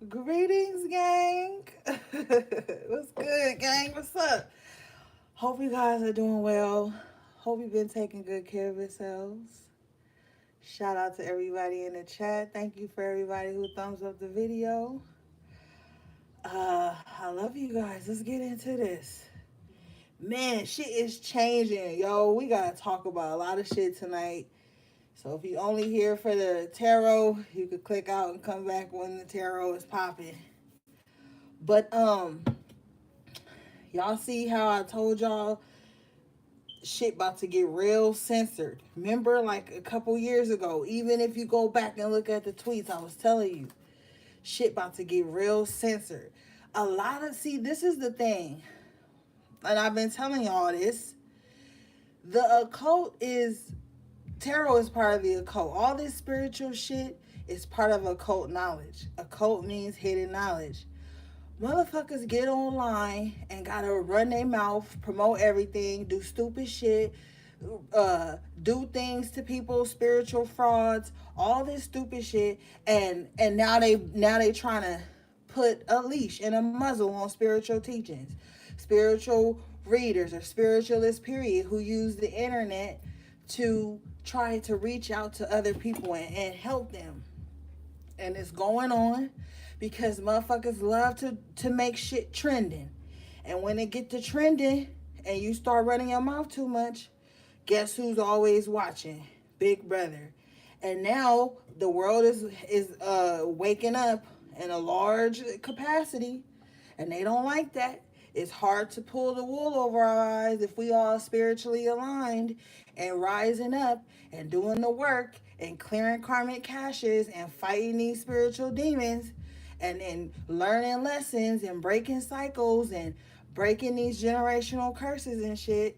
Greetings, gang. What's good, gang? What's up? Hope you guys are doing well. Hope you've been taking good care of yourselves. Shout out to everybody in the chat. Thank you for everybody who thumbs up the video. I love you guys. Let's get into this. Man, shit is changing, yo. We gotta talk about a lot of shit tonight. So if you only here for the tarot, you could click out and come back when the tarot is popping. But y'all see how I told y'all shit about to get real censored. Remember, like a couple years ago, even if you go back and look at the tweets, I was telling you, shit about to get real censored. See, this is the thing, and I've been telling y'all this. The occult is, tarot is part of the occult. All this spiritual shit is part of occult knowledge. Occult means hidden knowledge. Motherfuckers get online and gotta run their mouth, promote everything, do stupid shit, do things to people, spiritual frauds, all this stupid shit, and now they trying to put a leash and a muzzle on spiritual teachings, spiritual readers or spiritualists period who use the internet to try to reach out to other people and help them. And it's going on because motherfuckers love to make shit trending. And when it get to trending and you start running your mouth too much, guess who's always watching? Big Brother. And now the world is waking up in a large capacity, and they don't like that. It's hard to pull the wool over our eyes if we all spiritually aligned and rising up and doing the work and clearing karmic caches and fighting these spiritual demons and learning lessons and breaking cycles and breaking these generational curses and shit.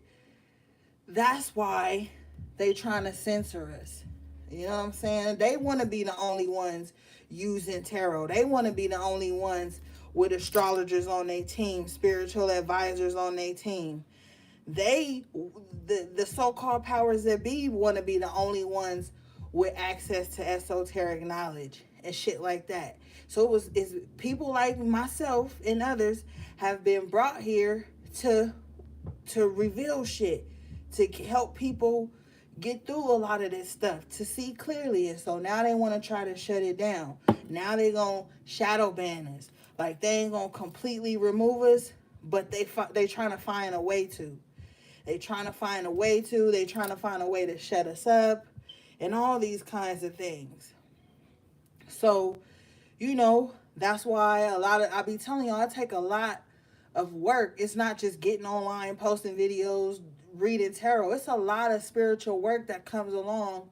That's why they trying to censor us. You know what I'm saying? They want to be the only ones using tarot. They want to be the only ones with astrologers on their team, spiritual advisors on their team. The so-called powers that be want to be the only ones with access to esoteric knowledge and shit like that. So it's people like myself and others have been brought here to reveal shit, to help people get through a lot of this stuff, to see clearly. And so now they want to try to shut it down. Now they gonna shadow ban us. Like, they ain't gonna completely remove us, but they trying to find a way to. They trying to find a way to. They trying to find a way to shut us up, and all these kinds of things. So, that's why I be telling y'all, I take a lot of work. It's not just getting online, posting videos, reading tarot. It's a lot of spiritual work that comes along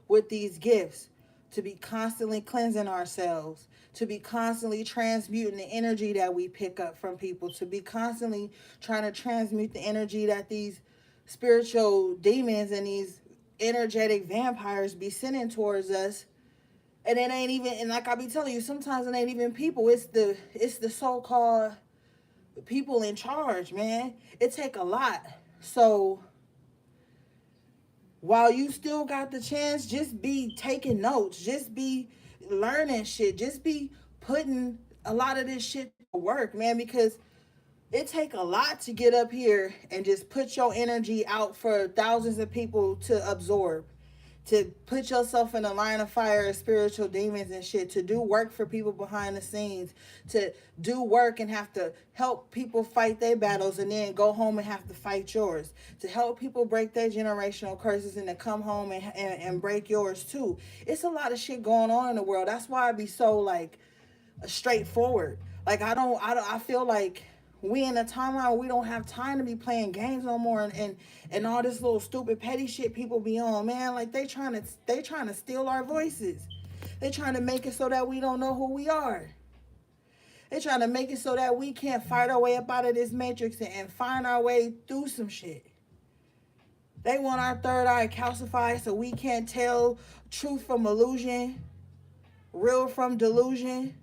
with these gifts, to be constantly cleansing ourselves, to be constantly transmuting the energy that we pick up from people, to be constantly trying to transmute the energy that these spiritual demons and these energetic vampires be sending towards us. And it ain't even, and like I be telling you, sometimes it ain't even people. It's the so-called people in charge, man. It take a lot. So while you still got the chance, just be taking notes, just be learning shit, just be putting a lot of this shit to work, man, because it take a lot to get up here and just put your energy out for thousands of people to absorb, to put yourself in a line of fire of spiritual demons and shit, to do work for people behind the scenes, to do work and have to help people fight their battles and then go home and have to fight yours, to help people break their generational curses and to come home and break yours too. It's a lot of shit going on in the world. That's why I be so like straightforward. Like, I feel like we in a timeline where we don't have time to be playing games no more, and all this little stupid petty shit people be on, man. Like, they trying to steal our voices. They trying to make it so that we don't know who we are. They trying to make it so that we can't fight our way up out of this matrix and find our way through some shit. They want our third eye calcified so we can't tell truth from illusion, real from delusion.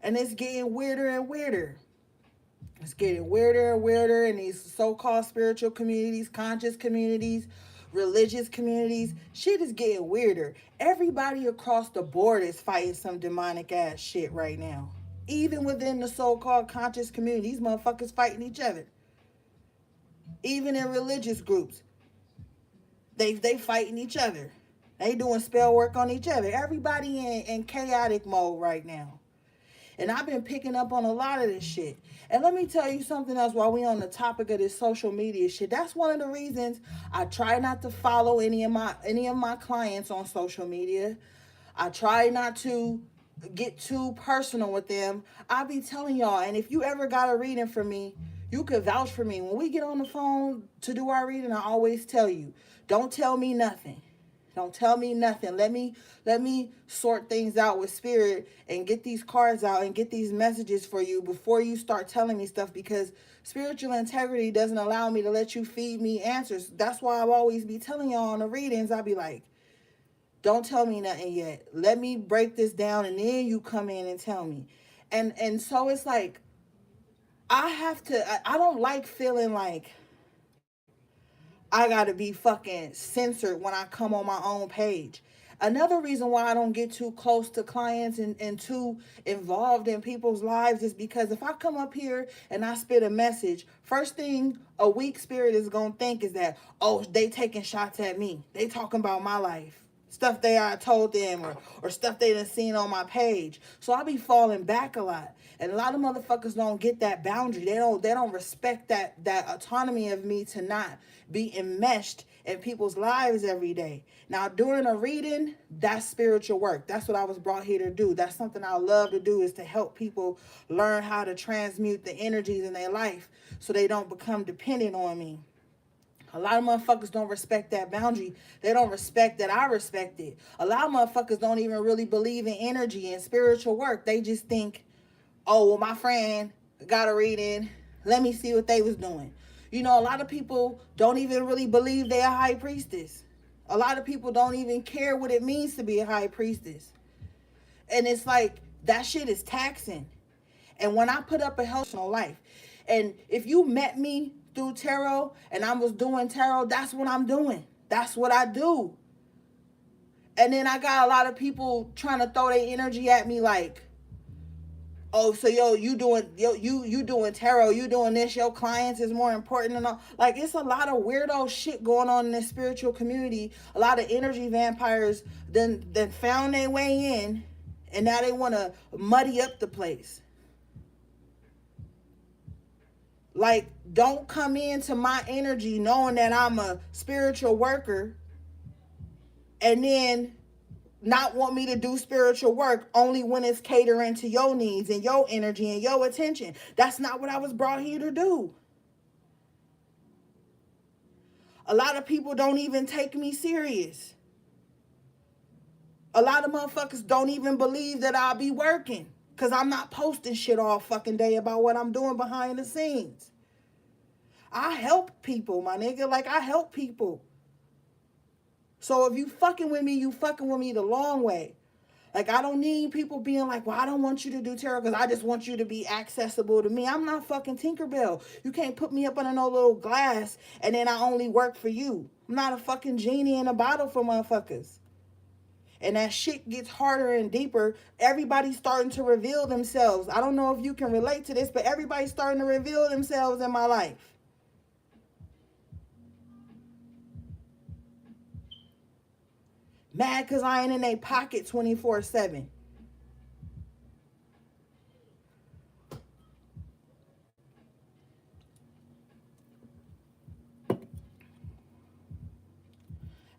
And it's getting weirder and weirder. It's getting weirder and weirder in these so-called spiritual communities, conscious communities, religious communities, shit is getting weirder. Everybody across the board is fighting some demonic ass shit right now. Even within the so-called conscious community, these motherfuckers fighting each other. Even in religious groups, they fighting each other. They doing spell work on each other. Everybody in chaotic mode right now. And I've been picking up on a lot of this shit. And let me tell you something else while we on the topic of this social media shit. That's one of the reasons I try not to follow any of my clients on social media. I try not to get too personal with them. I be telling y'all, and if you ever got a reading from me, you could vouch for me. When we get on the phone to do our reading, I always tell you, don't tell me nothing. Don't tell me nothing. Let me sort things out with spirit and get these cards out and get these messages for you before you start telling me stuff, because spiritual integrity doesn't allow me to let you feed me answers. That's why I'll always be telling y'all on the readings, I'll be like, don't tell me nothing yet. Let me break this down and then you come in and tell me. And so it's like, I don't like feeling like I gotta be fucking censored when I come on my own page. Another reason why I don't get too close to clients and too involved in people's lives is because if I come up here and I spit a message, first thing a weak spirit is gonna think is that, oh, they taking shots at me. They talking about my life. Stuff I told them or stuff they done seen on my page. So I be falling back a lot. And a lot of motherfuckers don't get that boundary. They don't respect that autonomy of me to not be enmeshed in people's lives every day. Now, during a reading, that's spiritual work. That's what I was brought here to do. That's something I love to do, is to help people learn how to transmute the energies in their life so they don't become dependent on me. A lot of motherfuckers don't respect that boundary. They don't respect that I respect it. A lot of motherfuckers don't even really believe in energy and spiritual work. They just think, oh, well, my friend got a reading. Let me see what they was doing. You know, a lot of people don't even really believe they're a high priestess. A lot of people don't even care what it means to be a high priestess. And it's like, that shit is taxing. And when I put up a healthy life, and if you met me through tarot and I was doing tarot, that's what I'm doing. That's what I do. And then I got a lot of people trying to throw their energy at me like, oh, so you doing tarot, you doing this, your clients is more important than all. Like, it's a lot of weirdo shit going on in this spiritual community. A lot of energy vampires then found their way in, and now they want to muddy up the place. Like, don't come into my energy knowing that I'm a spiritual worker and then not want me to do spiritual work only when it's catering to your needs and your energy and your attention. That's not what I was brought here to do. A lot of people don't even take me serious. A lot of motherfuckers don't even believe that I'll be working because I'm not posting shit all fucking day about what I'm doing behind the scenes. I help people, my nigga. Like, I help people. So if you fucking with me, you fucking with me the long way. Like, I don't need people being like, well, I don't want you to do tarot because I just want you to be accessible to me. I'm not fucking Tinkerbell. You can't put me up under no little glass and then I only work for you. I'm not a fucking genie in a bottle for motherfuckers. And that shit gets harder and deeper. Everybody's starting to reveal themselves. I don't know if you can relate to this, but everybody's starting to reveal themselves in my life. Mad because I ain't in their pocket 24/7.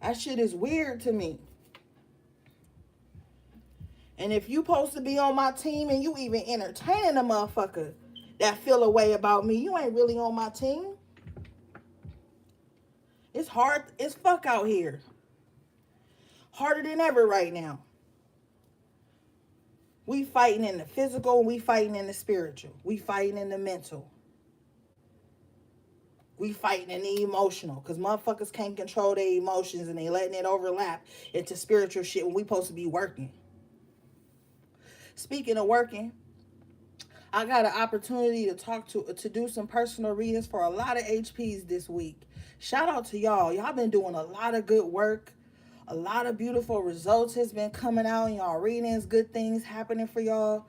That shit is weird to me. And if you supposed to be on my team and you even entertaining a motherfucker that feel a way about me, you ain't really on my team. It's hard as fuck out here. Harder than ever right now. We fighting in the physical, we fighting in the spiritual. We fighting in the mental. We fighting in the emotional. Because motherfuckers can't control their emotions and they letting it overlap into spiritual shit when we supposed to be working. Speaking of working, I got an opportunity to do some personal readings for a lot of HPs this week. Shout out to y'all. Y'all been doing a lot of good work. A lot of beautiful results has been coming out in y'all readings. Good things happening for y'all.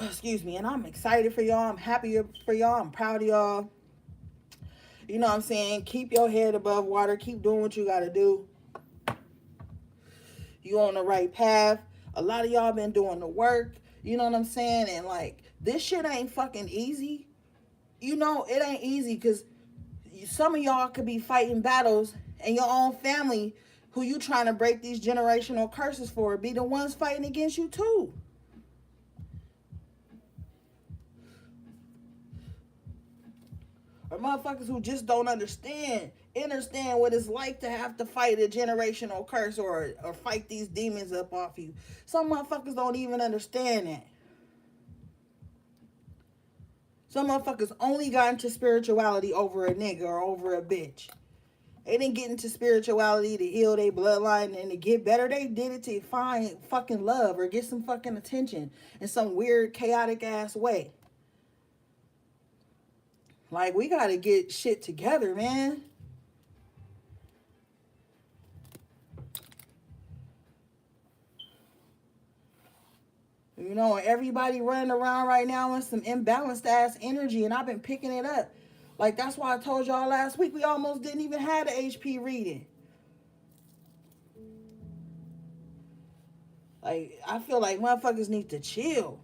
Excuse me. And I'm excited for y'all. I'm happy for y'all. I'm proud of y'all. You know what I'm saying? Keep your head above water. Keep doing what you got to do. You on the right path. A lot of y'all been doing the work. You know what I'm saying? And like, this shit ain't fucking easy. You know, it ain't easy because some of y'all could be fighting battles and your own family who you trying to break these generational curses for be the ones fighting against you too. Or motherfuckers who just don't understand what it's like to have to fight a generational curse or fight these demons up off you. Some motherfuckers don't even understand that. Some motherfuckers only got into spirituality over a nigga or over a bitch. They didn't get into spirituality to heal their bloodline and to get better. They did it to find fucking love or get some fucking attention in some weird, chaotic ass way. Like, we gotta get shit together, man. You know, everybody running around right now in some imbalanced ass energy, and I've been picking it up. Like, that's why I told y'all last week we almost didn't even have the HP reading. Like, I feel like motherfuckers need to chill.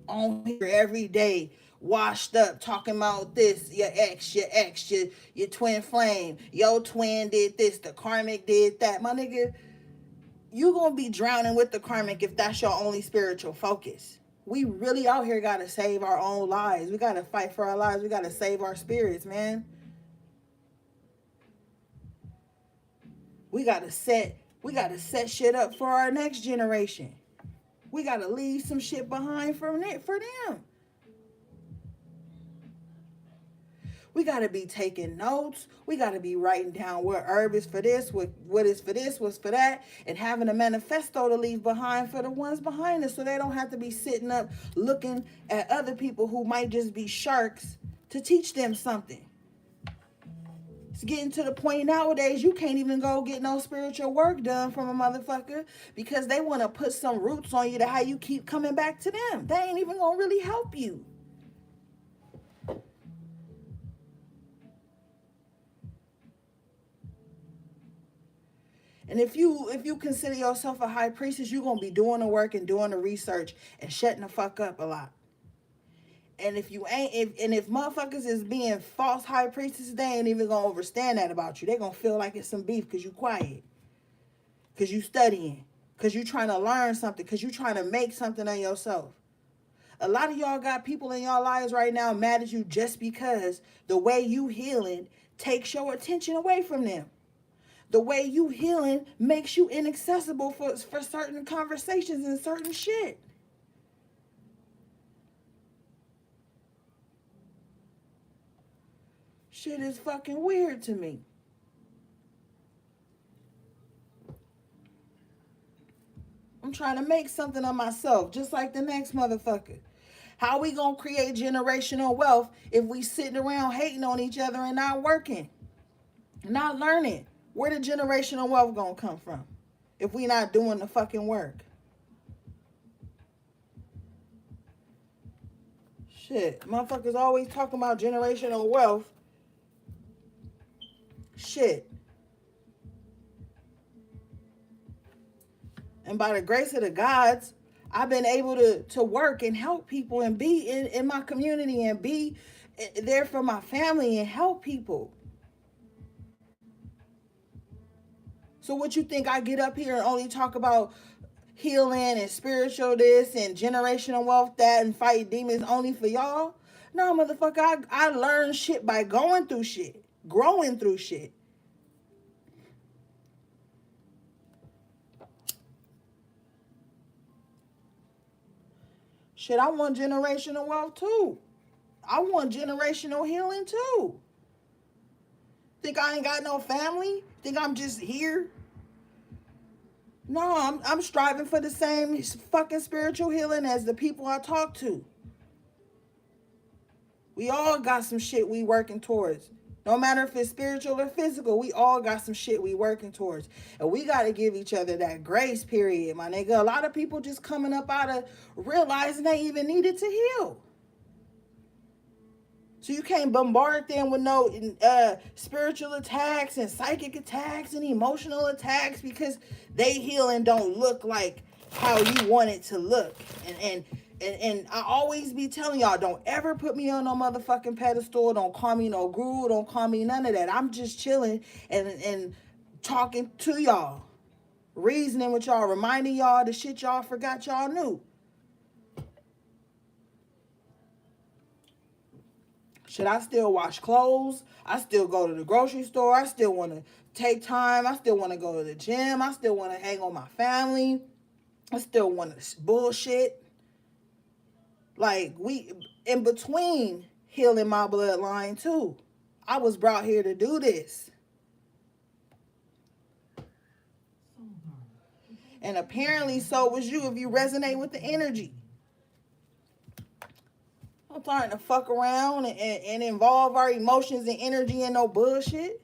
On here every day, washed up, talking about this, your ex, your twin flame, your twin did this, the karmic did that. My nigga, you gonna be drowning with the karmic if that's your only spiritual focus. We really out here gotta save our own lives. We gotta fight for our lives. We gotta save our spirits, man. We gotta set shit up for our next generation. We gotta leave some shit behind for them. We got to be taking notes. We got to be writing down what herb is for this, what is for this, what's for that, and having a manifesto to leave behind for the ones behind us so they don't have to be sitting up looking at other people who might just be sharks to teach them something. It's getting to the point nowadays you can't even go get no spiritual work done from a motherfucker because they want to put some roots on you to how you keep coming back to them. They ain't even going to really help you. And if you consider yourself a high priestess, you're gonna be doing the work and doing the research and shutting the fuck up a lot. And if you ain't, if motherfuckers is being false high priestesses, they ain't even gonna understand that about you. They gonna feel like it's some beef because you quiet, because you studying, because you trying to learn something, because you trying to make something of yourself. A lot of y'all got people in y'all lives right now mad at you just because the way you healing takes your attention away from them. The way you healing makes you inaccessible for certain conversations and certain shit. Shit is fucking weird to me. I'm trying to make something of myself, just like the next motherfucker. How we gonna create generational wealth if we sitting around hating on each other and not working, not learning? Where the generational wealth gonna come from if we not doing the fucking work? Shit, motherfuckers always talking about generational wealth. Shit. And by the grace of the gods, I've been able to work and help people and be in my community and be there for my family and help people. So what you think I get up here and only talk about healing and spiritual this and generational wealth that and fight demons only for y'all? No, motherfucker, I learn shit by going through shit, growing through shit. Shit, I want generational wealth too. I want generational healing too. Think I ain't got no family? Think I'm just here? No, I'm striving for the same fucking spiritual healing as the people I talk to. We all got some shit we working towards. No matter if it's spiritual or physical, we all got some shit we working towards. And we got to give each other that grace period, my nigga. A lot of people just coming up out of realizing they even needed to heal. So you can't bombard them with no spiritual attacks and psychic attacks and emotional attacks because they healing don't look like how you want it to look. And I always be telling y'all, don't ever put me on no motherfucking pedestal. Don't call me no guru. Don't call me none of that. I'm just chilling and talking to y'all, reasoning with y'all, reminding y'all the shit y'all forgot y'all knew. Should I still wash clothes? I still go to the grocery store. I still want to take time. I still want to go to the gym. I still want to hang on my family. I still want to bullshit. Like, we, in between healing my bloodline too. I was brought here to do this. And apparently so was you if you resonate with the energy. I'm trying to fuck around and involve our emotions and energy in no bullshit.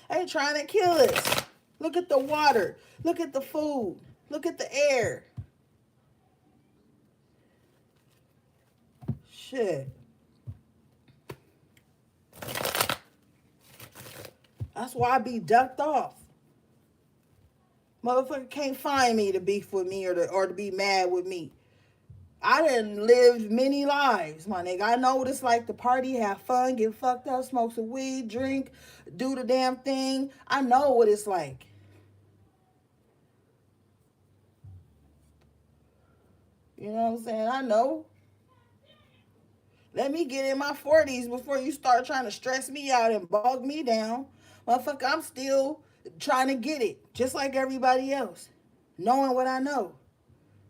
I ain't trying to kill us. Look at the water. Look at the food. Look at the air. Shit. That's why I be ducked off. Motherfucker can't find me to beef with me or to be mad with me. I done lived many lives, my nigga. I know what it's like to party, have fun, get fucked up, smoke some weed, drink, do the damn thing. I know what it's like. You know what I'm saying? I know. Let me get in my 40s before you start trying to stress me out and bog me down. Motherfucker, I'm still trying to get it, just like everybody else. Knowing what I know.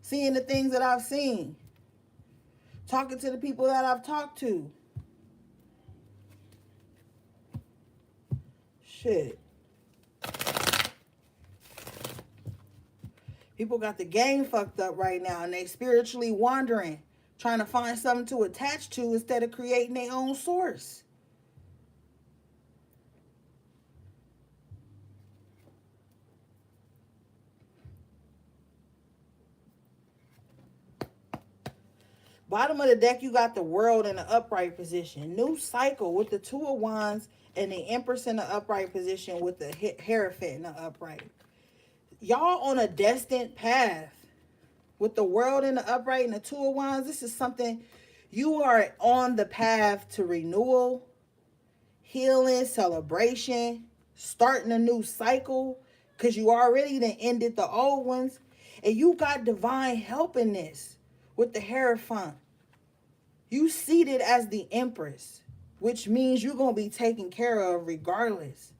Seeing the things that I've seen. Talking to the people that I've talked to. Shit. People got the game fucked up right now and they spiritually wandering, trying to find something to attach to instead of creating their own source. Bottom of the deck, you got the world in the upright position. New cycle with the Two of Wands and the Empress in the upright position with the Hierophant in the upright. Y'all on a destined path. With the world in the upright and the Two of Wands, this is something you are on the path to renewal, healing, celebration, starting a new cycle because you already done ended the old ones. And you got divine help in this with the Hierophant. You seated as the Empress, which means you're going to be taken care of regardless.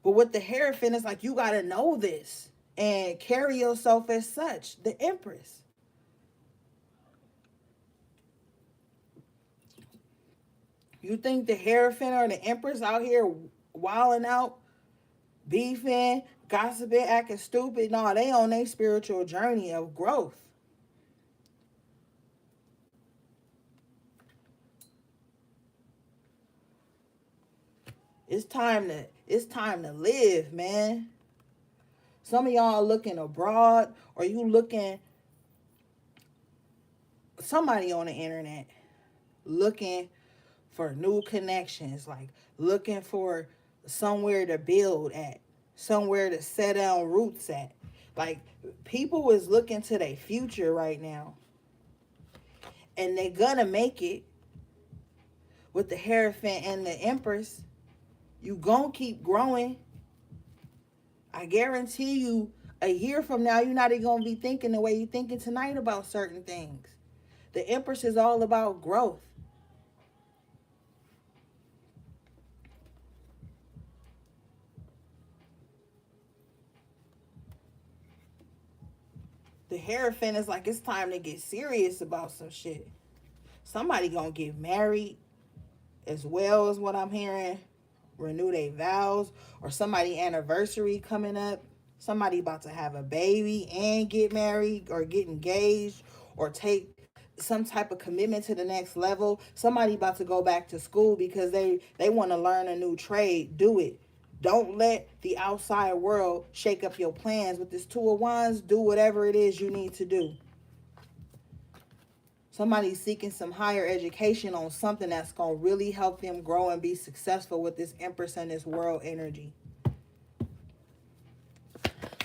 But with the Hierophant, it's like you got to know this and carry yourself as such, the Empress. You think the Hierophant or the Empress out here wilding out, beefing, gossiping, acting stupid? No, they on their spiritual journey of growth. It's time to live, man. Some of y'all looking abroad, or you looking, somebody on the internet looking for new connections, like looking for somewhere to build at, somewhere to set down roots at. Like, people is looking to their future right now. And they're gonna make it with the Hierophant and the Empress. You gonna keep growing. I guarantee you, a year from now, you're not even gonna be thinking the way you're thinking tonight about certain things. The Empress is all about growth. The Hierophant is like, it's time to get serious about some shit. Somebody gonna get married, as well as what I'm hearing. renew their vows, or somebody anniversary coming up. Somebody about to have a baby and get married or get engaged or take some type of commitment to the next level. Somebody about to go back to school because they want to learn a new trade. Do it. Don't let the outside world shake up your plans. With this Two of Wands, do whatever it is you need to do. Somebody's seeking some higher education on something that's going to really help them grow and be successful with this Empress and this world energy.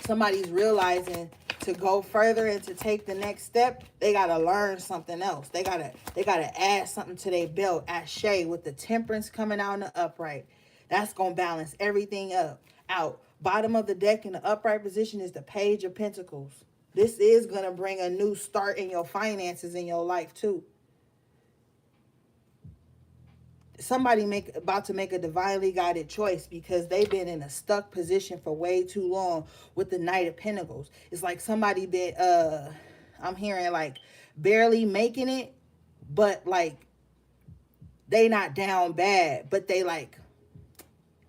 Somebody's realizing to go further and to take the next step, they got to learn something else. They got to add something to their belt. Ashe, with the Temperance coming out in the upright. That's going to balance everything out. Bottom of the deck in the upright position is the Page of Pentacles. This is going to bring a new start in your finances in your life too. Somebody about to make a divinely guided choice because they've been in a stuck position for way too long with the Knight of Pentacles. It's like somebody been I'm hearing like barely making it, but like they not down bad, but they like,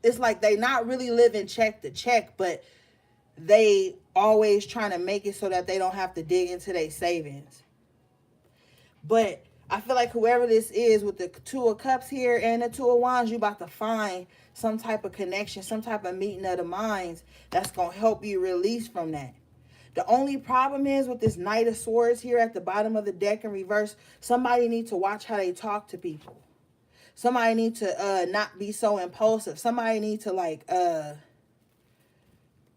it's like they not really living check to check, but they always trying to make it so that they don't have to dig into their savings. But I feel like whoever this is with the Two of Cups here and the Two of Wands, you about to find some type of connection, some type of meeting of the minds that's going to help you release from that. The only problem is with this Knight of Swords here at the bottom of the deck in reverse, somebody needs to watch how they talk to people. Somebody need to not be so impulsive. Somebody need to like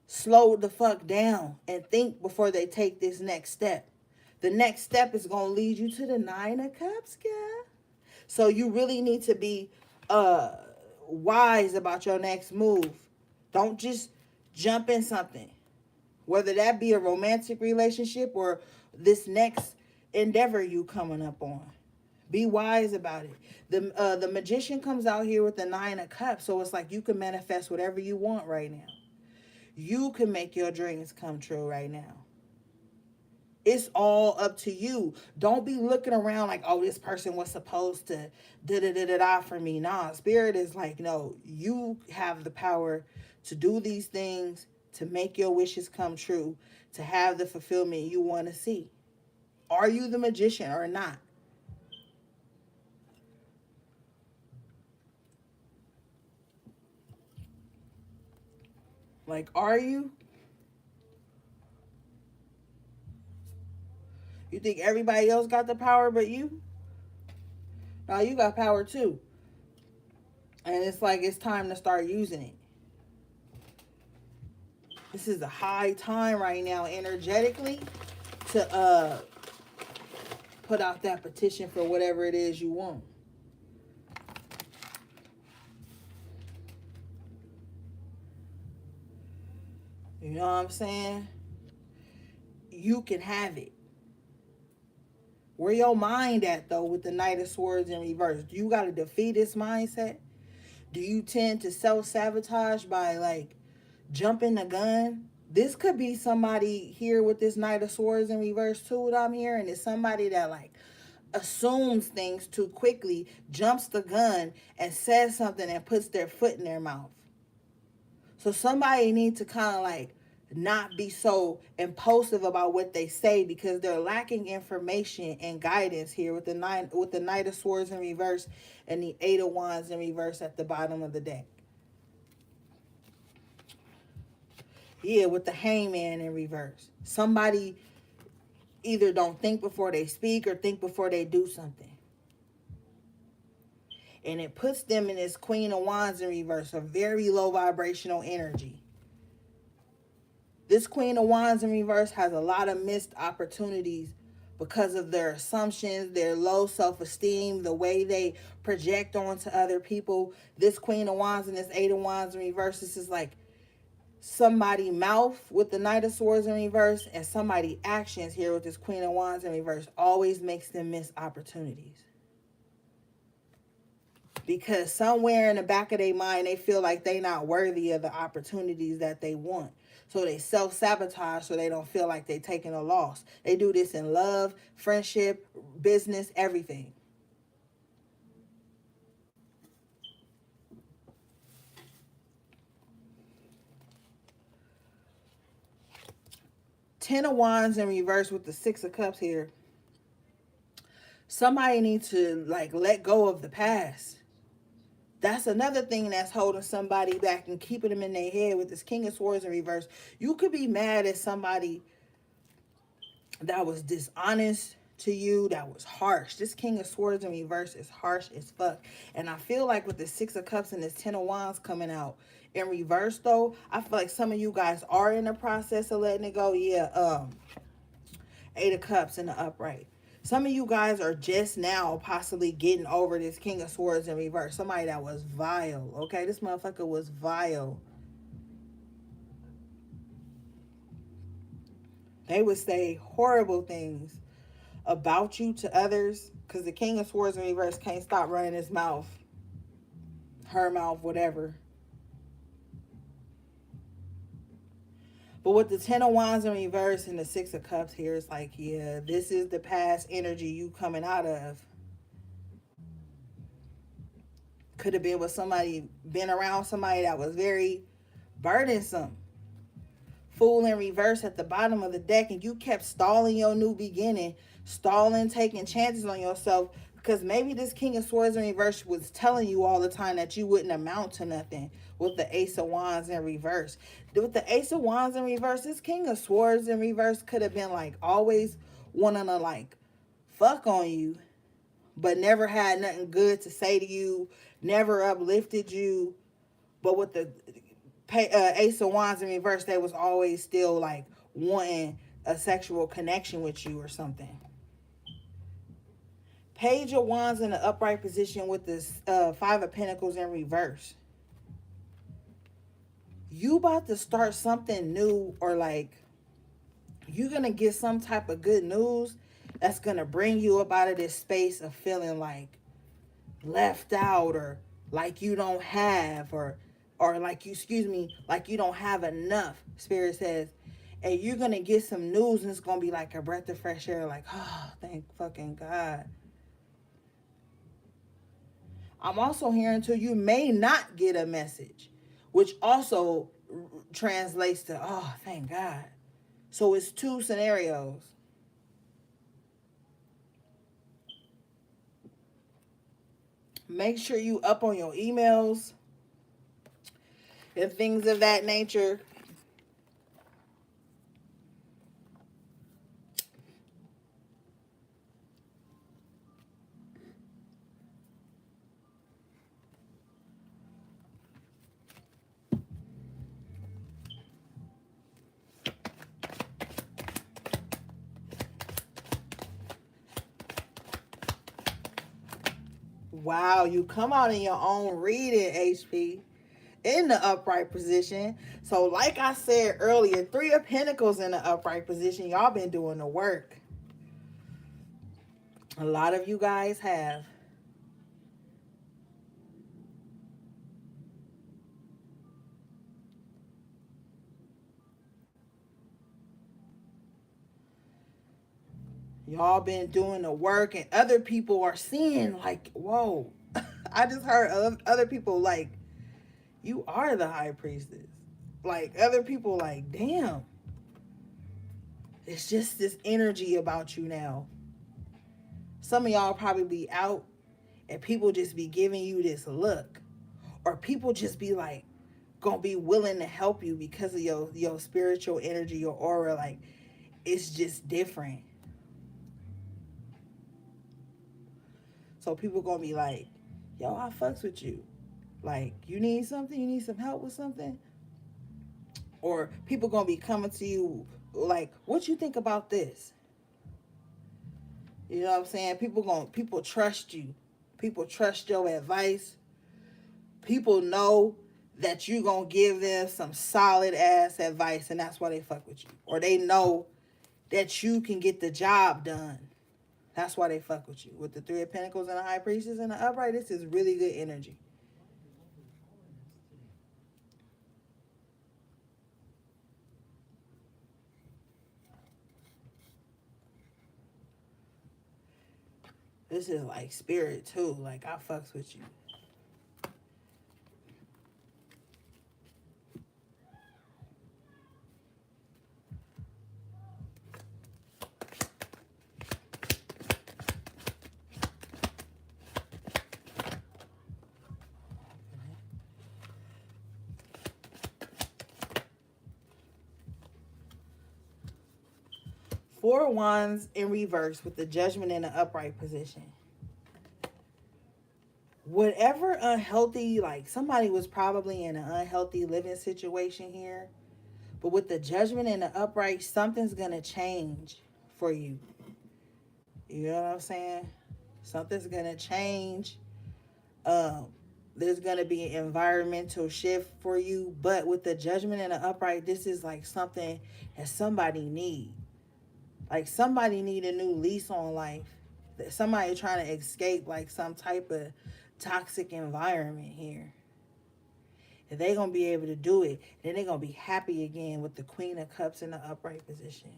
slow the fuck down and think before they take this next step. The next step is going to lead you to the Nine of Cups, girl. So you really need to be wise about your next move. Don't just jump in something. Whether that be a romantic relationship or this next endeavor you coming up on. Be wise about it. The Magician comes out here with the Nine of Cups. So it's like you can manifest whatever you want right now. You can make your dreams come true right now. It's all up to you. Don't be looking around like, oh, this person was supposed to da-da-da-da-da for me. Nah, Spirit is like, no, you have the power to do these things, to make your wishes come true, to have the fulfillment you want to see. Are you the Magician or not? Like, are you? You think everybody else got the power but you? No, you got power too. And it's like it's time to start using it. This is a high time right now energetically to put out that petition for whatever it is you want. You know what I'm saying? You can have it. Where your mind at though with the Knight of Swords in reverse? Do you got to defeat this mindset? Do you tend to self-sabotage by like jumping the gun? This could be somebody here with this Knight of Swords in reverse too, what I'm hearing. It's somebody that like assumes things too quickly, jumps the gun and says something and puts their foot in their mouth. So somebody needs to kind of like not be so impulsive about what they say because they're lacking information and guidance here with the Knight of Swords in reverse and the Eight of Wands in reverse at the bottom of the deck. Yeah, with the Hangman in reverse. Somebody either don't think before they speak or think before they do something. And it puts them in this Queen of Wands in reverse, a very low vibrational energy. This Queen of Wands in reverse has a lot of missed opportunities because of their assumptions, their low self-esteem, the way they project onto other people. This Queen of Wands and this Eight of Wands in reverse, this is like somebody mouth with the Knight of Swords in reverse and somebody actions here with this Queen of Wands in reverse always makes them miss opportunities. Because somewhere in the back of their mind, they feel like they're not worthy of the opportunities that they want. So they self-sabotage so they don't feel like they're taking a loss. They do this in love, friendship, business, everything. Ten of Wands in reverse with the Six of Cups here. Somebody needs to like let go of the past. That's another thing that's holding somebody back and keeping them in their head with this King of Swords in reverse. You could be mad at somebody that was dishonest to you, that was harsh. This King of Swords in reverse is harsh as fuck. And I feel like with the Six of Cups and this Ten of Wands coming out in reverse though, I feel like some of you guys are in the process of letting it go. Yeah, Eight of Cups in the upright. Some of you guys are just now possibly getting over this King of Swords in reverse. Somebody that was vile, okay? This motherfucker was vile. They would say horrible things about you to others because the King of Swords in reverse can't stop running his mouth. Her mouth, whatever. But with the Ten of Wands in reverse and the Six of Cups here, it's like, yeah, this is the past energy you coming out of. Could have been with somebody, been around somebody that was very burdensome. Fool in reverse at the bottom of the deck, and you kept stalling your new beginning, stalling, taking chances on yourself, because maybe this King of Swords in reverse was telling you all the time that you wouldn't amount to nothing with the Ace of Wands in reverse. With the Ace of Wands in reverse, this King of Swords in reverse could have been like always wanting to like fuck on you, but never had nothing good to say to you, never uplifted you. But with the Ace of Wands in reverse, they was always still like wanting a sexual connection with you or something. Page of Wands in the upright position with this Five of Pentacles in reverse. You about to start something new, or like you're going to get some type of good news that's going to bring you up out of this space of feeling like left out, or like you don't have, or like you, excuse me, like you don't have enough, Spirit says. And you're going to get some news, and it's going to be like a breath of fresh air, like, oh, thank fucking God. I'm also hearing too, you may not get a message, which also translates to, oh, thank God. So it's two scenarios. Make sure you up on your emails and things of that nature. Wow, you come out in your own reading, HP, in the upright position. So like I said earlier, Three of Pentacles in the upright position. Y'all been doing the work. A lot of you guys have. Y'all been doing the work, and other people are seeing like, whoa. I just heard of other people like, you are the high priestess. Like other people like, damn. It's just this energy about you now. Some of y'all probably be out and people just be giving you this look. Or people just be like, gonna be willing to help you because of your spiritual energy, your aura. Like, it's just different. So people gonna be like, yo, I fucks with you. Like, you need something? You need some help with something? Or people gonna be coming to you like, what you think about this? You know what I'm saying? People trust you. People trust your advice. People know that you gonna give them some solid ass advice, and that's why they fuck with you. Or they know that you can get the job done. That's why they fuck with you. With the Three of Pentacles and the High Priestess and the upright, this is really good energy. This is like spirit too. Like, I fucks with you. Four of Wands in reverse with the Judgment in the upright position. Whatever unhealthy, like somebody was probably in an unhealthy living situation here, but with the Judgment in the upright, something's gonna change for you. You know what I'm saying? Something's gonna change. Um, there's gonna be an environmental shift for you, but with the Judgment in the upright, this is like something that somebody need. Like somebody need a new lease on life. Somebody trying to escape like some type of toxic environment here. If they gonna be able to do it, then they're gonna be happy again with the Queen of Cups in the upright position.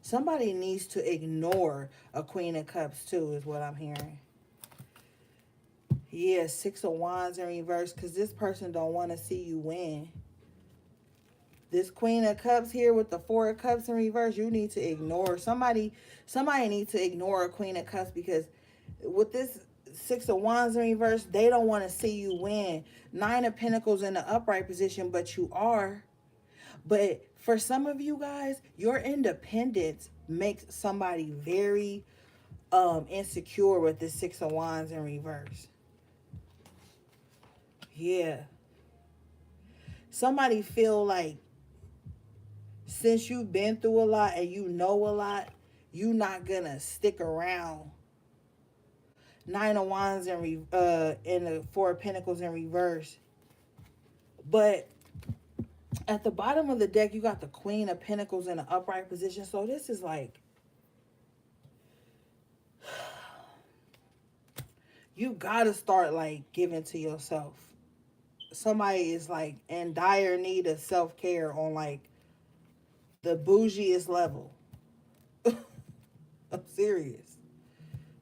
Somebody needs to ignore a Queen of Cups too, is what I'm hearing. Yeah, Six of Wands in reverse, because this person don't want to see you win. This Queen of Cups here with the Four of Cups in reverse, you need to ignore. Somebody needs to ignore a Queen of Cups, because with this Six of Wands in reverse, they don't want to see you win. Nine of Pentacles in the upright position, but you are. But for some of you guys, your independence makes somebody very insecure with this Six of Wands in reverse. Yeah. Somebody feel like since you've been through a lot and you know a lot, you're not gonna stick around. Nine of Wands in the Four of Pentacles in reverse. But at the bottom of the deck, you got the Queen of Pentacles in an upright position. So this is like, you gotta start like giving to yourself. Somebody is like in dire need of self-care on like the bougiest level. I'm serious.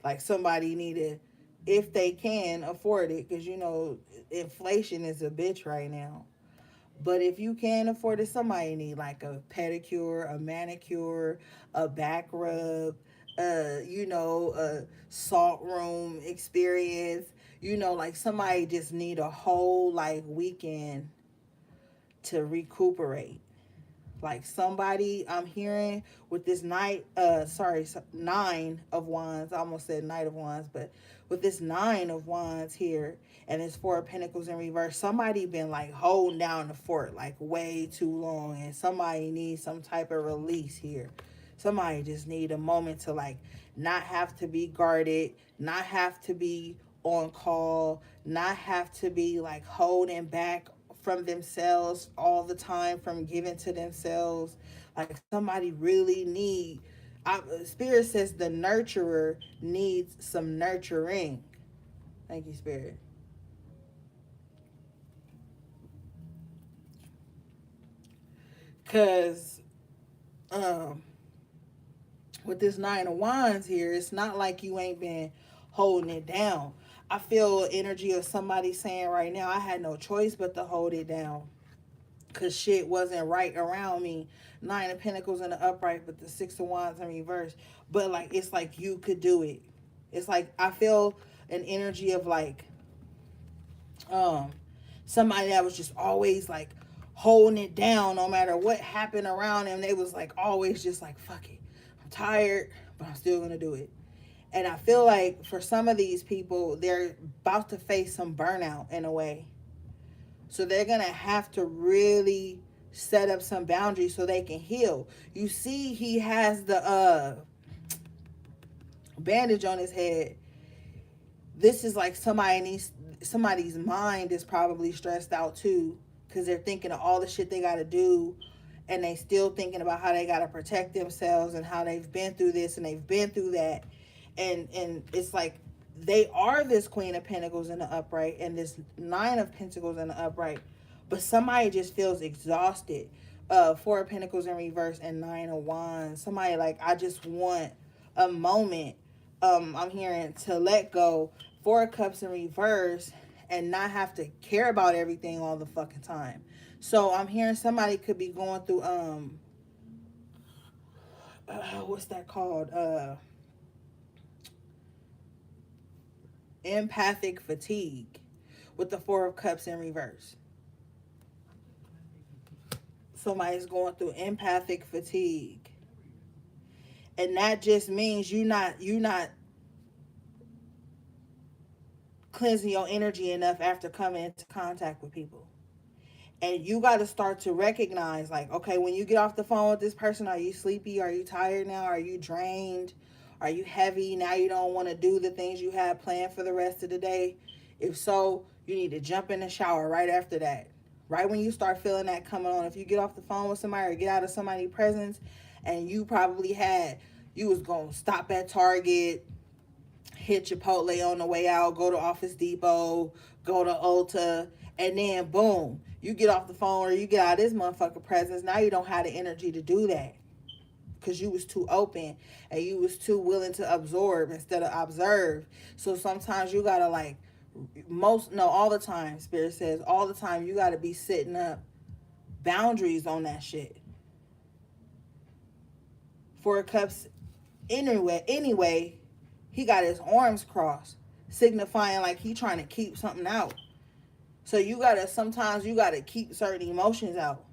Like somebody needed, if they can afford it, because you know inflation is a bitch right now. But if you can afford it, somebody need like a pedicure, a manicure, a back rub, a salt room experience. Like somebody just need a whole like weekend to recuperate. Like somebody I'm hearing with this Nine of Wands. I almost said Knight of Wands, but with this Nine of Wands here and this Four of Pentacles in reverse, somebody been like holding down the fort like way too long, and somebody needs some type of release here. Somebody just need a moment to like not have to be guarded, not have to be on call, not have to be like holding back from themselves all the time, from giving to themselves. Like somebody really need, Spirit says the nurturer needs some nurturing. Thank you, Spirit. Because with this Nine of Wands here, it's not like you ain't been holding it down. I feel energy of somebody saying right now, I had no choice but to hold it down, because shit wasn't right around me. Nine of Pentacles in the upright, but the Six of Wands in reverse. But like, it's like you could do it. It's like I feel an energy of like somebody that was just always like holding it down no matter what happened around them. They was like always just like, fuck it, I'm tired, but I'm still gonna do it. And I feel like for some of these people, they're about to face some burnout in a way. So they're going to have to really set up some boundaries so they can heal. You see, he has the bandage on his head. This is like somebody's mind is probably stressed out too, because they're thinking of all the shit they got to do, and they still thinking about how they got to protect themselves and how they've been through this and they've been through that. And it's like they are this Queen of Pentacles in the upright and this Nine of Pentacles in the upright, but somebody just feels exhausted. Four of Pentacles in reverse and Nine of Wands. Somebody like, I just want a moment. I'm hearing to let go. Four of Cups in reverse and not have to care about everything all the fucking time. So I'm hearing somebody could be going through what's that called? Empathic fatigue with the Four of Cups in reverse. Somebody's going through empathic fatigue. And that just means you not cleansing your energy enough after coming into contact with people. And you got to start to recognize, like, okay, when you get off the phone with this person, are you sleepy? Are you tired now? Are you drained? Are you heavy? Now you don't want to do the things you had planned for the rest of the day? If so, you need to jump in the shower right after that. Right when you start feeling that coming on. If you get off the phone with somebody or get out of somebody's presence, and you probably you was going to stop at Target, hit Chipotle on the way out, go to Office Depot, go to Ulta, and then boom, you get off the phone or you get out of this motherfucker presence. Now you don't have the energy to do that because you was too open and you was too willing to absorb instead of observe. So sometimes you gotta all the time, Spirit says, all the time you gotta be setting up boundaries on that shit. Four of Cups, anyway, he got his arms crossed, signifying like he trying to keep something out. So sometimes you gotta keep certain emotions out.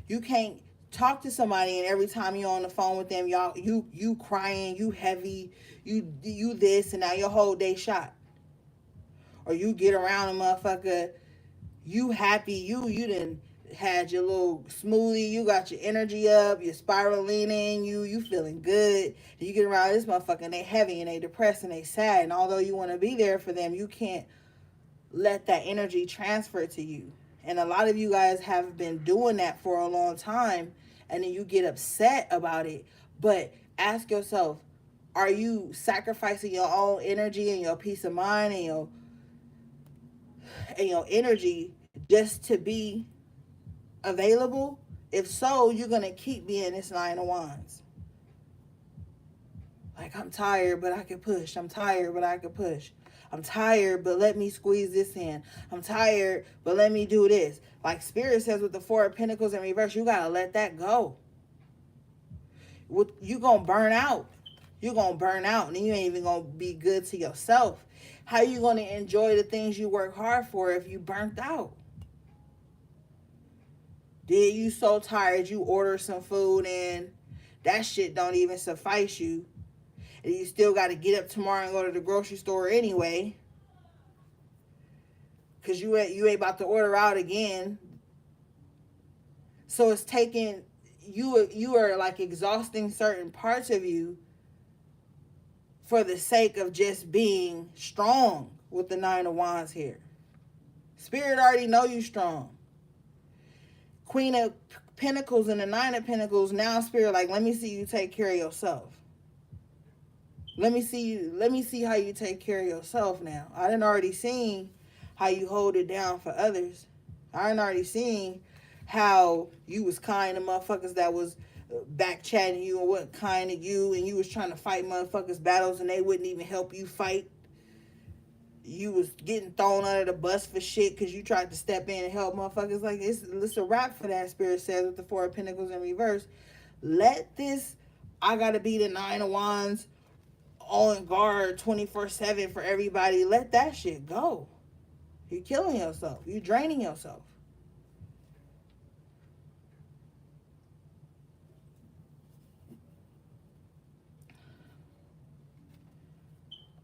You can't talk to somebody and every time you're on the phone with them, you crying, you heavy, you this, and now your whole day shot. Or you get around a motherfucker, you happy, you done had your little smoothie, you got your energy up, you're spiraling, you feeling good. And you get around this motherfucker and they heavy and they depressed and they sad. And although you want to be there for them, you can't let that energy transfer to you. And a lot of you guys have been doing that for a long time, and then you get upset about it. But ask yourself, are you sacrificing your own energy and your peace of mind and your energy just to be available? If so, you're going to keep being this Nine of Wands. Like, I'm tired, but I can push. I'm tired, but I can push. I'm tired, but let me squeeze this in. I'm tired, but let me do this. Like Spirit says with the Four of Pentacles in reverse, you got to let that go. You're going to burn out. You're going to burn out, and you ain't even going to be good to yourself. How are you going to enjoy the things you work hard for if you burnt out? Did you so tired you order some food and that shit don't even suffice you? And you still got to get up tomorrow and go to the grocery store anyway. Because you ain't about to order out again. So it's taking, you are like exhausting certain parts of you for the sake of just being strong with the Nine of Wands here. Spirit already know you strong. Queen of Pentacles and the Nine of Pentacles, now Spirit like, let me see you take care of yourself. Let me see how you take care of yourself now. I done already seen how you hold it down for others. I done already seen how you was kind to motherfuckers that was back chatting you and wasn't kind to you, and you was trying to fight motherfuckers battles and they wouldn't even help you fight. You was getting thrown under the bus for shit because you tried to step in and help motherfuckers. Like, it's a wrap for that, Spirit says, with the Four of Pentacles in reverse. Let this, I gotta be the Nine of Wands, on guard 24/7 for everybody. Let that shit go. You're killing yourself. You're draining yourself.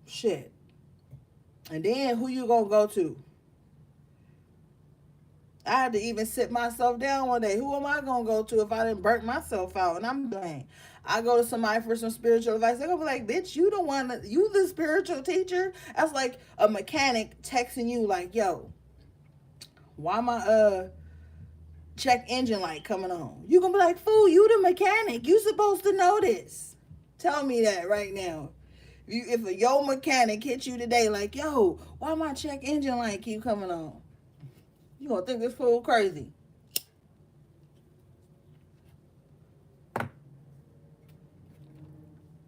Shit. And then who you gonna go to? I had to even sit myself down one day. Who am I gonna go to if I didn't burn myself out? And I'm doing. I go to somebody for some spiritual advice. They're gonna be like, bitch, you the spiritual teacher. That's like a mechanic texting you like, yo, why my check engine light coming on? You gonna be like, fool, you the mechanic. You supposed to know this. Tell me that right now. If your mechanic hit you today like, yo, why my check engine light keep coming on? You gonna think this fool crazy.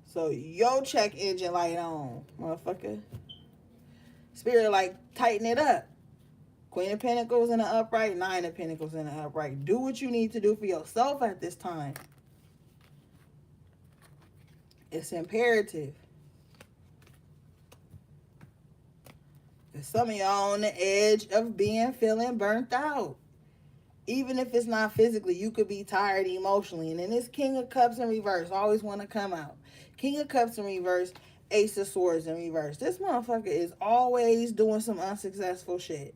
So your check engine light on, motherfucker. Spirit like, tighten it up. Queen of Pentacles in the upright, Nine of Pentacles in the upright. Do what you need to do for yourself at this time. It's imperative. Some of y'all on the edge of feeling burnt out. Even if it's not physically, you could be tired emotionally. And then this King of Cups in reverse always want to come out. King of Cups in reverse, Ace of Swords in reverse. This motherfucker is always doing some unsuccessful shit.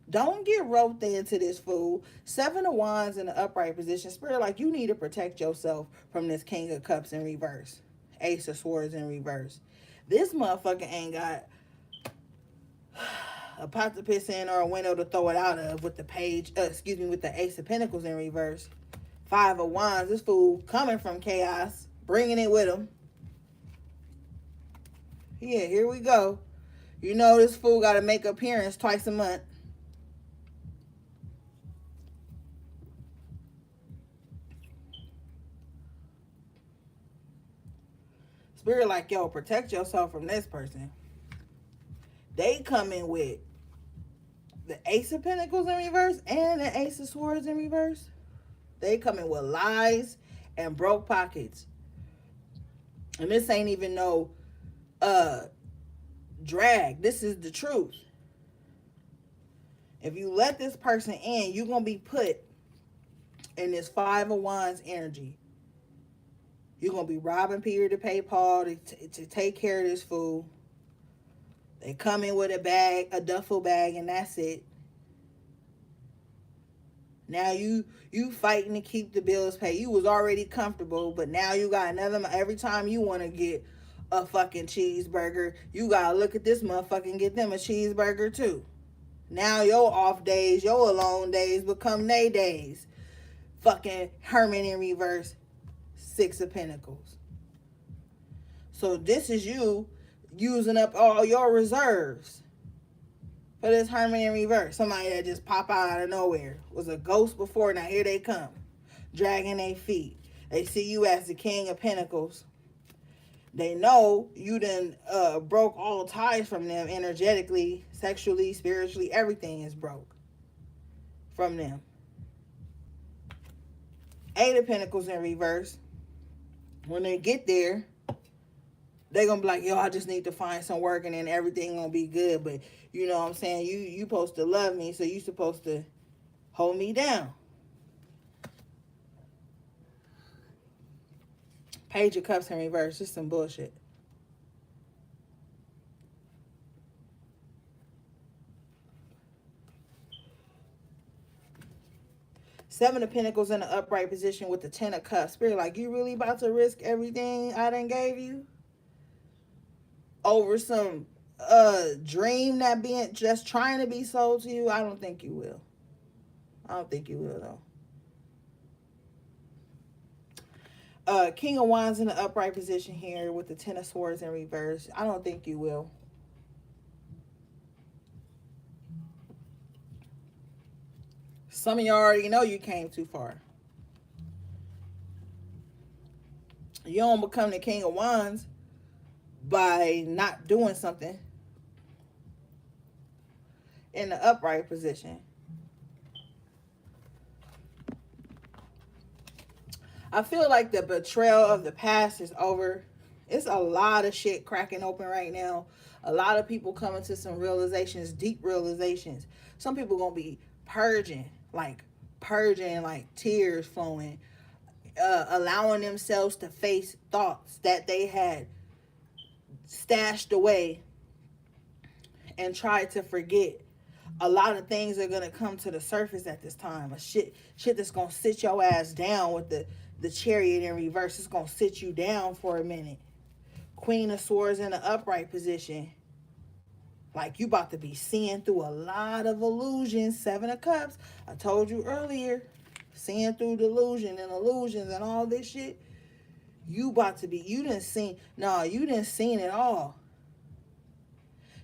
Don't get roped into this fool. Seven of Wands in the upright position. Spirit, like, you need to protect yourself from this King of Cups in reverse. Ace of Swords in reverse. This motherfucker ain't got a pot to piss in or a window to throw it out of with the with the Ace of Pentacles in reverse. Five of Wands. This fool coming from chaos, bringing it with him. Yeah, here we go. You know this fool got to make appearance twice a month. Spirit like, yo, protect yourself from this person. They come in with the Ace of Pentacles in reverse and the Ace of Swords in reverse. They come in with lies and broke pockets. And this ain't even no drag. This is the truth. If you let this person in, you're going to be put in this Five of Wands energy. You're going to be robbing Peter to pay Paul to take care of this fool. They come in with a bag, a duffel bag, and that's it. Now you fighting to keep the bills paid. You was already comfortable, but now you got another. Every time you want to get a fucking cheeseburger, you got to look at this motherfucker and get them a cheeseburger too. Now your off days, your alone days become they days. Fucking Hermit in reverse. Six of Pentacles. So this is you using up all your reserves for this Hermit in reverse. Somebody that just pop out of nowhere. Was a ghost before, now here they come. Dragging their feet. They see you as the King of Pentacles. They know you done broke all ties from them energetically, sexually, spiritually. Everything is broke from them. Eight of Pentacles in reverse. When they get there, they're going to be like, yo, I just need to find some work and then everything going to be good. But you know what I'm saying? You supposed to love me, so you supposed to hold me down. Page of Cups in reverse. Just some bullshit. Seven of Pentacles in the upright position with the Ten of Cups. Spirit, like, you really about to risk everything I done gave you? Over some dream that being just trying to be sold to you? I don't think you will. I don't think you will, though. King of Wands in the upright position here with the Ten of Swords in reverse. I don't think you will. Some of you already know you came too far. You don't become the King of Wands by not doing something in the upright position. I feel like the betrayal of the past is over. It's a lot of shit cracking open right now. A lot of people coming to some realizations, deep realizations. Some people gonna be purging, like tears flowing, allowing themselves to face thoughts that they had stashed away and tried to forget. A lot of things are gonna come to the surface at this time. Shit that's gonna sit your ass down with the Chariot in reverse. It's gonna sit you down for a minute. Queen of Swords in the upright position. Like, you about to be seeing through a lot of illusions. Seven of Cups. I told you earlier. Seeing through delusion and illusions and all this shit. You about to be, you didn't seen it all.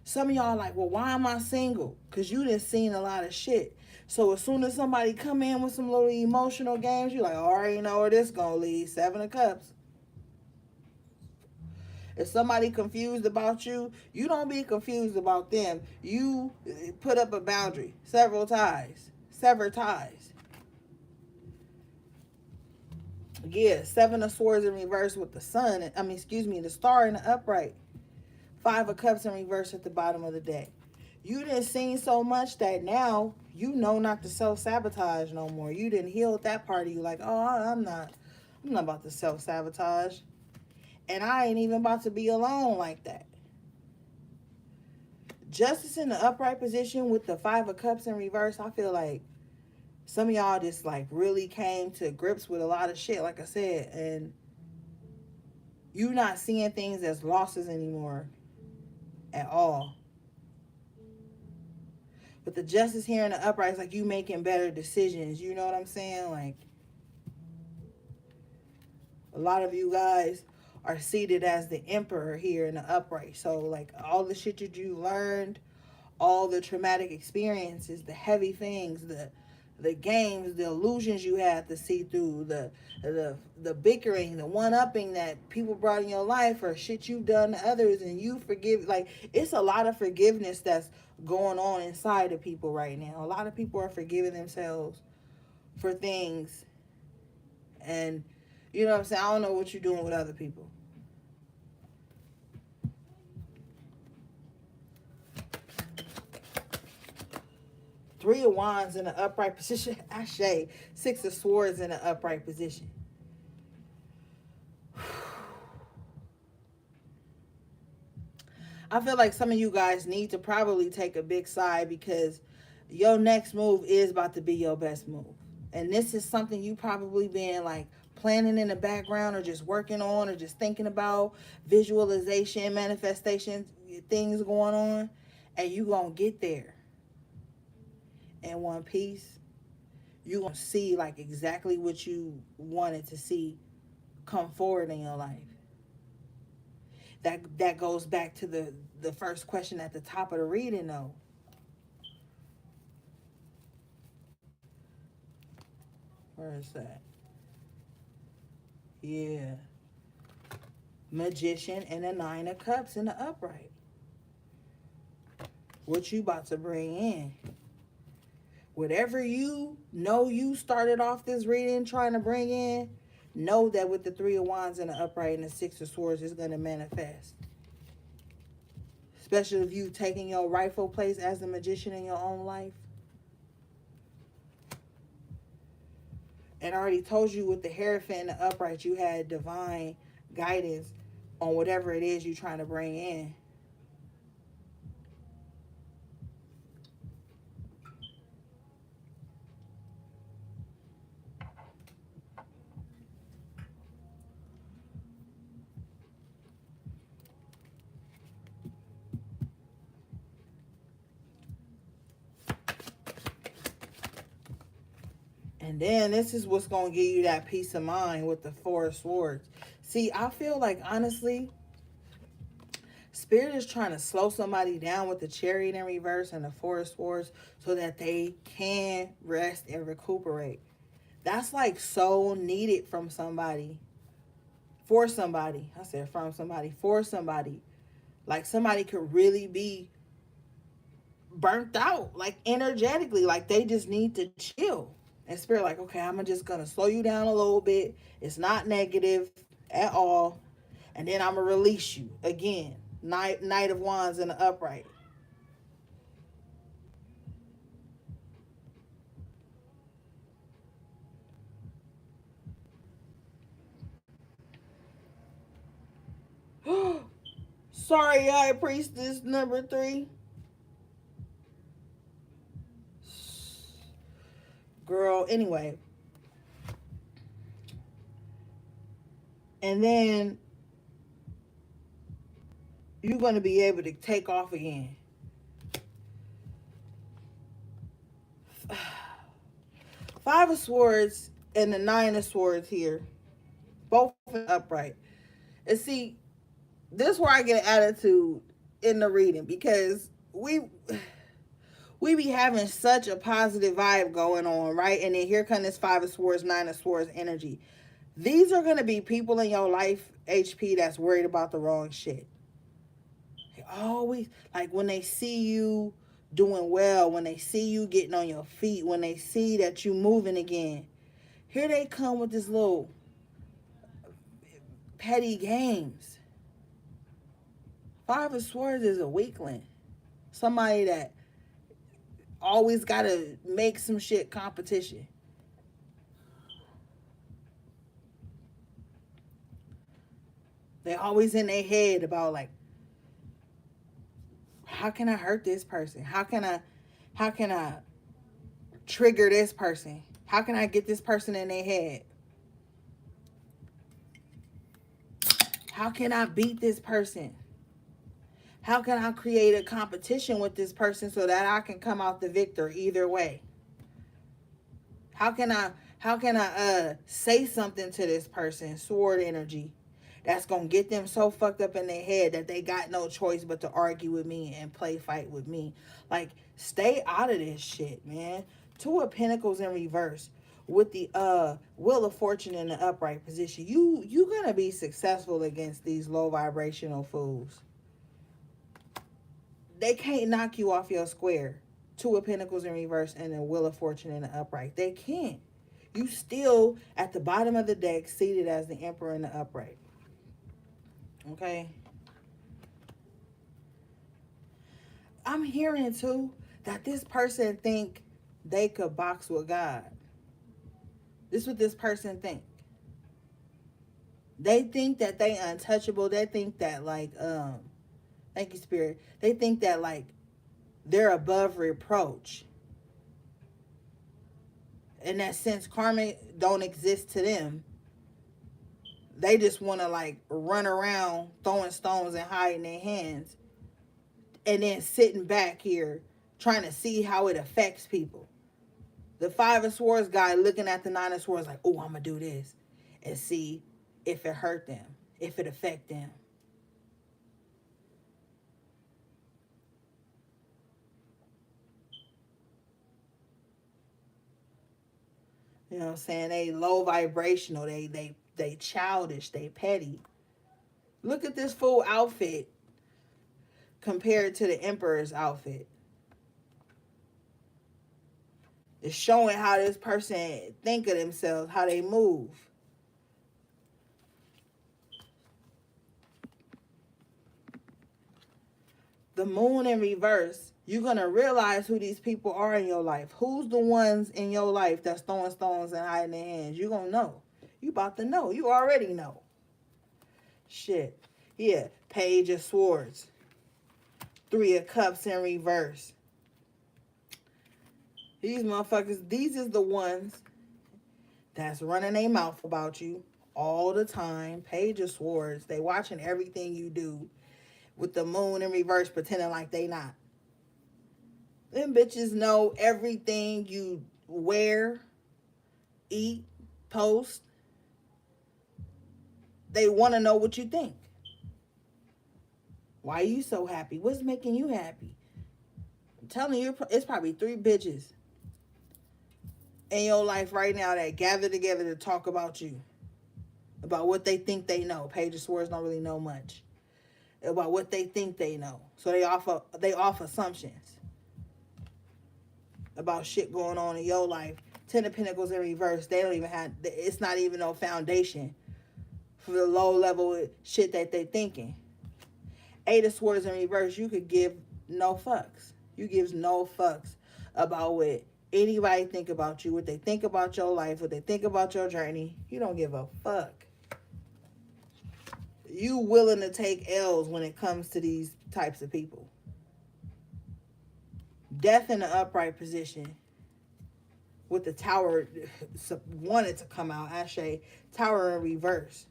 Some of y'all like, well, why am I single? Because you done seen a lot of shit. So as soon as somebody come in with some little emotional games, you like, I already know where this gonna lead. Seven of Cups. If somebody confused about you, you don't be confused about them. You put up a boundary. Sever ties. Yeah, Seven of Swords in reverse with the sun. The star in the upright. Five of Cups in reverse at the bottom of the deck. You done seen so much that now You know not to self-sabotage no more. You didn't heal that part of you like, oh, I'm not about to self-sabotage. And I ain't even about to be alone like that. Justice in the upright position with the Five of Cups in reverse, I feel like some of y'all just like really came to grips with a lot of shit, like I said, and you not seeing things as losses anymore at all. But the justice here in the upright is like you making better decisions. You know what I'm saying? Like a lot of you guys are seated as the emperor here in the upright. So like all the shit that you learned, all the traumatic experiences, the heavy things, the games, the illusions you had to see through, the bickering, the one upping that people brought in your life or shit you've done to others, and you forgive. Like it's a lot of forgiveness that's going on inside of people right now. A lot of people are forgiving themselves for things, and you know what I'm saying. I don't know what you're doing with other people. Three of Wands in the upright position. Ashe. Six of Swords in the upright position. I feel like some of you guys need to probably take a big sigh because your next move is about to be your best move. And this is something you probably been like planning in the background or just working on or just thinking about, visualization, manifestation, things going on. And you going to get there in one piece. You going to see like exactly what you wanted to see come forward in your life. That goes back to the first question at the top of the reading though. Where is that? Yeah. Magician and a Nine of Cups in the upright. What you about to bring in? Whatever you know you started off this reading trying to bring in, know that with the Three of Wands in the upright and the Six of Swords is going to manifest. Especially if you taking your rightful place as a magician in your own life. And I already told you with the Hierophant in the upright, you had divine guidance on whatever it is you're trying to bring in. And then this is what's going to give you that peace of mind with the Four of Swords. See, I feel like, honestly, Spirit is trying to slow somebody down with the Chariot in reverse and the Four of Swords so that they can rest and recuperate. That's like so needed from somebody. For somebody. I said from somebody. For somebody. Like somebody could really be burnt out, like energetically. Like they just need to chill. And Spirit like, okay, I'm just going to slow you down a little bit. It's not negative at all. And then I'm going to release you again. Knight of Wands in the upright. Sorry, High Priestess number 3. Girl, anyway. And then you're going to be able to take off again. Five of Swords and the Nine of Swords here. Both upright. And see, this is where I get an attitude in the reading because we be having such a positive vibe going on, right? And then here comes this Five of Swords, Nine of Swords energy. These are going to be people in your life, HP, that's worried about the wrong shit. They always, like when they see you doing well, when they see you getting on your feet, when they see that you moving again, here they come with this little petty games. Five of Swords is a weakling. Somebody that Always gotta make some shit competition. They always in their head about like, how can I hurt this person? How can I trigger this person? How can I get this person in their head? How can I beat this person? How can I create a competition with this person so that I can come out the victor either way? How can I say something to this person, sword energy, that's gonna get them so fucked up in their head that they got no choice but to argue with me and play fight with me? Like, stay out of this shit, man. Two of Pentacles in reverse with the Wheel of Fortune in the upright position. You gonna be successful against these low vibrational fools. They can't knock you off your square. Two of Pentacles in reverse and the Wheel of Fortune in the upright. They can't. You still at the bottom of the deck, seated as the Emperor in the upright. Okay? I'm hearing too that this person think they could box with God. This is what this person think. They think that they untouchable. They think that like thank you, Spirit. They think that like they're above reproach. And that since karma don't exist to them, they just want to like run around throwing stones and hiding their hands and then sitting back here trying to see how it affects people. The Five of Swords guy looking at the Nine of Swords like, oh, I'm going to do this and see if it hurt them, if it affect them. You know what I'm saying? They low vibrational. They childish. They petty. Look at this full outfit compared to the Emperor's outfit. It's showing how this person think of themselves, how they move. The Moon in reverse, you're going to realize who these people are in your life. Who's the ones in your life that's throwing stones and hiding their hands? You're going to know. You about to know. You already know. Shit. Yeah. Page of Swords. Three of Cups in reverse. These motherfuckers, these is the ones that's running their mouth about you all the time. Page of Swords. They watching everything you do with the Moon in reverse, pretending like they not. Them bitches know everything you wear, eat, post. They want to know what you think. Why are you so happy? What's making you happy? I'm telling you, it's probably 3 bitches in your life right now that gather together to talk about you. About what they think they know. Page of Swords don't really know much. About what they think they know. So they offer assumptions about shit going on in your life. 10 of Pentacles in reverse. They don't even have, it's not even no foundation for the low level shit that they thinking. 8 of Swords in reverse. You could give no fucks. You gives no fucks about what anybody think about you, what they think about your life, what they think about your journey. You don't give a fuck. You willing to take L's when it comes to these types of people. Death in the upright position with the Tower wanted to come out. Ashe, Tower in reverse.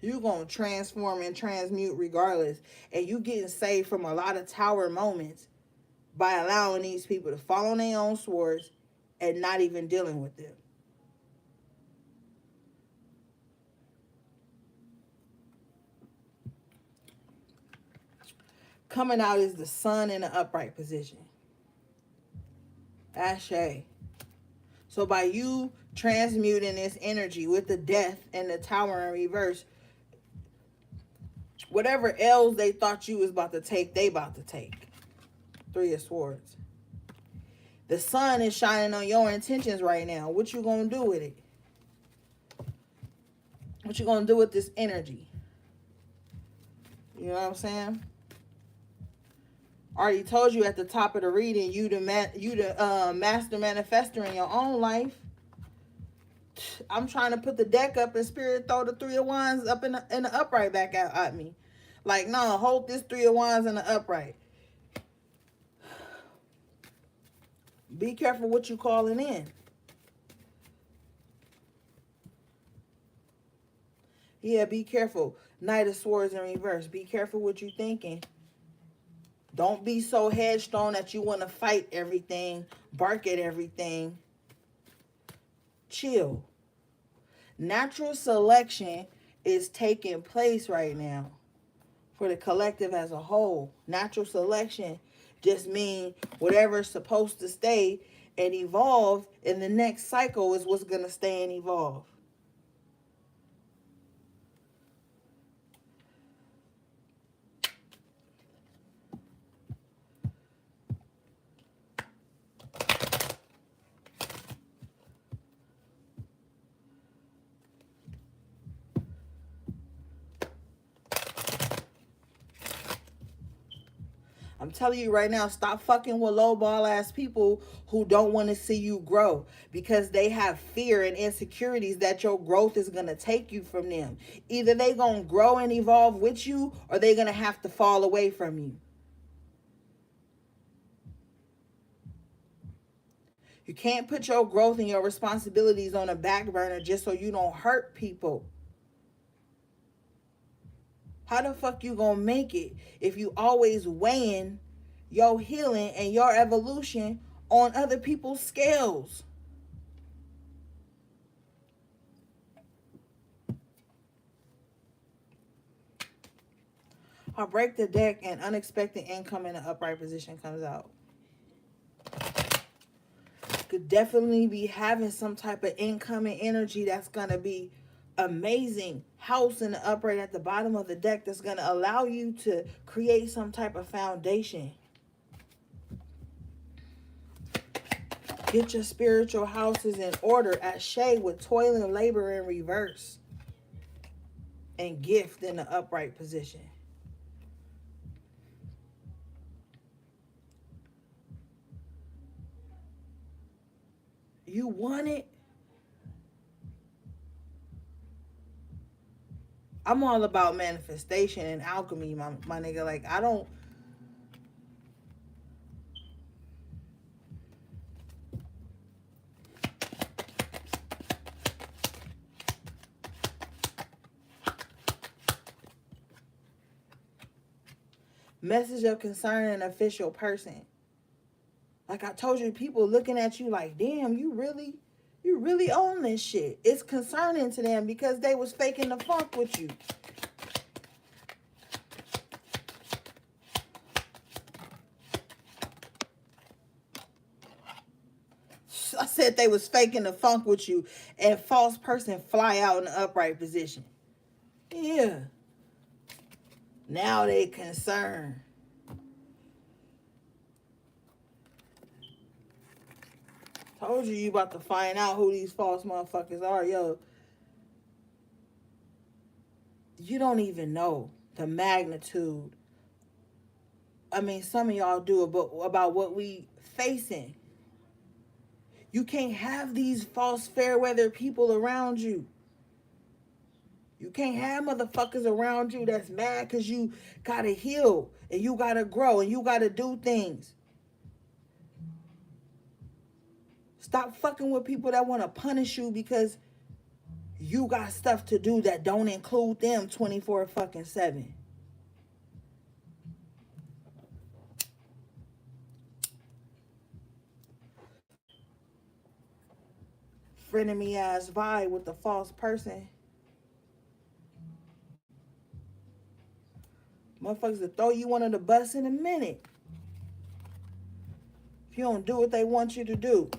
You gonna transform and transmute regardless. And you getting saved from a lot of Tower moments by allowing these people to fall on their own swords and not even dealing with them. Coming out is the Sun in the upright position. Ashe. So by you transmuting this energy with the Death and the Tower in reverse, whatever L's they thought you was about to take, they about to take. 3 of Swords. The sun is shining on your intentions right now. What you gonna do with it? What you gonna do with this energy? You know what I'm saying? Already told you at the top of the reading, you the master manifester in your own life. I'm trying to put the deck up and spirit throw the 3 of Wands up in the upright back at me. Like, no, hold this 3 of Wands in the upright. Be careful what you calling in. Yeah, be careful. Knight of Swords in reverse. Be careful what you thinking. Don't be so headstrong that you want to fight everything, bark at everything. Chill. Natural selection is taking place right now for the collective as a whole. Natural selection just means whatever's supposed to stay and evolve in the next cycle is what's going to stay and evolve. I'm telling you right now, stop fucking with lowball ass people who don't want to see you grow because they have fear and insecurities that your growth is going to take you from them. Either they going to grow and evolve with you or they going to have to fall away from you. You can't put your growth and your responsibilities on a back burner just so you don't hurt people. How the fuck you gonna make it if you always weighing your healing and your evolution on other people's scales? I'll break the deck and unexpected income in the upright position comes out. Could definitely be having some type of incoming energy that's gonna be amazing. House in the upright at the bottom of the deck that's gonna allow you to create some type of foundation. Get your spiritual houses in order at Shay with toil and labor in reverse. And gift in the upright position. You want it? I'm all about manifestation and alchemy, my nigga. Like, I don't... Message of concern an official person. Like I told you, people looking at you like, damn, you really own this shit. It's concerning to them because they was faking the funk with you. I said they was faking the funk with you and false person fly out in the upright position. Yeah. Now they concerned. Told you about to find out who these false motherfuckers are, yo. You don't even know the magnitude. I mean, some of y'all do, but about what we facing. You can't have these false fair weather people around you. You can't have motherfuckers around you that's mad because you gotta heal and you gotta grow and you gotta do things. Stop fucking with people that want to punish you because you got stuff to do that don't include them 24/7. Frenemy ass vibe with the false person. Motherfuckers will throw you under the bus in a minute. If you don't do what they want you to do.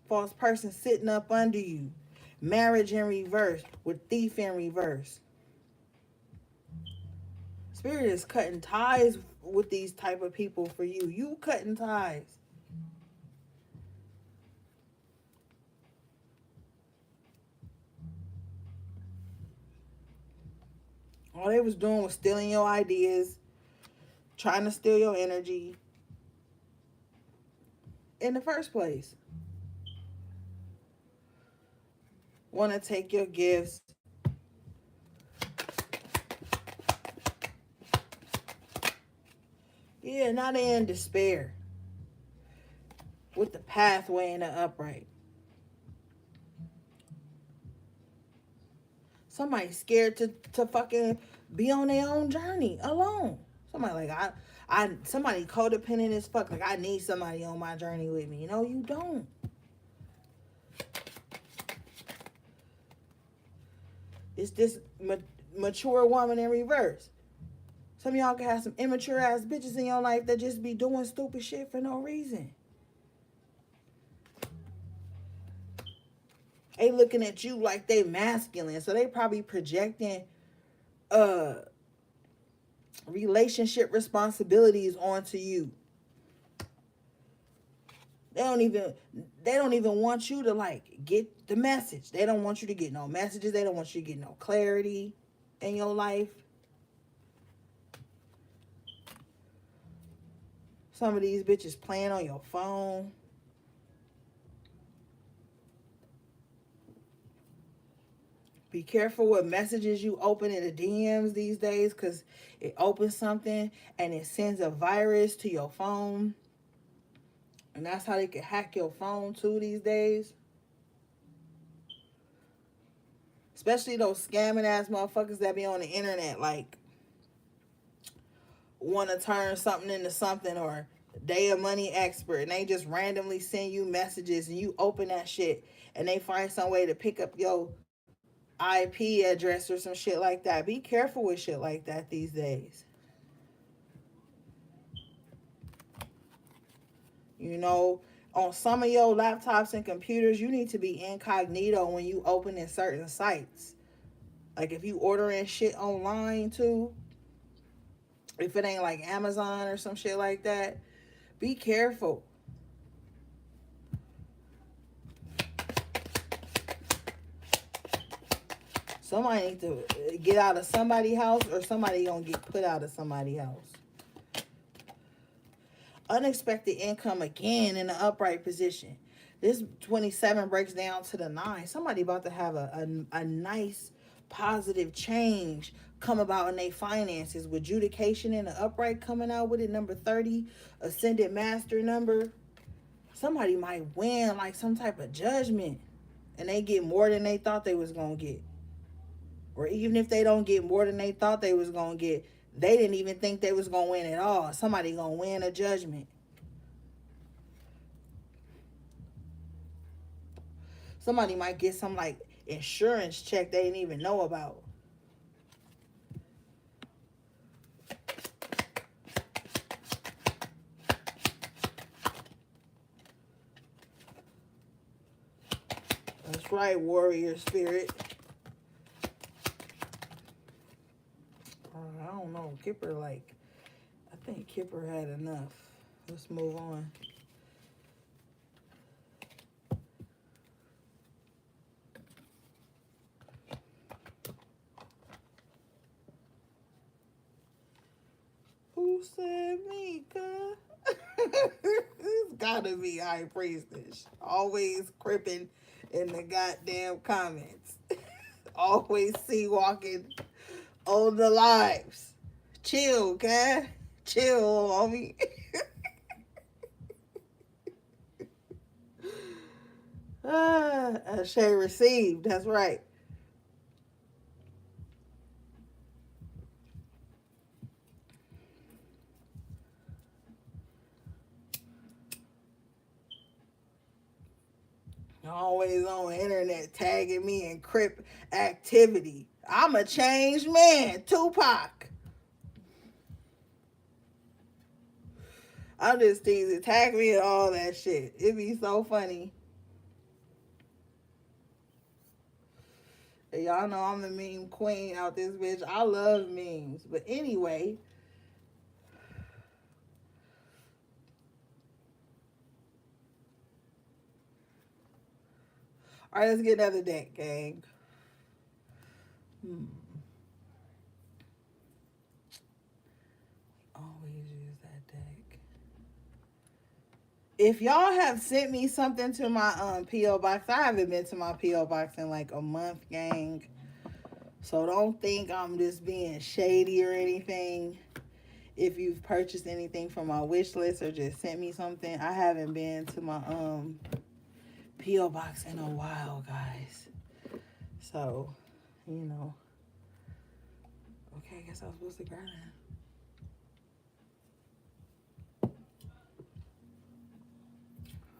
False person sitting up under you. Marriage in reverse with thief in reverse. Spirit is cutting ties with these type of people for you. You cutting ties. All they was doing was stealing your ideas, trying to steal your energy in the first place. Want to take your gifts. Yeah, now they in despair with the pathway in the upright. Somebody scared to fucking be on their own journey alone. Somebody like somebody codependent as fuck. Like I need somebody on my journey with me. No, you don't. It's this mature woman in reverse. Some of y'all can have some immature ass bitches in your life that just be doing stupid shit for no reason. They looking at you like they masculine, so they probably projecting relationship responsibilities onto you. They don't even want you to like get the message. They don't want you to get no messages. They don't want you to get no clarity in your life. Some of these bitches playing on your phone. Be careful what messages you open in the DMs these days, because it opens something and it sends a virus to your phone. And that's how they can hack your phone too these days. Especially those scamming ass motherfuckers that be on the internet, like want to turn something into something, or they a money expert and they just randomly send you messages and you open that shit and they find some way to pick up your IP address or some shit like that. Be careful with shit like that these days. You know, on some of your laptops and computers, you need to be incognito when you open in certain sites. Like if you ordering shit online too, if it ain't like Amazon or some shit like that, be careful. Somebody need to get out of somebody's house, or somebody gonna get put out of somebody's house. Unexpected income again in the upright position. This 27 breaks down to the 9. Somebody about to have a nice positive change come about in their finances, with judication in the upright coming out with it. Number 30, ascended master number. Somebody might win like some type of judgment and they get more than they thought they was gonna get. Or even if they don't get more than they thought they was gonna get, they didn't even think they was gonna win at all. Somebody gonna win a judgment. Somebody might get some like insurance check they didn't even know about. That's right, warrior spirit. I don't know. Kipper, like, I think Kipper had enough. Let's move on. Who said Mika? It's gotta be High Priestess. Always cripping in the goddamn comments. Always see walking on the lives. Chill, okay? Chill, homie. Ashe received. That's right. Always on the internet tagging me in crip activity. I'm a changed man. Tupac. I'm just teasing. Tag me and all that shit. It'd be so funny. Y'all know I'm the meme queen out this bitch. I love memes. But anyway. All right, let's get another deck, gang. Always If y'all have sent me something to my PO box, I haven't been to my PO box in like a month, gang. So don't think I'm just being shady or anything. If you've purchased anything from my wish list or just sent me something, I haven't been to my PO box in a while, guys. So, you know. Okay, I guess I was supposed to grab that.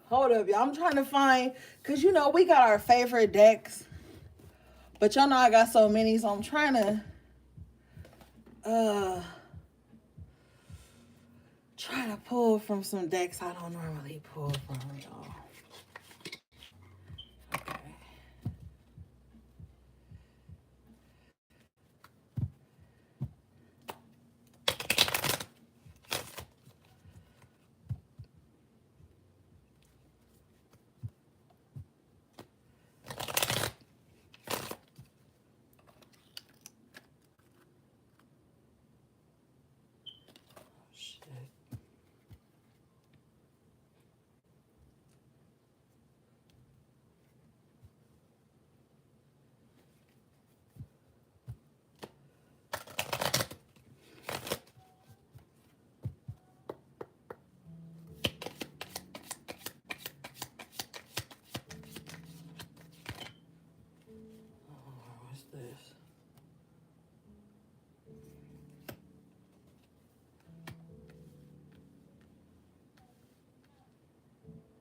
Hold up, y'all. I'm trying to find, because you know we got our favorite decks, but y'all know I got so many, so I'm trying to pull from some decks I don't normally pull from, y'all. Okay. What's this?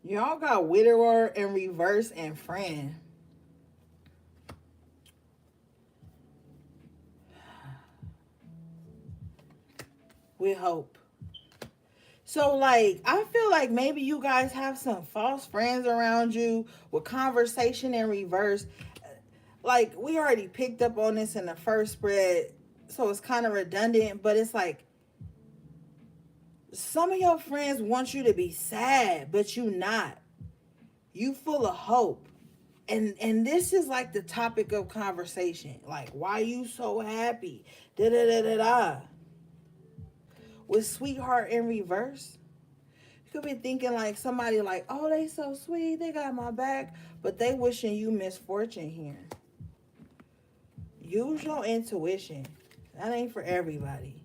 Y'all got widower in reverse and friend. With hope. So, like, I feel like maybe you guys have some false friends around you with conversation in reverse. Like, we already picked up on this in the first spread, so it's kind of redundant, but it's like some of your friends want you to be sad, but you not. You full of hope. And this is like the topic of conversation. Like, why you so happy? Da da da da da. With sweetheart in reverse, you could be thinking like somebody like, oh, they so sweet, they got my back, but they wishing you misfortune here. Use your intuition. That ain't for everybody.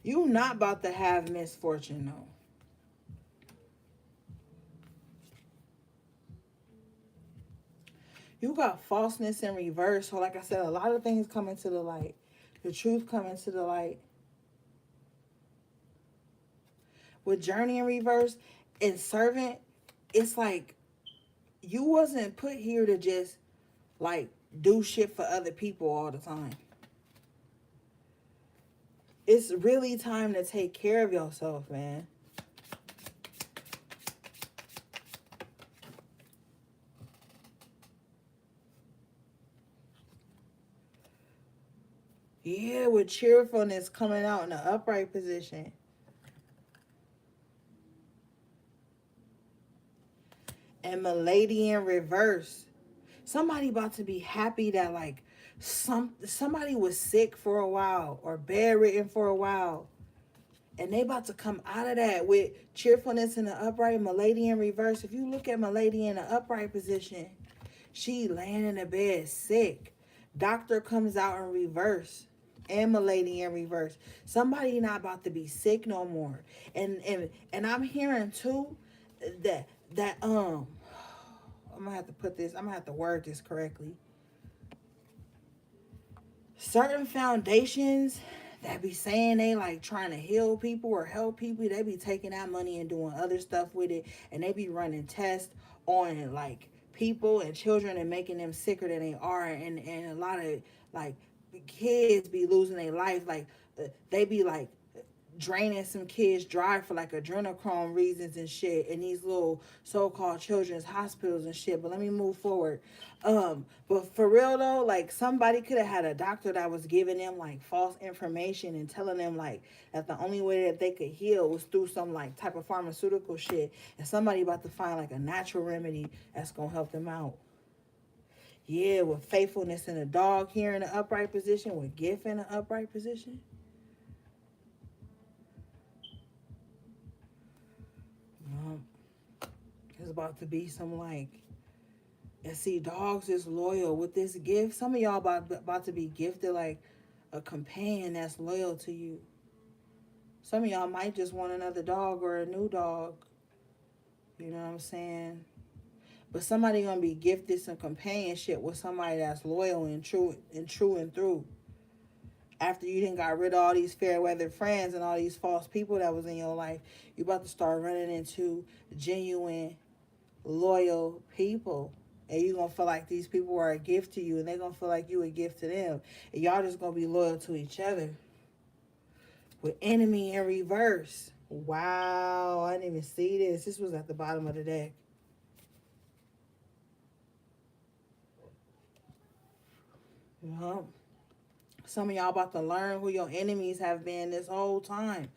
You not about to have misfortune though. You got falseness in reverse. So like I said, a lot of things coming to the light. The truth coming to the light. With journey in reverse and servant, it's like you wasn't put here to just like do shit for other people all the time. It's really time to take care of yourself, man. Yeah, with cheerfulness coming out in the upright position. And Milady in reverse. Somebody about to be happy that like somebody was sick for a while or bedridden for a while. And they about to come out of that with cheerfulness in the upright, Milady in reverse. If you look at Milady in the upright position, she laying in the bed sick. Doctor comes out in reverse. And Milady in reverse. Somebody not about to be sick no more. And I'm hearing too that I'm gonna have to put this, I'm gonna have to word this correctly. Certain foundations that be saying they like trying to heal people or help people, they be taking that money and doing other stuff with it, and they be running tests on like people and children and making them sicker than they are, and a lot of like kids be losing their life, like they be like draining some kids dry for like adrenochrome reasons and shit in these little so-called children's hospitals and shit. But let me move forward. But for real though, like somebody could have had a doctor that was giving them like false information and telling them like that the only way that they could heal was through some like type of pharmaceutical shit, and somebody about to find like a natural remedy that's gonna help them out. Yeah, with faithfulness in a dog here in the upright position, with gift in the upright position. It's about to be some like, and see, dogs is loyal with this gift. Some of y'all about to be gifted like a companion that's loyal to you. Some of y'all might just want another dog or a new dog. You know what I'm saying? But somebody gonna be gifted some companionship with somebody that's loyal and true and through. After you done got rid of all these fair weather friends and all these false people that was in your life, you about to start running into genuine, loyal people. And you gonna feel like these people are a gift to you, and they gonna feel like you a gift to them. And y'all just gonna be loyal to each other. With enemy in reverse. Wow, I didn't even see this. This was at the bottom of the deck. Yup. Some of y'all about to learn who your enemies have been this whole time.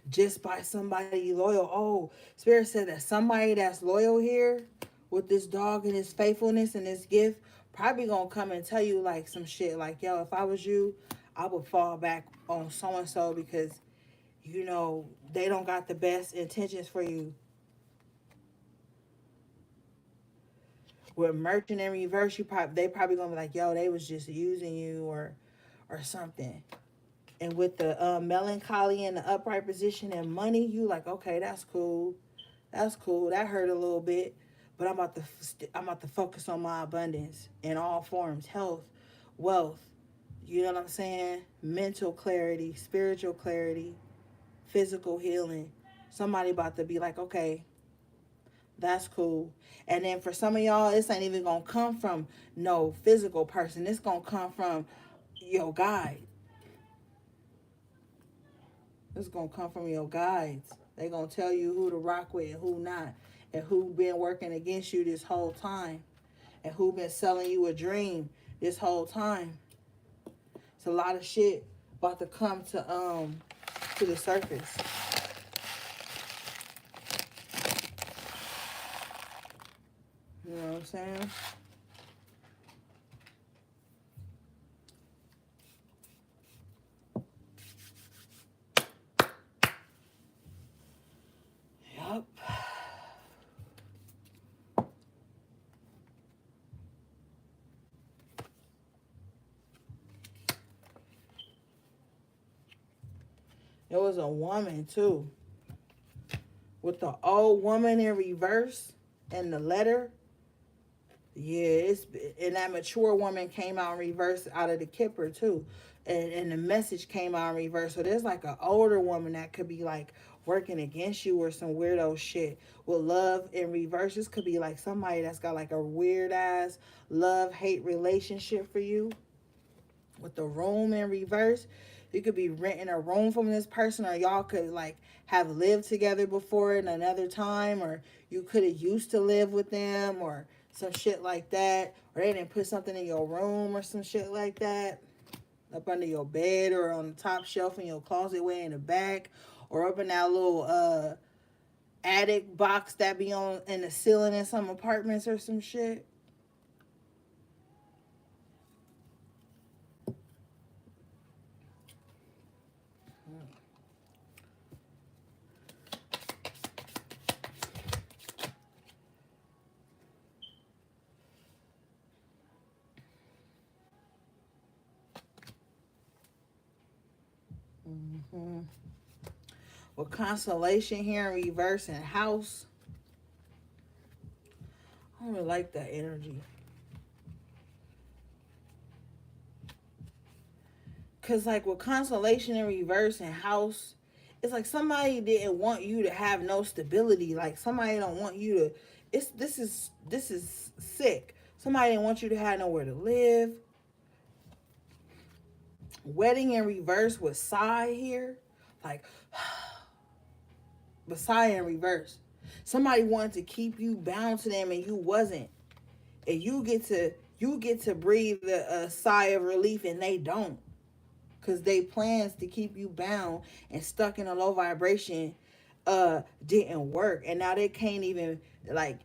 Just by somebody loyal. Oh, Spirit said that somebody that's loyal here with this dog and his faithfulness and his gift probably gonna come and tell you like some shit. Like, yo, if I was you, I would fall back on so-and-so because, you know, they don't got the best intentions for you. With merchant in reverse, they probably gonna be like, yo, they was just using you or something. And with the melancholy in the upright position and money, you like, okay, that's cool. That's cool. That hurt a little bit, but I'm about to focus on my abundance in all forms: health, wealth. You know what I'm saying? Mental clarity, spiritual clarity, physical healing. Somebody about to be like, okay, that's cool. And then for some of y'all, this ain't even gonna come from no physical person. It's gonna come from your guide. It's gonna come from your guides. They gonna tell you who to rock with and who not, and who been working against you this whole time, and who been selling you a dream this whole time. It's a lot of shit about to come to the surface. You know what I'm saying? Yup. There was a woman too. With the old woman in reverse and the letter. Yeah, and that mature woman came out in reverse out of the kipper too. And the message came out in reverse. So there's like an older woman that could be like working against you or some weirdo shit. With love in reverse, this could be like somebody that's got like a weird ass love-hate relationship for you. With the room in reverse, you could be renting a room from this person, or y'all could like have lived together before in another time, or you could have used to live with them or some shit like that, or they didn't put something in your room or some shit like that, up under your bed or on the top shelf in your closet way in the back, or up in that little attic box that be on in the ceiling in some apartments or some shit. Mm-hmm. With constellation here in reverse and house, I don't really like that energy. Because like with constellation in reverse and house, it's like somebody didn't want you to have no stability. Like somebody don't want you to, this is sick. Somebody didn't want you to have nowhere to live. Wedding in reverse with sigh here. Like, but sigh in reverse. Somebody wanted to keep you bound to them and you wasn't. And you get to breathe a sigh of relief and they don't. Because they plans to keep you bound and stuck in a low vibration didn't work. And now they can't even, like,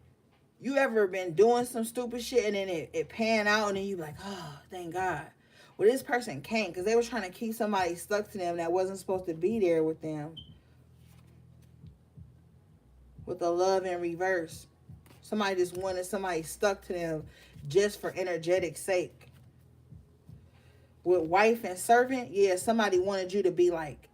you ever been doing some stupid shit and then it pan out and then you like, oh, thank God. Well, this person can't because they were trying to keep somebody stuck to them that wasn't supposed to be there with them. With the love in reverse. Somebody just wanted somebody stuck to them just for energetic sake. With wife and servant, yeah, somebody wanted you to be like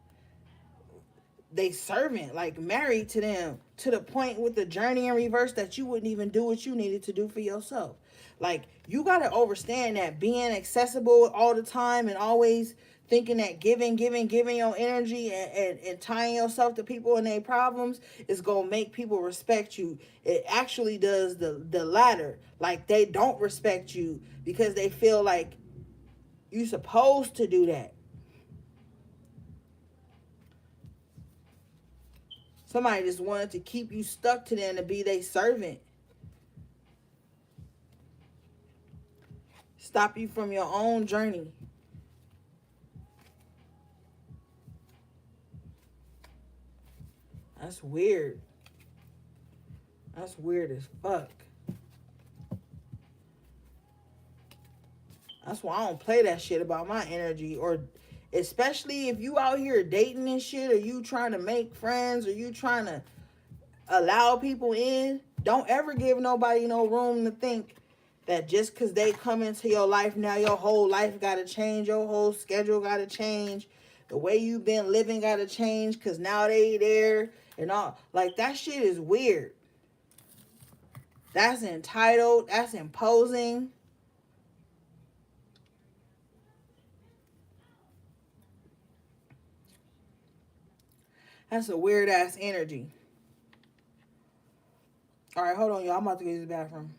they servant, like married to them, to the point with the journey in reverse that you wouldn't even do what you needed to do for yourself. Like, you got to understand that being accessible all the time and always thinking that giving your energy and tying yourself to people and their problems is going to make people respect you. It actually does the latter. Like, they don't respect you because they feel like you're supposed to do that. Somebody just wanted to keep you stuck to them to be their servant. Stop you from your own journey. That's weird. That's weird as fuck. That's why I don't play that shit about my energy. Or especially if you out here dating and shit, or you trying to make friends, or you trying to allow people in. Don't ever give nobody no room to think that just because they come into your life, now your whole life got to change. Your whole schedule got to change. The way you've been living got to change because now they there and all. Like, that shit is weird. That's entitled. That's imposing. That's a weird ass energy. All right, hold on, y'all. I'm about to go use the bathroom.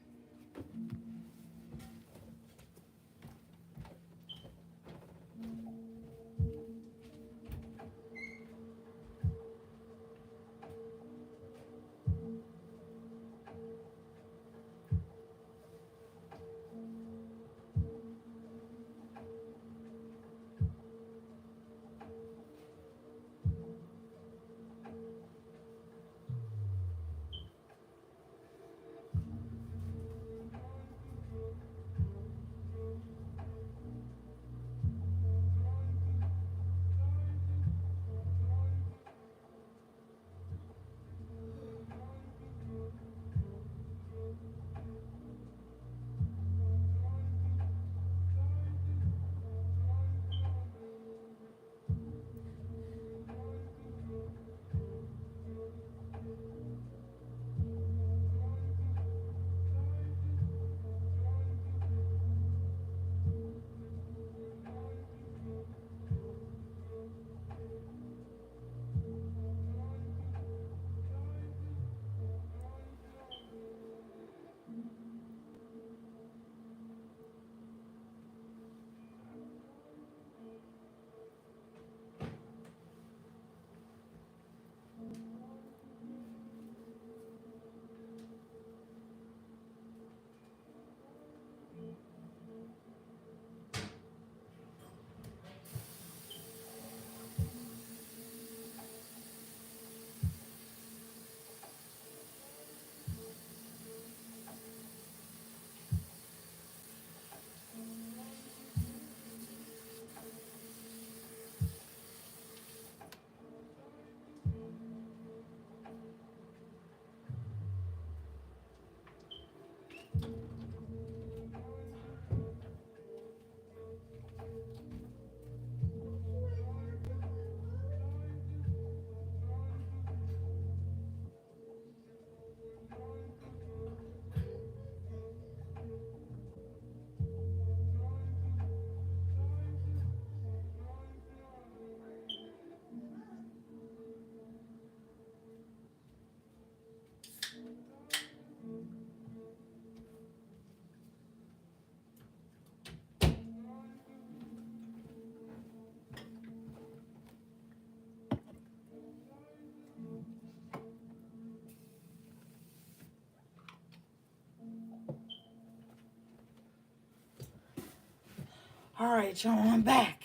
All right, y'all, I'm back.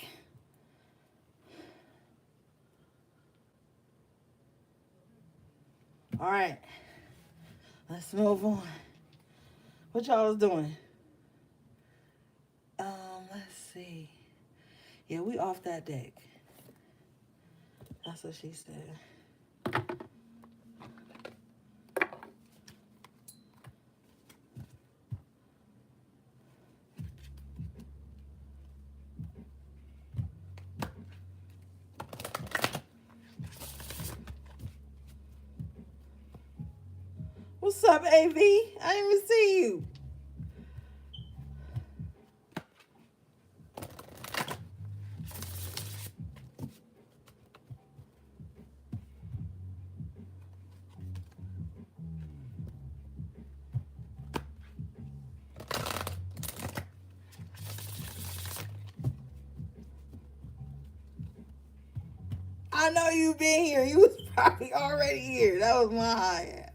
All right, let's move on. What y'all was doing? Let's see. Yeah, we off that deck. That's what she said. What's up, AV? I didn't even see you. I know you been here. You was probably already here. That was my high ass.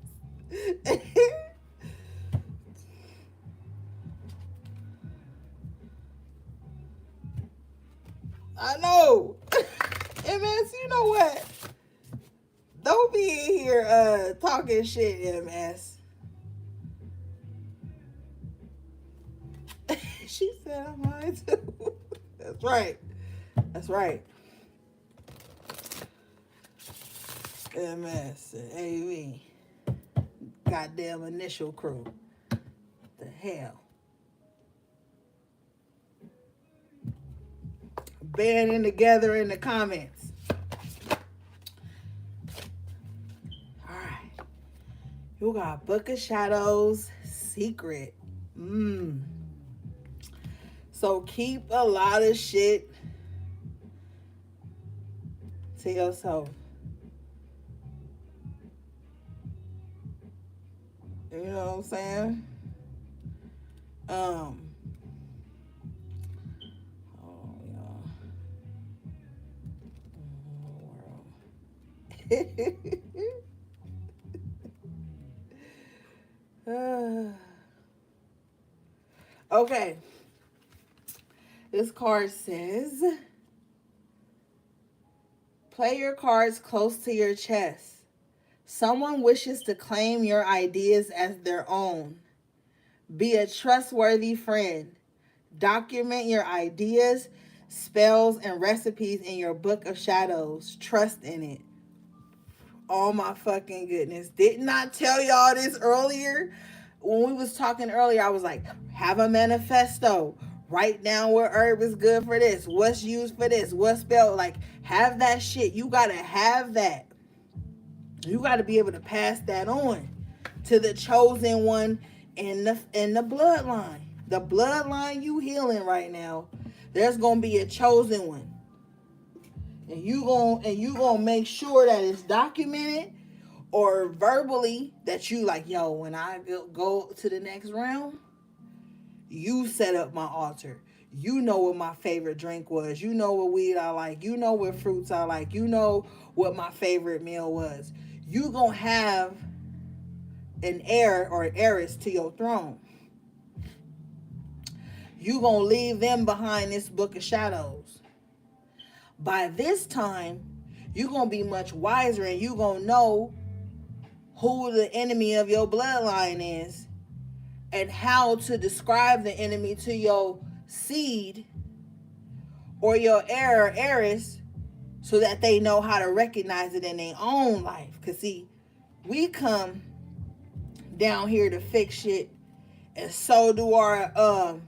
I know. MS, you know what? Don't be in here talking shit, MS. She said I'm high too. That's right. That's right. MS and AV. Goddamn initial crew. The hell. Banding together in the comments. Alright. You got Book of Shadows Secret. So keep a lot of shit to yourself. You know what I'm saying? Oh, y'all. World. Okay. This card says, play your cards close to your chest. Someone wishes to claim your ideas as their own. Be a trustworthy friend. Document your ideas, spells, and recipes in your book of shadows. Trust in it. Oh my fucking goodness. Didn't I tell y'all this earlier? When we was talking earlier, I was like, have a manifesto. Write down what herb is good for this. What's used for this. What spell. Like, have that shit. You gotta have that. You gotta be able to pass that on to the chosen one in the bloodline. The bloodline you healing right now, there's gonna be a chosen one. And you gonna make sure that it's documented or verbally that you like, yo, when I go to the next round, you set up my altar. You know what my favorite drink was. You know what weed I like. You know what fruits I like. You know what my favorite meal was. You gonna have an heir or an heiress to your throne. You gonna leave them behind this book of shadows. By this time, you gonna be much wiser and you gonna know who the enemy of your bloodline is and how to describe the enemy to your seed or your heir or heiress so that they know how to recognize it in their own life. Because see, we come down here to fix shit, and so do our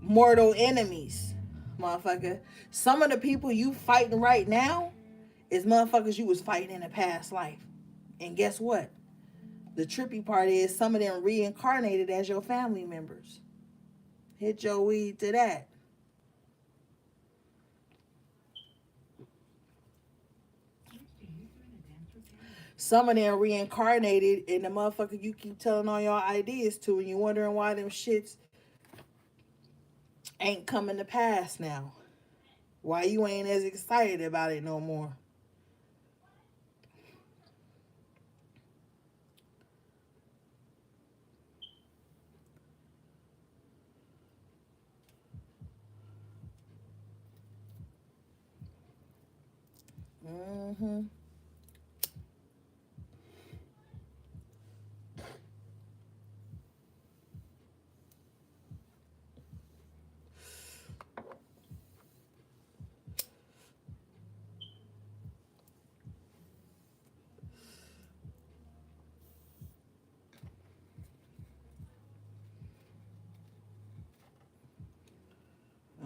mortal enemies, motherfucker. Some of the people you fighting right now is motherfuckers you was fighting in a past life. And guess what? The trippy part is some of them reincarnated as your family members. Hit your weed to that. Some of them reincarnated in the motherfucker you keep telling all your ideas to, and you're wondering why them shits ain't coming to pass now. Why you ain't as excited about it no more. Mm-hmm.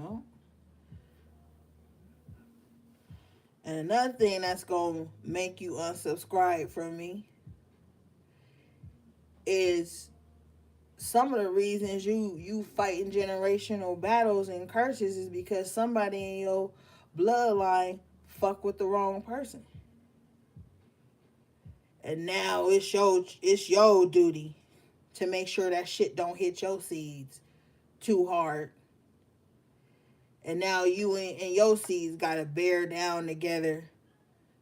Oh. And another thing that's going to make you unsubscribe from me is some of the reasons you fighting generational battles and curses is because somebody in your bloodline fuck with the wrong person. And now it's your duty to make sure that shit don't hit your seeds too hard. And now you and your seeds gotta bear down together,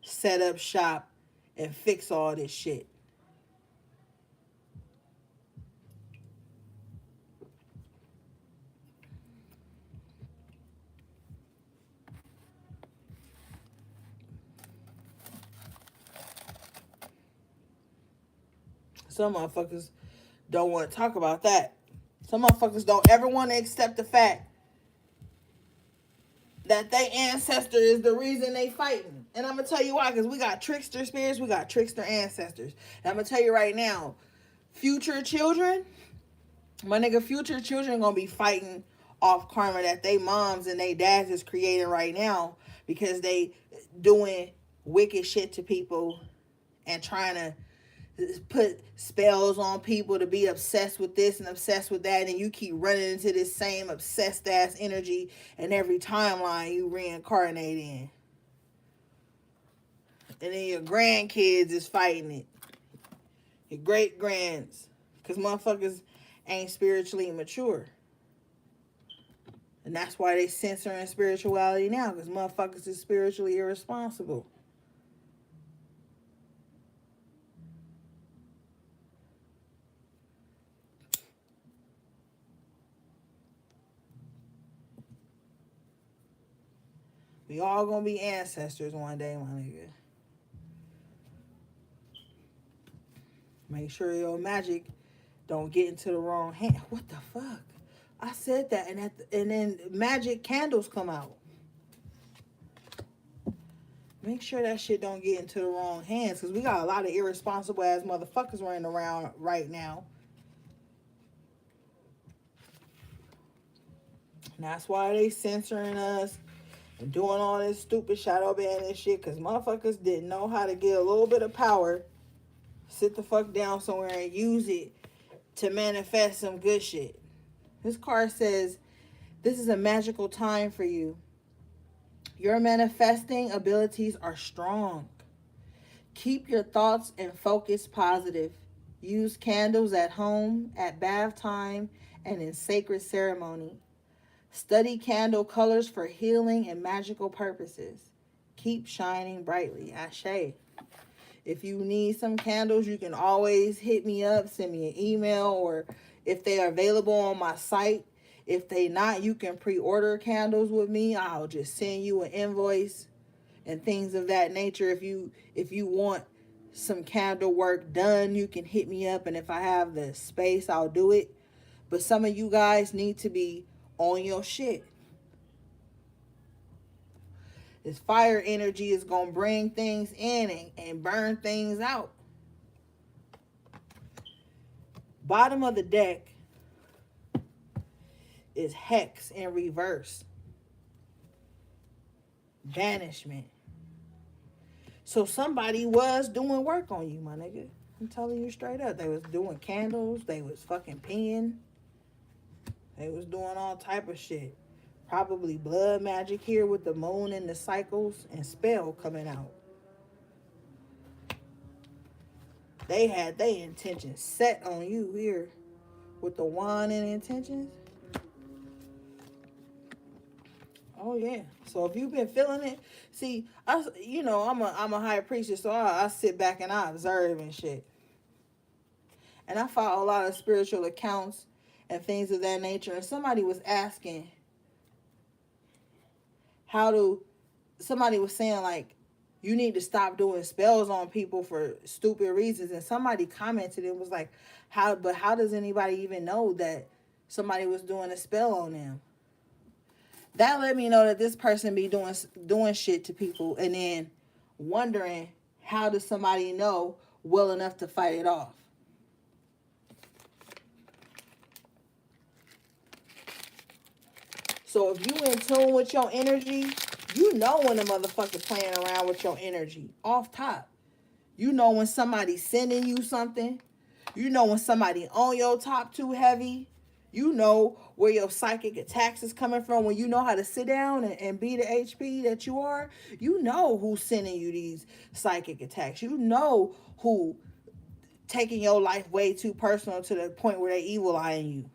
set up shop, and fix all this shit. Some motherfuckers don't want to talk about that. Some motherfuckers don't ever want to accept the fact that their ancestor is the reason they fighting. And I'm going to tell you why, because we got trickster spirits, we got trickster ancestors. And I'm going to tell you right now, future children, my nigga, future children going to be fighting off karma that they moms and they dads is creating right now because they doing wicked shit to people and trying to put spells on people to be obsessed with this and obsessed with that, and you keep running into this same obsessed ass energy in every timeline you reincarnate in. And then your grandkids is fighting it. Your great grands. Because motherfuckers ain't spiritually mature. And that's why they censoring spirituality now, because motherfuckers is spiritually irresponsible. We all gonna be ancestors one day, my nigga. Make sure your magic don't get into the wrong hand. What the fuck? I said that, and then magic candles come out. Make sure that shit don't get into the wrong hands, because we got a lot of irresponsible ass motherfuckers running around right now. And that's why they censoring us and doing all this stupid shadow banning shit, because motherfuckers didn't know how to get a little bit of power, sit the fuck down somewhere and use it to manifest some good shit. This card says, this is a magical time for you. Your manifesting abilities are strong. Keep your thoughts and focus positive. Use candles at home, at bath time, and in sacred ceremony. Study candle colors for healing and magical purposes. Keep shining brightly. Ashe. If you need some candles, you can always hit me up, send me an email, or if they are available on my site. If they not, you can pre-order candles with me. I'll just send you an invoice and things of that nature. If you want some candle work done, you can hit me up, and if I have the space, I'll do it. But some of you guys need to be on your shit. This fire energy is going to bring things in and burn things out. Bottom of the deck is Hex in reverse. Banishment. So somebody was doing work on you, my nigga. I'm telling you straight up. They was doing candles. They was fucking peeing. They was doing all type of shit. Probably blood magic here with the moon and the cycles and spell coming out. They had their intentions set on you here with the wand and intentions. Oh yeah. So if you've been feeling it, see, I'm a high priestess, so I sit back and I observe and shit. And I follow a lot of spiritual accounts and things of that nature. And somebody was asking, somebody was saying, like, you need to stop doing spells on people for stupid reasons. And somebody commented and was like, how does anybody even know that somebody was doing a spell on them? That let me know that this person be doing shit to people and then wondering, how does somebody know well enough to fight it off? So if you in tune with your energy, you know when a motherfucker playing around with your energy. Off top. You know when somebody's sending you something. You know when somebody on your top too heavy. You know where your psychic attacks is coming from. When you know how to sit down and be the HP that you are, you know who's sending you these psychic attacks. You know who taking your life way too personal to the point where they evil eyeing you.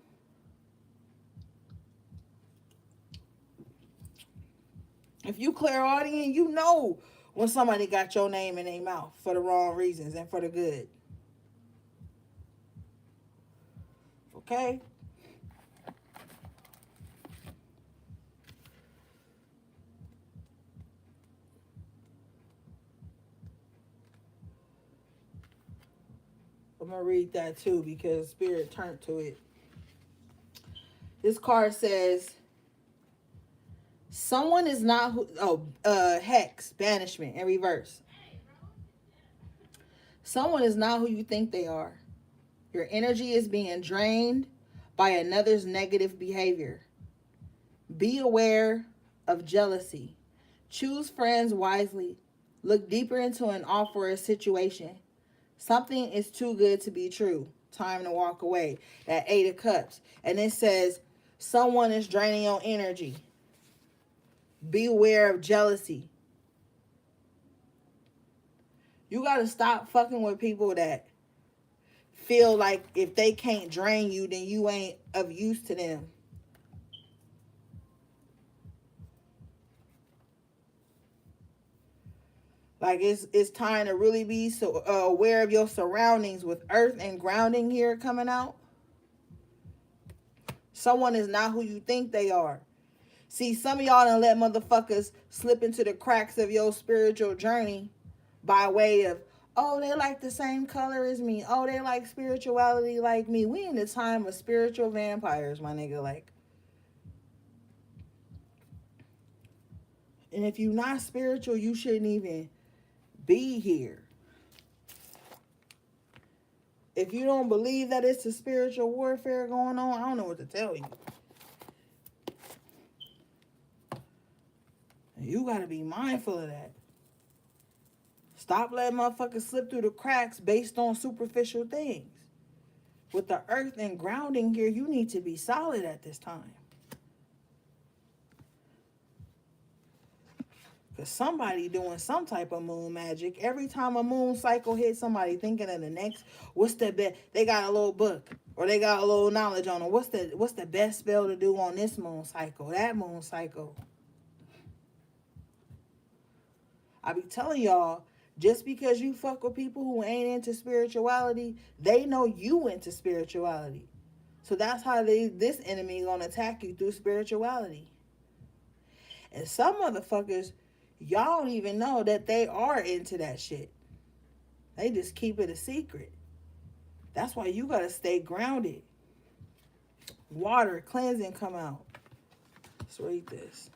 If you clairaudient, you know when somebody got your name in their mouth for the wrong reasons and for the good. Okay? I'm going to read that too because Spirit turned to it. This card says, someone is not who, hex, banishment in reverse. Someone is not who you think they are. Your energy is being drained by another's negative behavior. Be aware of jealousy. Choose friends wisely. Look deeper into an offer or situation. Something is too good to be true. Time to walk away. That 8 of Cups. And it says, someone is draining your energy. Be aware of jealousy. You got to stop fucking with people that feel like if they can't drain you, then you ain't of use to them. Like it's time to really be so aware of your surroundings with earth and grounding here coming out. Someone is not who you think they are. See, some of y'all done let motherfuckers slip into the cracks of your spiritual journey by way of, oh, they like the same color as me. Oh, they like spirituality like me. We in the time of spiritual vampires, my nigga. Like, and if you're not spiritual, you shouldn't even be here. If you don't believe that it's a spiritual warfare going on, I don't know what to tell you. You got to be mindful of that. Stop letting motherfuckers slip through the cracks based on superficial things. With the earth and grounding here, you need to be solid at this time. Because somebody doing some type of moon magic. Every time a moon cycle hits, somebody thinking of the next, what's the best? They got a little book or they got a little knowledge on them. What's the best spell to do on this moon cycle, that moon cycle? I be telling y'all, just because you fuck with people who ain't into spirituality, they know you into spirituality. So that's how this enemy gonna attack you, through spirituality. And some motherfuckers, y'all don't even know that they are into that shit. They just keep it a secret. That's why you gotta stay grounded. Water, cleansing come out. Let's read this.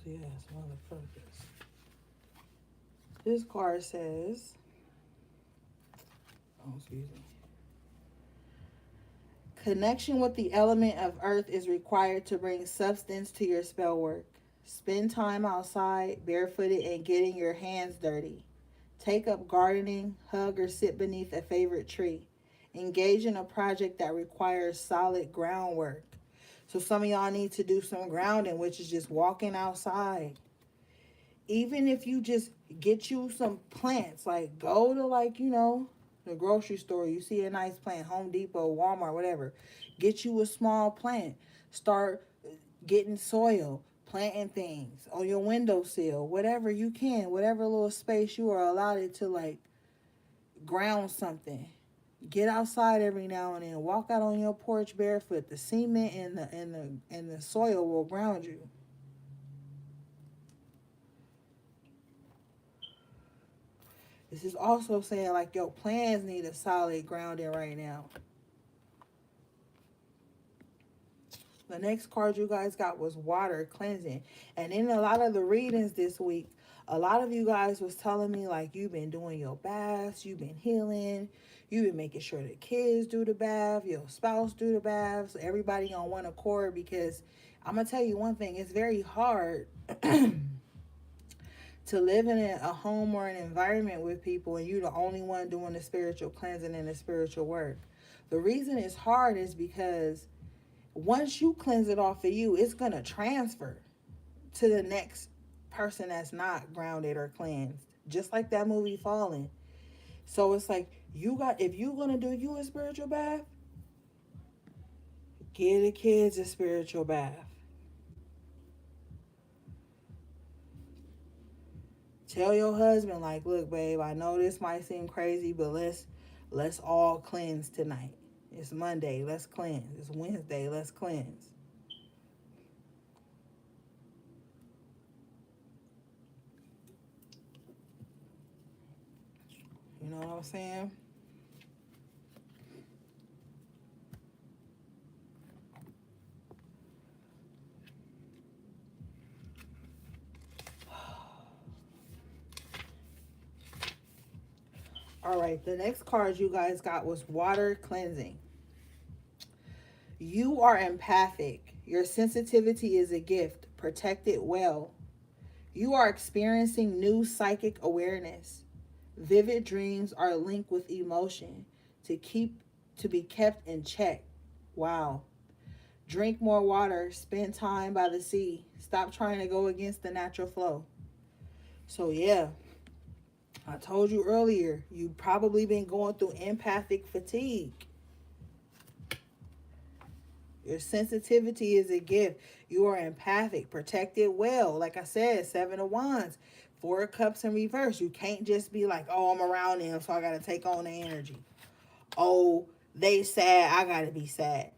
Yes, motherfuckers. This card says, excuse me. Connection with the element of earth is required to bring substance to your spell work. Spend time outside, barefooted, and getting your hands dirty. Take up gardening, hug or sit beneath a favorite tree. Engage in a project that requires solid groundwork. So some of y'all need to do some grounding, which is just walking outside. Even if you just get you some plants, like go to the grocery store, you see a nice plant, Home Depot, Walmart, whatever. Get you a small plant. Start getting soil, planting things on your windowsill, whatever you can, whatever little space you are allowed to ground something. Get outside every now and then. Walk out on your porch barefoot. The cement and the soil will ground you. This is also saying your plans need a solid grounding right now. The next card you guys got was water, cleansing. And in a lot of the readings this week, a lot of you guys was telling me you've been doing your baths, you've been healing, You been making sure the kids do the bath, your spouse do the baths, everybody on one accord. Because I'm gonna tell you one thing: it's very hard to live in a home or an environment with people, and you're the only one doing the spiritual cleansing and the spiritual work. The reason it's hard is because once you cleanse it off of you, it's gonna transfer to the next person that's not grounded or cleansed. Just like that movie Fallen. So it's like you got, if you gonna do you a spiritual bath, give the kids a spiritual bath. Tell your husband, like, look, babe, I know this might seem crazy, but let's all cleanse tonight. It's Monday, let's cleanse. It's Wednesday, let's cleanse. You know what I'm saying? All right, the next card you guys got was water cleansing. You are empathic. Your sensitivity is a gift. Protect it well. You are experiencing new psychic awareness. Vivid dreams are linked with emotion to be kept in check. Wow. Drink more water. Spend time by the sea. Stop trying to go against the natural flow. So yeah, I told you earlier, you probably been going through empathic fatigue. Your sensitivity is a gift. You are empathic. Protect it well. Like I said, 7 of Wands, 4 of Cups in reverse. You can't just be like, oh, I'm around them, so I got to take on the energy. Oh, they sad, I got to be sad.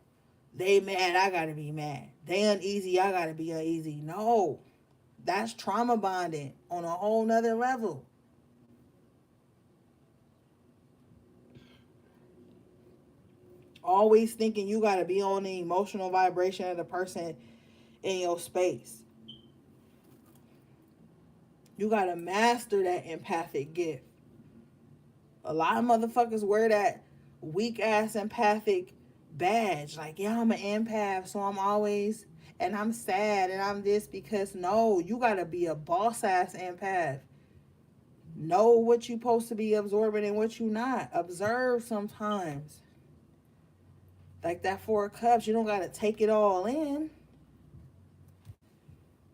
They mad, I got to be mad. They uneasy, I got to be uneasy. No, that's trauma bonding on a whole nother level. Always thinking you got to be on the emotional vibration of the person in your space. You got to master that empathic gift. A lot of motherfuckers wear that weak ass empathic badge. Like, yeah, I'm an empath, so I'm always, and I'm sad, and I'm this, because no, you got to be a boss ass empath. Know what you supposed to be absorbing and what you not. Observe sometimes. Like that 4 of Cups, you don't got to take it all in.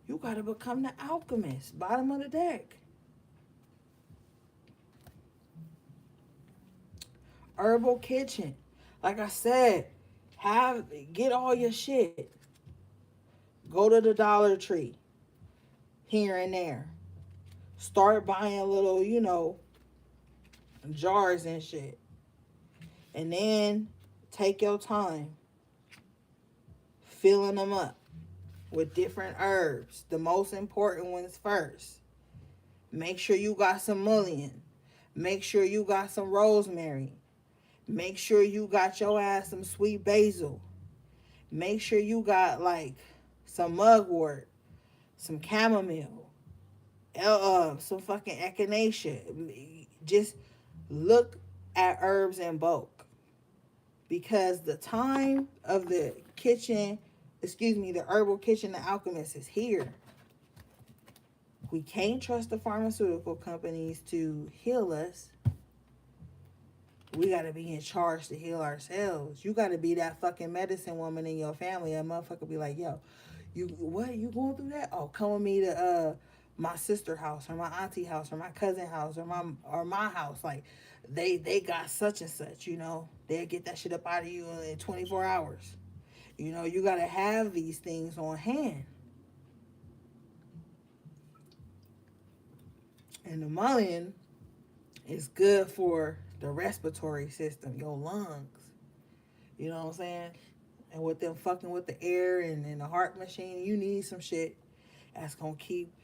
You got to become the alchemist. Bottom of the deck. Herbal kitchen. Like I said, get all your shit. Go to the Dollar Tree here and there. Start buying little, jars and shit. And then take your time filling them up with different herbs. The most important ones first. Make sure you got some mullein. Make sure you got some rosemary. Make sure you got your ass some sweet basil. Make sure you got like some mugwort, some chamomile, some fucking echinacea. Just look at herbs in bulk, because the time of the kitchen, the herbal kitchen, the alchemist is here. We can't trust the pharmaceutical companies to heal us. We got to be in charge to heal ourselves. You got to be that fucking medicine woman in your family. That motherfucker be like, yo, you going through that? Oh, come with me to my sister house, or my auntie house, or my cousin house, or my house. Like, they got such and such, They'll get that shit up out of you in 24 hours. You got to have these things on hand. And the mullein is good for the respiratory system, your lungs. You know what I'm saying? And with them fucking with the air and the heart machine, you need some shit that's gonna keep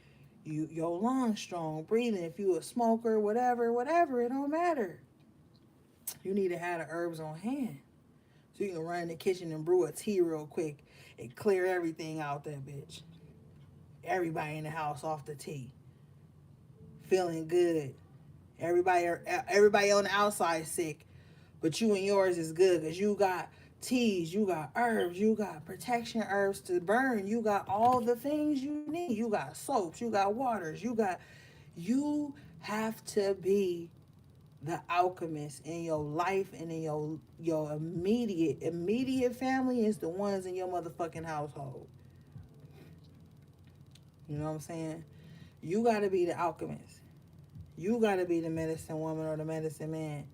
your lungs strong, breathing. If you a smoker, whatever, it don't matter. You need to have the herbs on hand. So you can run in the kitchen and brew a tea real quick and clear everything out that bitch. Everybody in the house off the tea. Feeling good. Everybody on the outside sick. But you and yours is good because you got teas, you got herbs, you got protection herbs to burn, you got all the things you need. You got soaps, you got waters, you have to be the alchemist in your life and in your immediate family is the ones in your motherfucking household. You know what I'm saying? You got to be the alchemist. You got to be the medicine woman or the medicine man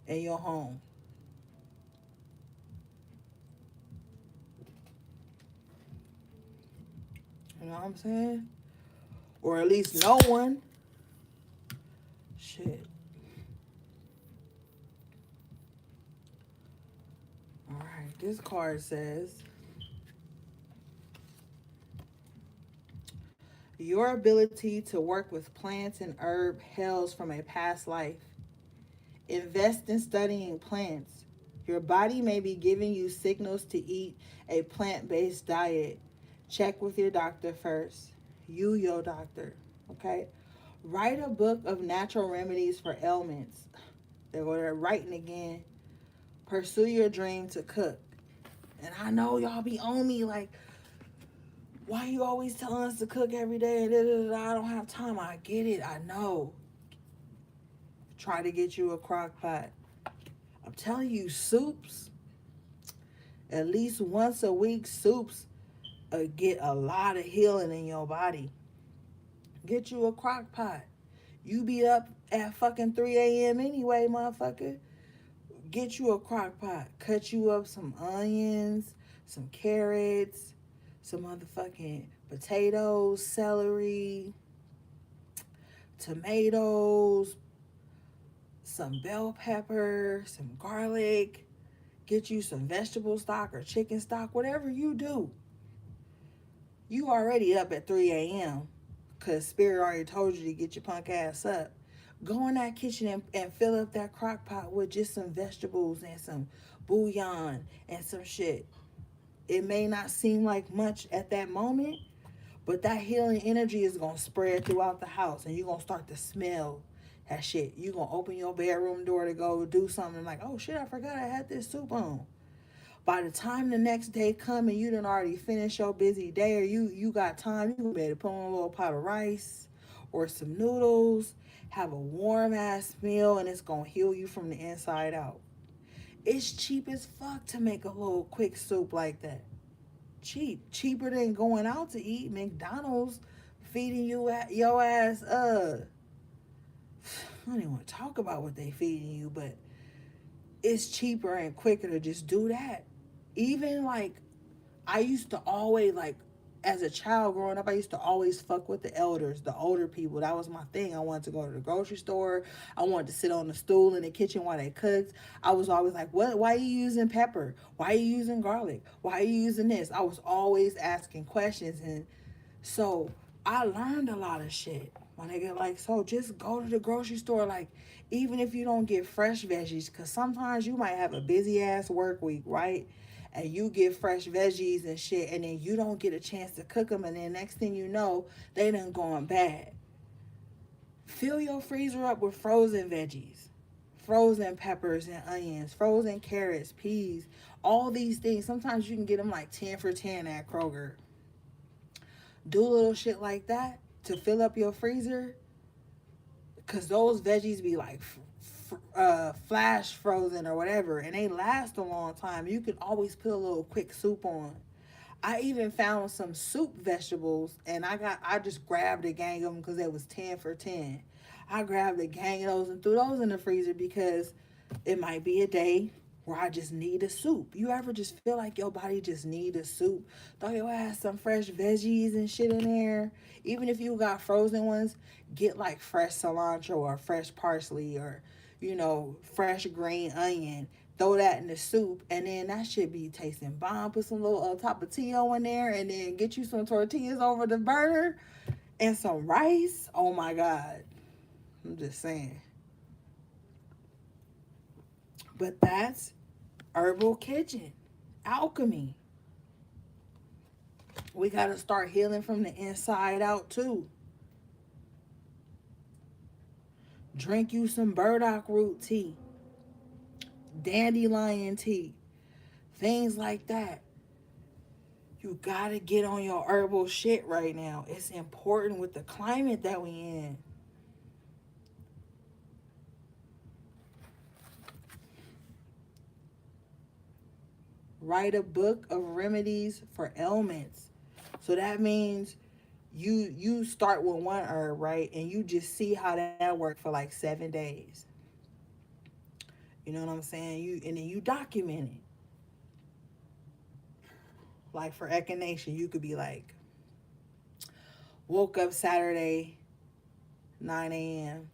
in your home. You know what I'm saying? Or at least no one. Shit. All right. This card says your ability to work with plants and herb hails from a past life. Invest in studying plants. Your body may be giving you signals to eat a plant based diet. Check with your doctor first. You, your doctor. Okay? Write a book of natural remedies for ailments. They're writing again. Pursue your dream to cook. And I know y'all be on me like, why you always telling us to cook every day? I don't have time. I get it. I know. Try to get you a crock pot. I'm telling you, soups, at least once a week, soups get a lot of healing in your body. Get you a crock pot. You be up at fucking 3 a.m. anyway, motherfucker. Get you a crock pot. Cut you up some onions, some carrots, some motherfucking potatoes, celery, tomatoes, some bell pepper, some garlic. Get you some vegetable stock or chicken stock, whatever you do. You already up at 3 a.m. because Spirit already told you to get your punk ass up. Go in that kitchen and fill up that crock pot with just some vegetables and some bouillon and some shit. It may not seem like much at that moment, but that healing energy is going to spread throughout the house and you're going to start to smell that shit. You're going to open your bedroom door to go do something like, oh shit, I forgot I had this soup on. By the time the next day come and you done already finished your busy day or you got time, you can be able to put on a little pot of rice or some noodles, have a warm ass meal, and it's gonna heal you from the inside out. It's cheap as fuck to make a little quick soup like that. Cheaper than going out to eat. McDonald's feeding you at your ass. I don't even want to talk about what they feeding you, but it's cheaper and quicker to just do that. Even like I used to always like as a child growing up, I used to always fuck with the elders, the older people. That was my thing. I wanted to go to the grocery store. I wanted to sit on the stool in the kitchen while they cooked. I was always like, "What? Why are you using pepper? Why are you using garlic? Why are you using this?" I was always asking questions, and so I learned a lot of shit. My nigga, like, so just go to the grocery store, like, even if you don't get fresh veggies, because sometimes you might have a busy ass work week, right? And you get fresh veggies and shit, and then you don't get a chance to cook them, and then next thing you know, they done gone bad. Fill your freezer up with frozen veggies, frozen peppers and onions, frozen carrots, peas, all these things. Sometimes you can get them like 10 for 10 at Kroger. Do little shit like that to fill up your freezer, because those veggies be like flash frozen or whatever, and they last a long time. You can always put a little quick soup on. I even found some soup vegetables, and I just grabbed a gang of them because it was 10 for 10. I grabbed a gang of those and threw those in the freezer because it might be a day where I just need a soup. You ever just feel like your body just need a soup? Throw your ass some fresh veggies and shit in there. Even if you got frozen ones, get like fresh cilantro or fresh parsley or, fresh green onion. Throw that in the soup, and then that should be tasting bomb. Put some little tapatio in there, and then get you some tortillas over the burner and some rice. Oh my God. I'm just saying. But that's Herbal Kitchen. Alchemy. We got to start healing from the inside out too. Drink you some burdock root tea. dandelion tea, things like that. You gotta get on your herbal shit right now. It's important with the climate that we in. Write a book of remedies for ailments. So that means you start with one herb, right? And you just see how that works for like 7 days. You know what I'm saying? You and then you document it. Like for echinacea, you could be like, woke up Saturday, 9 a.m.,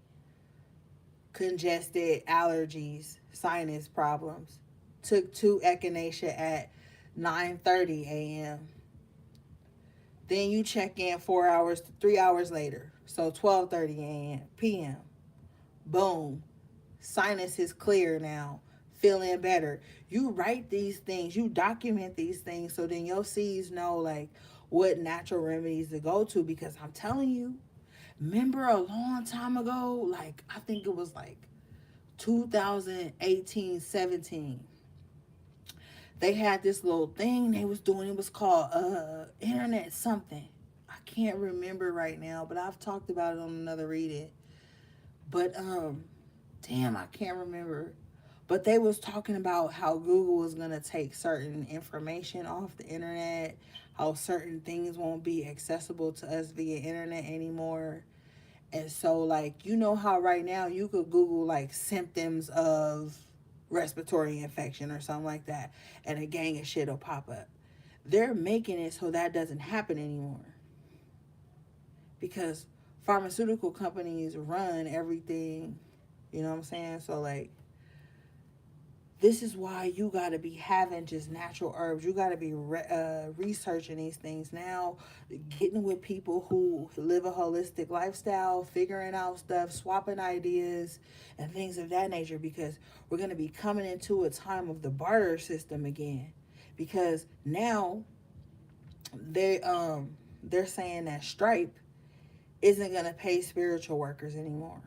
congested, allergies, sinus problems. Took 2 echinacea at 9:30 a.m. Then you check in 4 hours to 3 hours later. So 12:30 a.m. p.m. Boom. Sinus is clear now. Feeling better. You write these things, you document these things so then your seeds know like what natural remedies to go to, because I'm telling you, remember a long time ago, like I think it was like 2018, 17. They had this little thing they was doing. It was called internet something. I can't remember right now, but I've talked about it on another reading. But damn, I can't remember. But they was talking about how Google was gonna take certain information off the internet, how certain things won't be accessible to us via internet anymore. And so, like, you know how right now you could Google like symptoms of respiratory infection or something like that, and a gang of shit will pop up. They're making it so that doesn't happen anymore because pharmaceutical companies run everything. You know what I'm saying? So, like, this is why you got to be having just natural herbs. You got to be researching these things now, getting with people who live a holistic lifestyle, figuring out stuff, swapping ideas, and things of that nature, because we're going to be coming into a time of the barter system again. Because now they're saying that Stripe isn't going to pay spiritual workers anymore.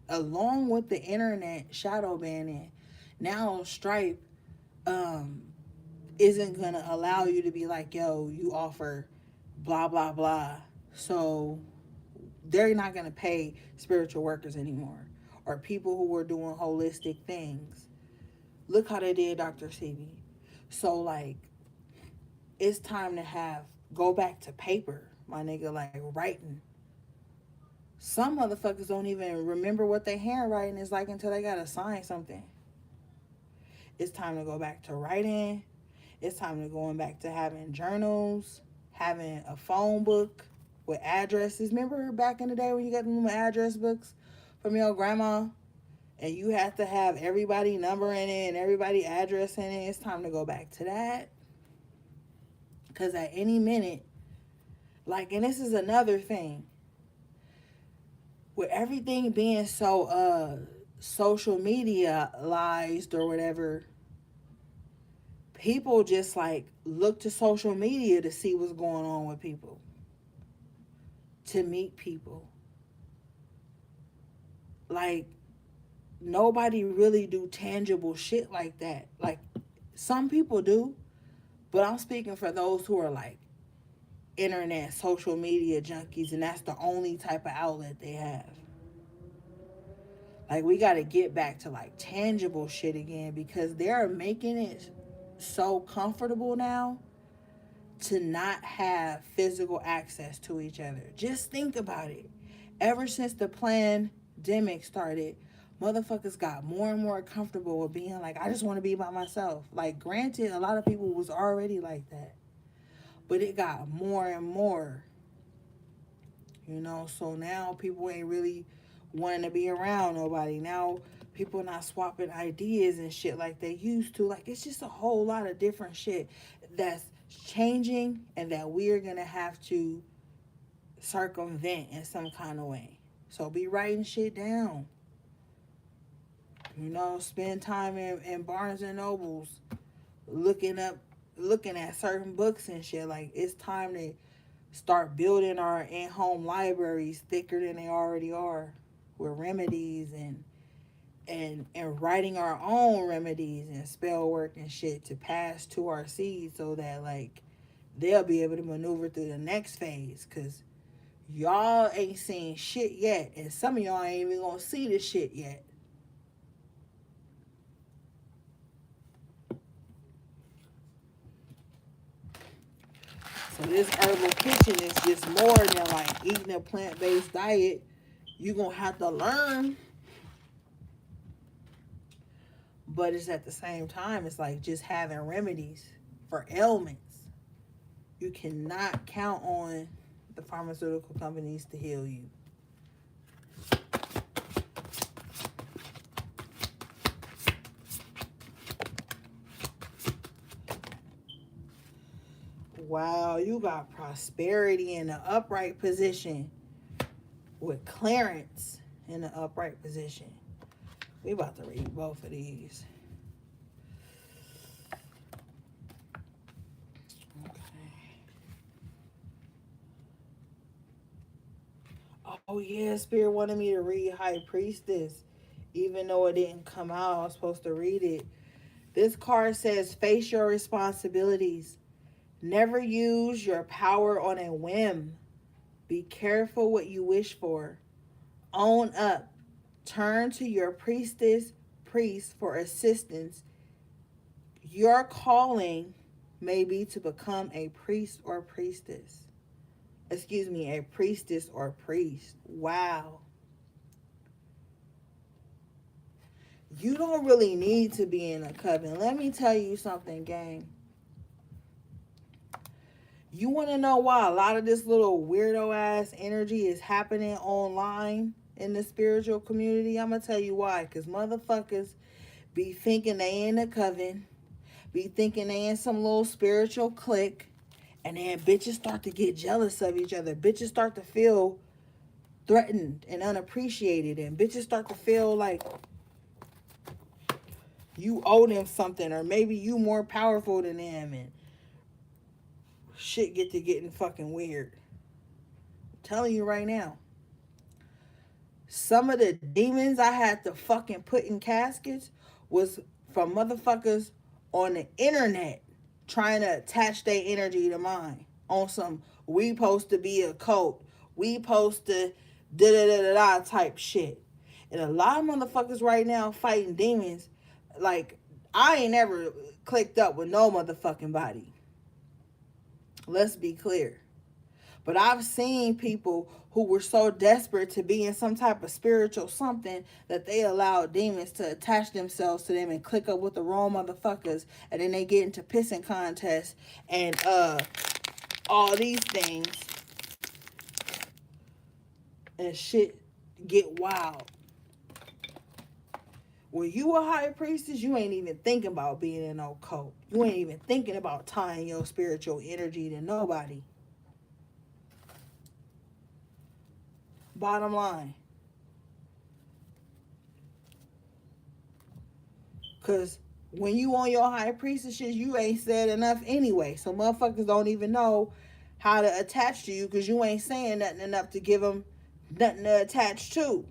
Along with the internet shadow banning, now Stripe um, isn't going to allow you to be like, yo, you offer blah, blah, blah. So they're not going to pay spiritual workers anymore or people who were doing holistic things. Look how they did Dr. Sebi. So, like, it's time to go back to paper, my nigga, like writing. Some motherfuckers don't even remember what their handwriting is like until they gotta sign something. It's time to go back to writing. It's time to going back to having journals, having a phone book with addresses. Remember back in the day when you got them address books from your grandma? And you have to have everybody number in it and everybody address in it. It's time to go back to that. Because at any minute, like, and this is another thing, with everything being so social mediaized or whatever, people just like look to social media to see what's going on with people, to meet people. Like, nobody really do tangible shit like that. Like, some people do, but I'm speaking for those who are like internet social media junkies, and that's the only type of outlet they have. Like, we got to get back to like tangible shit again, because they're making it so comfortable now to not have physical access to each other. Just think about it. Ever since the pandemic started, motherfuckers got more and more comfortable with being like, I just want to be by myself. Like, granted, a lot of people was already like that, but it got more and more, you know. So now people ain't really wanting to be around nobody. Now people not swapping ideas and shit like they used to. Like, it's just a whole lot of different shit that's changing and that we're gonna have to circumvent in some kind of way. So be writing shit down. You know, spend time in Barnes and Nobles looking at certain books and shit. Like, it's time to start building our in-home libraries thicker than they already are, with remedies and and writing our own remedies and spell work and shit to pass to our seeds so that like they'll be able to maneuver through the next phase, because y'all ain't seen shit yet, and some of y'all ain't even gonna see the shit yet. So this herbal kitchen is just more than like eating a plant-based diet. You're gonna have to learn, but it's at the same time, it's like just having remedies for ailments. You cannot count on the pharmaceutical companies to heal you. Wow, you got prosperity in the upright position with clearance in the upright position. We about to read both of these. Oh yeah, Spirit wanted me to read High Priestess. Even though it didn't come out, I was supposed to read it. This card says, face your responsibilities. Never use your power on a whim. Be careful what you wish for. Own up. Turn to your priest for assistance. Your calling may be to become a priest or priestess. Excuse me, a priestess or priest. Wow. You don't really need to be in a coven. Let me tell you something, gang. You want to know why a lot of this little weirdo ass energy is happening online in the spiritual community? I'm going to tell you why. Because motherfuckers be thinking they in a coven, be thinking they in some little spiritual clique, and then bitches start to get jealous of each other. Bitches start to feel threatened and unappreciated, and bitches start to feel like you owe them something, or maybe you more powerful than them, and shit get to getting fucking weird. I'm telling you right now. Some of the demons I had to fucking put in caskets was from motherfuckers on the internet trying to attach their energy to mine. On some, we supposed to be a cult. We supposed to da da da da da type shit. And a lot of motherfuckers right now fighting demons. Like, I ain't never clicked up with no motherfucking body. Let's be clear. But I've seen people who were so desperate to be in some type of spiritual something that they allowed demons to attach themselves to them and click up with the wrong motherfuckers. And then they get into pissing contests and all these things. And shit get wild. When you a high priestess, you ain't even thinking about being in no cult. You ain't even thinking about tying your spiritual energy to nobody. Bottom line. Because when you on your high priestess shit, you ain't said enough anyway. So motherfuckers don't even know how to attach to you because you ain't saying nothing enough to give them nothing to attach to.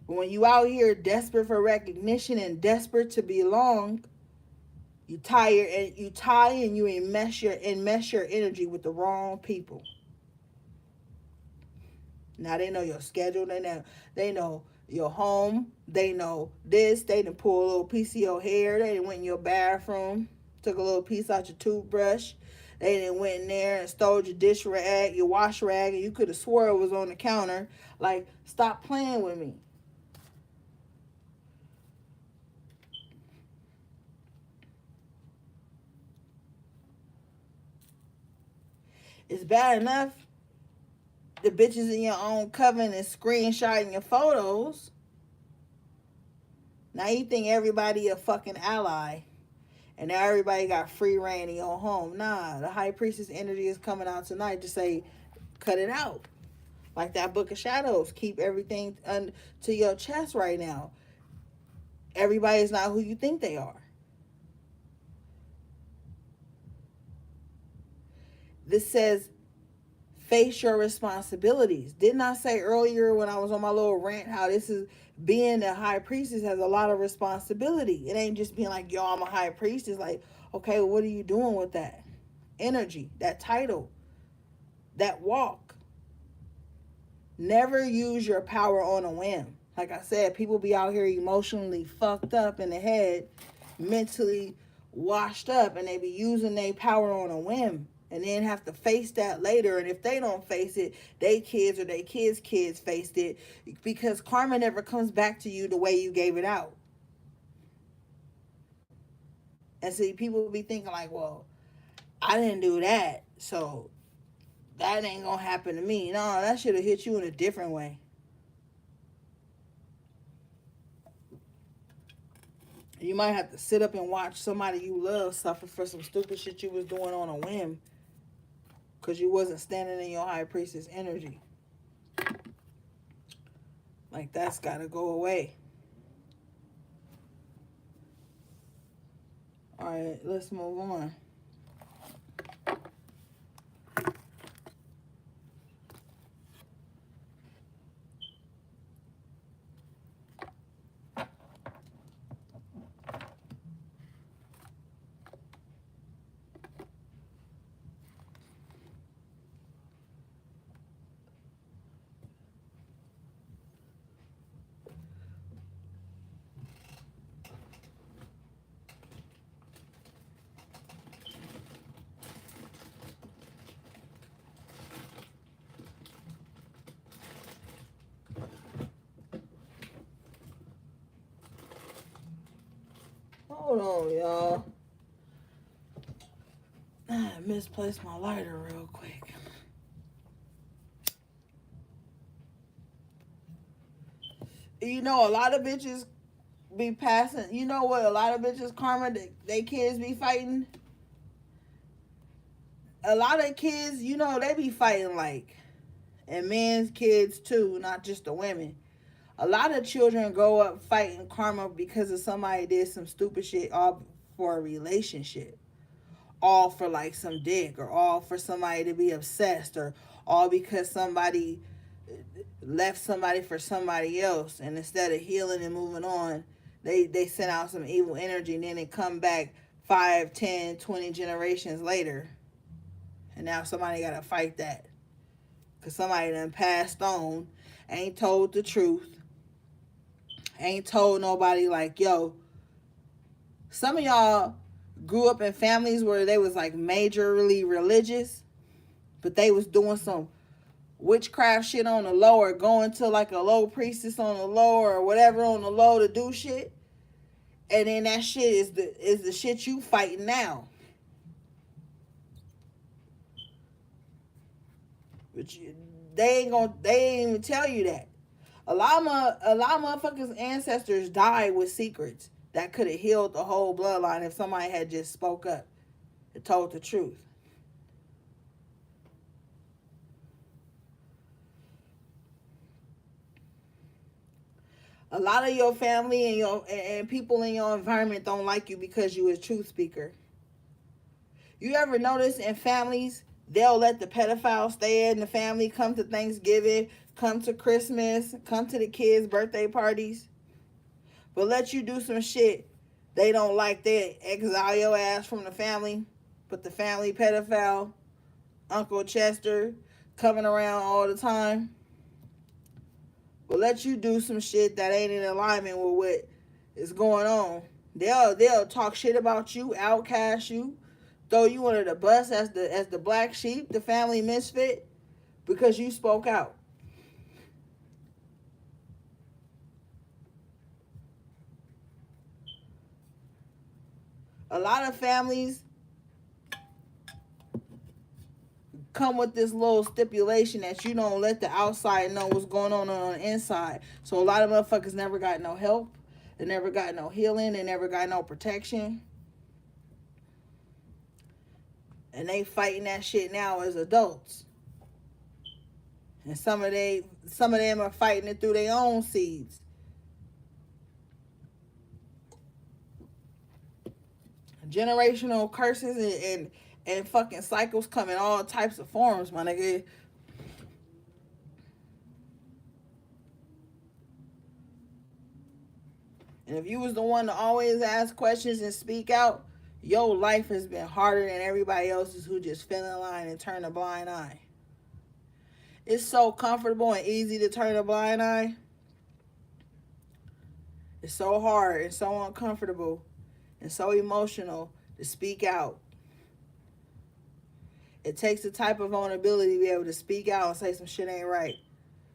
But when you out here desperate for recognition and desperate to belong, you tie and you enmesh your energy with the wrong people. Now they know your schedule. They know your home. They know this. They done pull a little piece of your hair. They done went in your bathroom, took a little piece out your toothbrush. They done went in there and stole your dish rag, your wash rag, and you could have swore it was on the counter. Like, stop playing with me. It's bad enough the bitches in your own coven and screenshotting your photos. Now you think everybody a fucking ally. And now everybody got free reign in your home. Nah, the high priestess energy is coming out tonight to say, cut it out. Like that book of shadows. Keep everything to your chest right now. Everybody is not who you think they are. This says, Face your responsibilities. Didn't I say earlier when I was on my little rant how this is being a high priestess has a lot of responsibility? It ain't just being like, yo, I'm a high priestess. Like, okay, well, what are you doing with that energy, that title, that walk? Never use your power on a whim. Like I said, people be out here emotionally fucked up in the head, mentally washed up, and they be using their power on a whim and then have to face that later. And if they don't face it, they kids or they kids faced it, because karma never comes back to you the way you gave it out. And see, people be thinking like, well, I didn't do that, so that ain't gonna happen to me. No, that should have hit you in a different way. You might have to sit up and watch somebody you love suffer for some stupid shit you was doing on a whim because you wasn't standing in your high priestess energy. Like, that's got to go away. All right, let's move on. Hold on, y'all. I misplaced my lighter real quick. You know, a lot of bitches be passing. You know what? A lot of bitches karma, they kids be fighting. A lot of kids, you know, they be fighting like, and men's kids too, not just the women. A lot of children grow up fighting karma because of somebody did some stupid shit, all for a relationship, all for like some dick, or all for somebody to be obsessed, or all because somebody left somebody for somebody else, and instead of healing and moving on, they send out some evil energy, and then they come back 5, 10, 20 generations later, and now somebody got to fight that because somebody done passed on, ain't told the truth, ain't told nobody like, yo, some of y'all grew up in families where they was like majorly religious, but they was doing some witchcraft shit on the low, or going to like a low priestess on the low or whatever on the low to do shit. And then that shit is the shit you fighting now. But they ain't even tell you that. A lot of motherfuckers' ancestors died with secrets that could have healed the whole bloodline if somebody had just spoke up and told the truth. A lot of your family and people in your environment don't like you because you a truth speaker. You ever notice in families, they'll let the pedophile stay in the family, come to Thanksgiving, come to Christmas, come to the kids' birthday parties, but let you do some shit they don't like, they exile your ass from the family. But the family pedophile, Uncle Chester, coming around all the time, will let you do some shit that ain't in alignment with what is going on. They'll talk shit about you, outcast you, throw you under the bus as the black sheep, the family misfit, because you spoke out. A lot of families come with this little stipulation that you don't let the outside know what's going on the inside. So a lot of motherfuckers never got no help. They never got no healing. They never got no protection. And they fighting that shit now as adults. And some of them are fighting it through their own seeds. Generational curses and fucking cycles come in all types of forms, my nigga. And if you was the one to always ask questions and speak out, your life has been harder than everybody else's who just fell in line and turn a blind eye. It's so comfortable and easy to turn a blind eye. It's so hard and so uncomfortable and so emotional to speak out. It takes the type of vulnerability to be able to speak out and say some shit ain't right.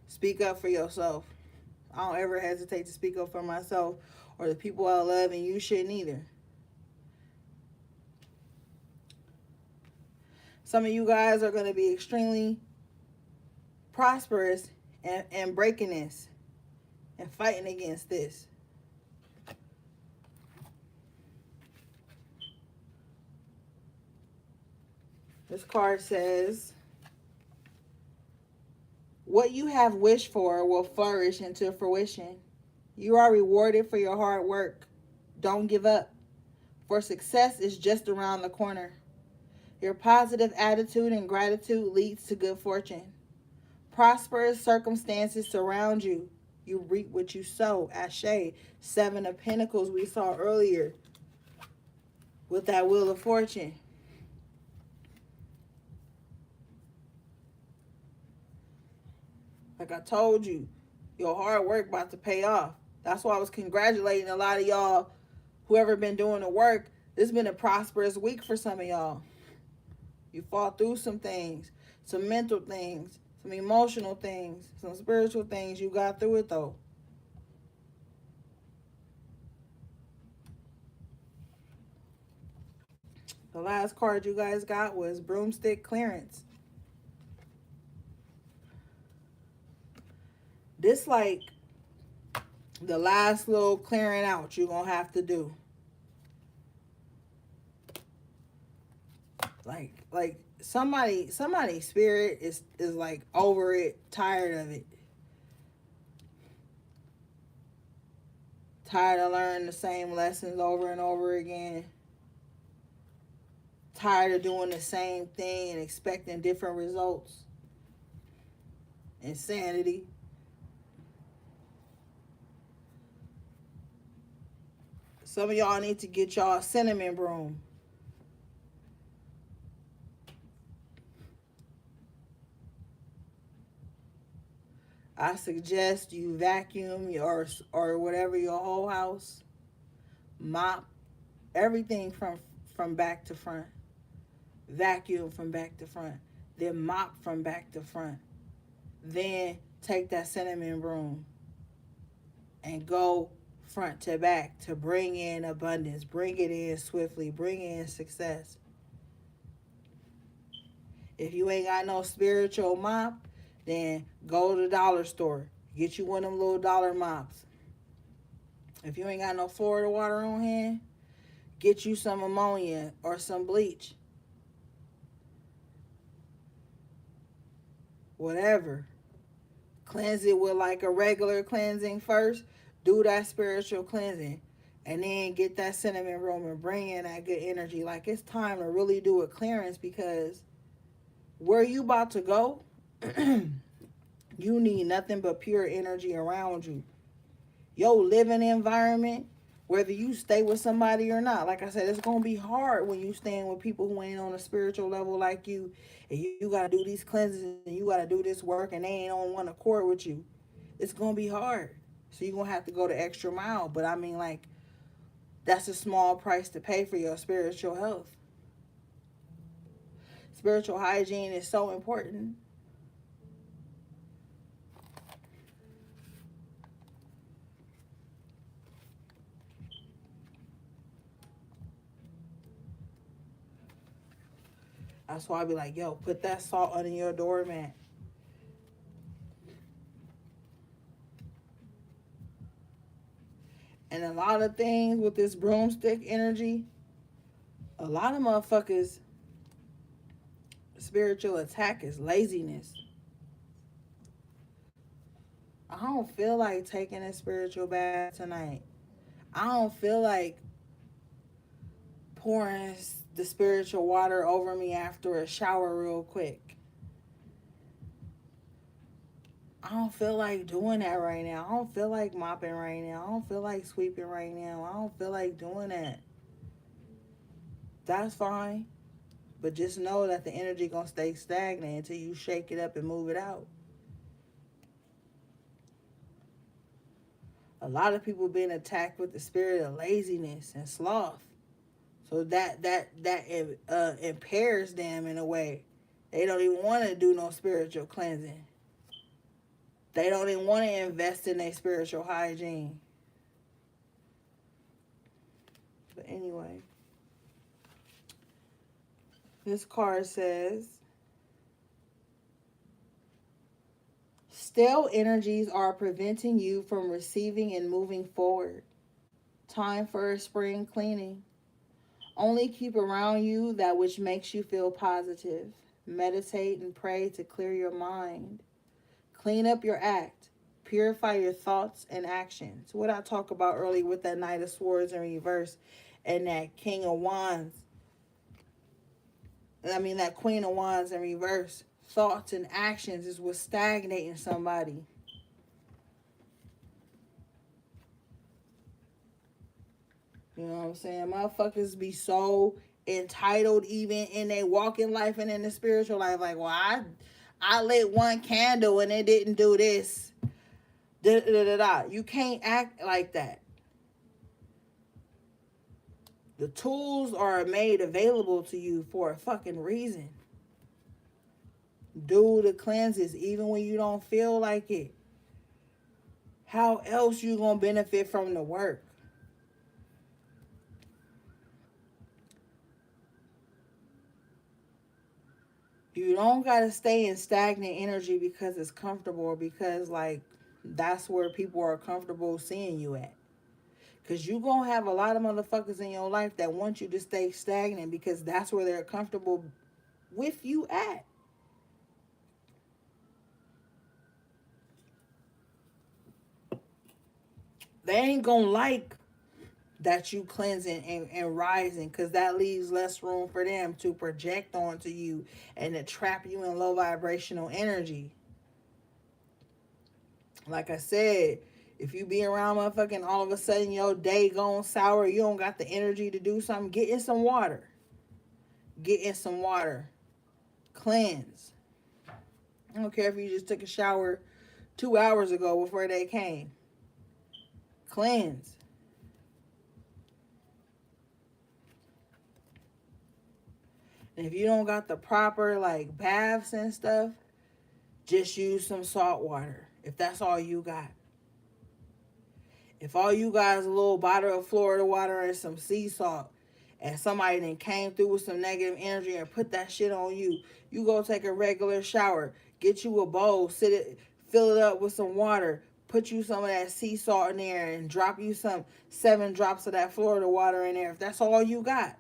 Speak up for yourself. I don't ever hesitate to speak up for myself or the people I love, and you shouldn't either. Some of you guys are going to be extremely prosperous and breaking this and fighting against this. This card says, what you have wished for will flourish into fruition. You are rewarded for your hard work. Don't give up, for success is just around the corner. Your positive attitude and gratitude leads to good fortune. Prosperous circumstances surround you. You reap what you sow. Ashe. 7 of Pentacles we saw earlier with that Wheel of Fortune. Like I told you, your hard work about to pay off. That's why I was congratulating a lot of y'all, whoever been doing the work. This has been a prosperous week for some of y'all. You fought through some things, some mental things, some emotional things, some spiritual things. You got through it though. The last card you guys got was Broomstick Clearance. This like the last little clearing out you're going to have to do. Like somebody's spirit is like over it, tired of it. Tired of learning the same lessons over and over again. Tired of doing the same thing and expecting different results. Insanity. Some of y'all need to get y'all a cinnamon broom. I suggest you vacuum or whatever your whole house. Mop everything from back to front. Vacuum from back to front. Then mop from back to front. Then take that cinnamon broom and go front to back to bring in abundance. Bring it in swiftly. Bring in success. If you ain't got no spiritual mop, then go to the dollar store. Get you one of them little dollar mops. If you ain't got no Florida water on hand, get you some ammonia or some bleach. Whatever. Cleanse it with like a regular cleansing first. Do that spiritual cleansing. And then get that cinnamon roll and bring in that good energy. Like it's time to really do a clearance, because where you about to go, you need nothing but pure energy around you. Your living environment, whether you stay with somebody or not, like I said, it's going to be hard when you staying with people who ain't on a spiritual level like you, and you got to do these cleanses and you got to do this work, and they ain't on one accord with you. It's going to be hard. So you're going to have to go the extra mile. But I mean, like, that's a small price to pay for your spiritual health. Spiritual hygiene is so important. That's why I be like, yo, put that salt under your doormat. And a lot of things with this broomstick energy, a lot of motherfuckers' spiritual attack is laziness. I don't feel like taking a spiritual bath tonight. I don't feel like pouring the spiritual water over me after a shower real quick. I don't feel like doing that right now. I don't feel like mopping right now. I don't feel like sweeping right now. I don't feel like doing that. That's fine. But just know that the energy gonna stay stagnant until you shake it up and move it out. A lot of people being attacked with the spirit of laziness and sloth. So that impairs them in a way. They don't even want to do no spiritual cleansing. They don't even want to invest in their spiritual hygiene. But anyway, this card says, stale energies are preventing you from receiving and moving forward. Time for a spring cleaning. Only keep around you that which makes you feel positive. Meditate and pray to clear your mind. Clean up your act. Purify your thoughts and actions. What I talked about earlier with that Knight of Swords in reverse and that King of Wands. That Queen of Wands in reverse. Thoughts and actions is what's stagnating somebody. You know what I'm saying? Motherfuckers be so entitled even in their walking life and in the spiritual life. Like, well, I lit one candle and it didn't do this. Da, da, da, da. You can't act like that. The tools are made available to you for a fucking reason. Do the cleanses even when you don't feel like it. How else you gonna benefit from the work? You don't gotta stay in stagnant energy because it's comfortable or because like that's where people are comfortable seeing you at. Because you gonna have a lot of motherfuckers in your life that want you to stay stagnant because that's where they're comfortable with you at. They ain't gonna like that you cleansing and rising because that leaves less room for them to project onto you and to trap you in low vibrational energy. Like I said, if you be around motherfucking all of a sudden your day going sour, you don't got the energy to do something, get in some water. Get in some water. Cleanse. I don't care if you just took a shower 2 hours ago before they came. Cleanse. And if you don't got the proper like baths and stuff, just use some salt water. If that's all you got. If all you got is a little bottle of Florida water and some sea salt, and somebody then came through with some negative energy and put that shit on you, you go take a regular shower, get you a bowl, fill it up with some water, put you some of that sea salt in there, and drop you some 7 drops of that Florida water in there. If that's all you got,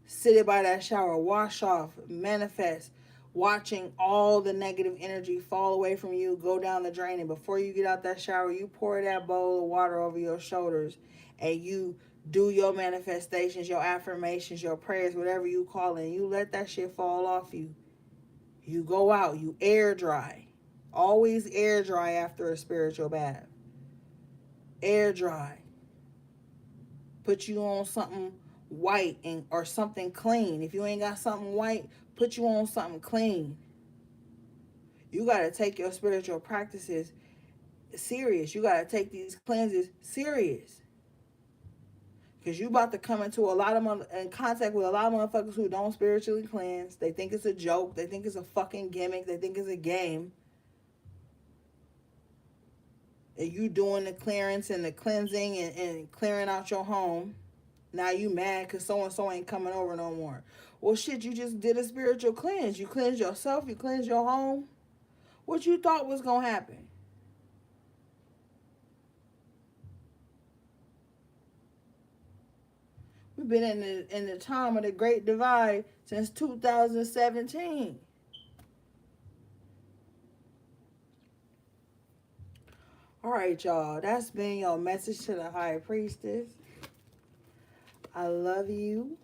sit it by that shower, wash off, manifest, watching all the negative energy fall away from you, go down the drain. And before you get out that shower, you pour that bowl of water over your shoulders and you do your manifestations, your affirmations, your prayers, whatever you call it. You let that shit fall off you. You go out, you air dry. Always air dry after a spiritual bath. Air dry. Put you on something white or something clean. If you ain't got something white, put you on something clean. You got to take your spiritual practices serious. You got to take these cleanses serious. Because you about to come into in contact with a lot of motherfuckers who don't spiritually cleanse. They think it's a joke. They think it's a fucking gimmick. They think it's a game. And you doing the clearance and the cleansing and clearing out your home. Now you mad because so-and-so ain't coming over no more. Well, shit, you just did a spiritual cleanse. You cleansed yourself. You cleansed your home. What you thought was going to happen? We've been in the time of the Great Divide since 2017. All right, y'all. That's been your message to the High Priestess. I love you.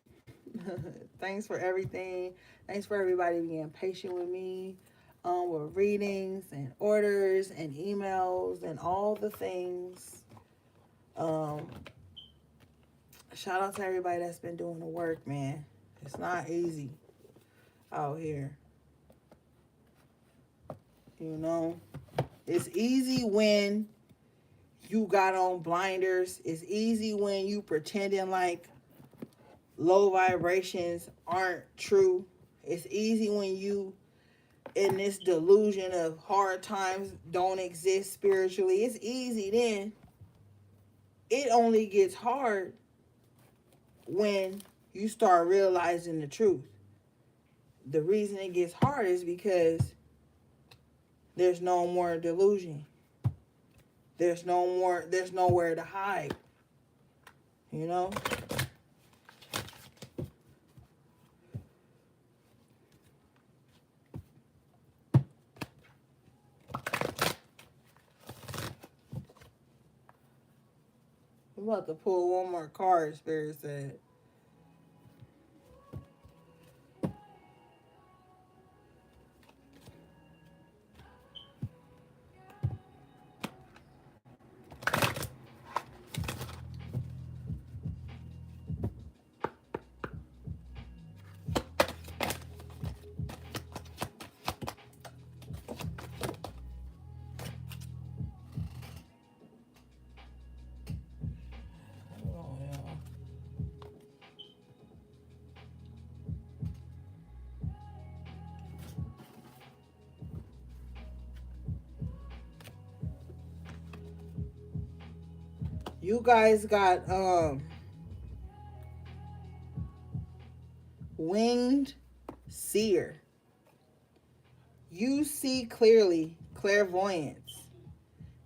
Thanks for everything. Thanks for everybody being patient with me. with readings and orders and emails and all the things. Um, Shout out to everybody that's been doing the work, man. It's not easy out here. You know, it's easy when you got on blinders. It's easy when you pretending like low vibrations aren't true. It's easy when you in this delusion of hard times don't exist spiritually. It's easy then. It only gets hard when you start realizing the truth. The reason it gets hard is because there's no more delusion. There's nowhere to hide. You know? I'm about to pull one more card, Spirit said. You guys got winged seer. You see clearly, clairvoyance.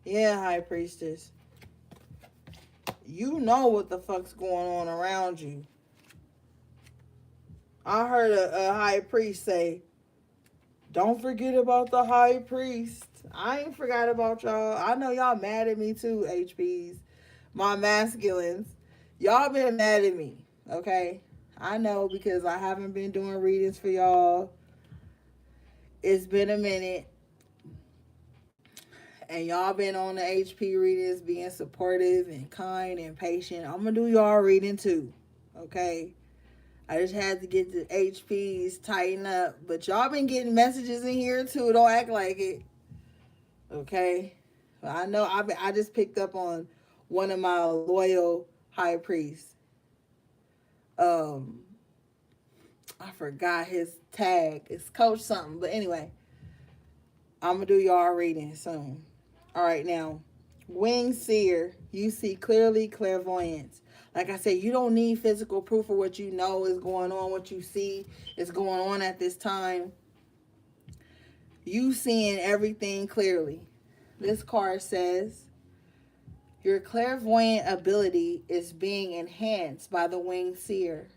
Yeah, High Priestess. You know what the fuck's going on around you. I heard a high priest say, don't forget about the high priest. I ain't forgot about y'all. I know y'all mad at me too, HPs. My masculines. Y'all been mad at me, okay? I know because I haven't been doing readings for y'all. It's been a minute. And y'all been on the HP readings being supportive and kind and patient. I'm going to do y'all reading too, okay? I just had to get the HPs tightened up. But y'all been getting messages in here too. Don't act like it. Okay? I know I just picked up on one of my loyal high priests. I forgot his tag. It's Coach something. But anyway, I'm going to do y'all reading soon. All right, now. Winged seer. You see clearly, clairvoyance. Like I said, you don't need physical proof of what you know is going on, what you see is going on at this time. You seeing everything clearly. This card says, your clairvoyant ability is being enhanced by the winged seer.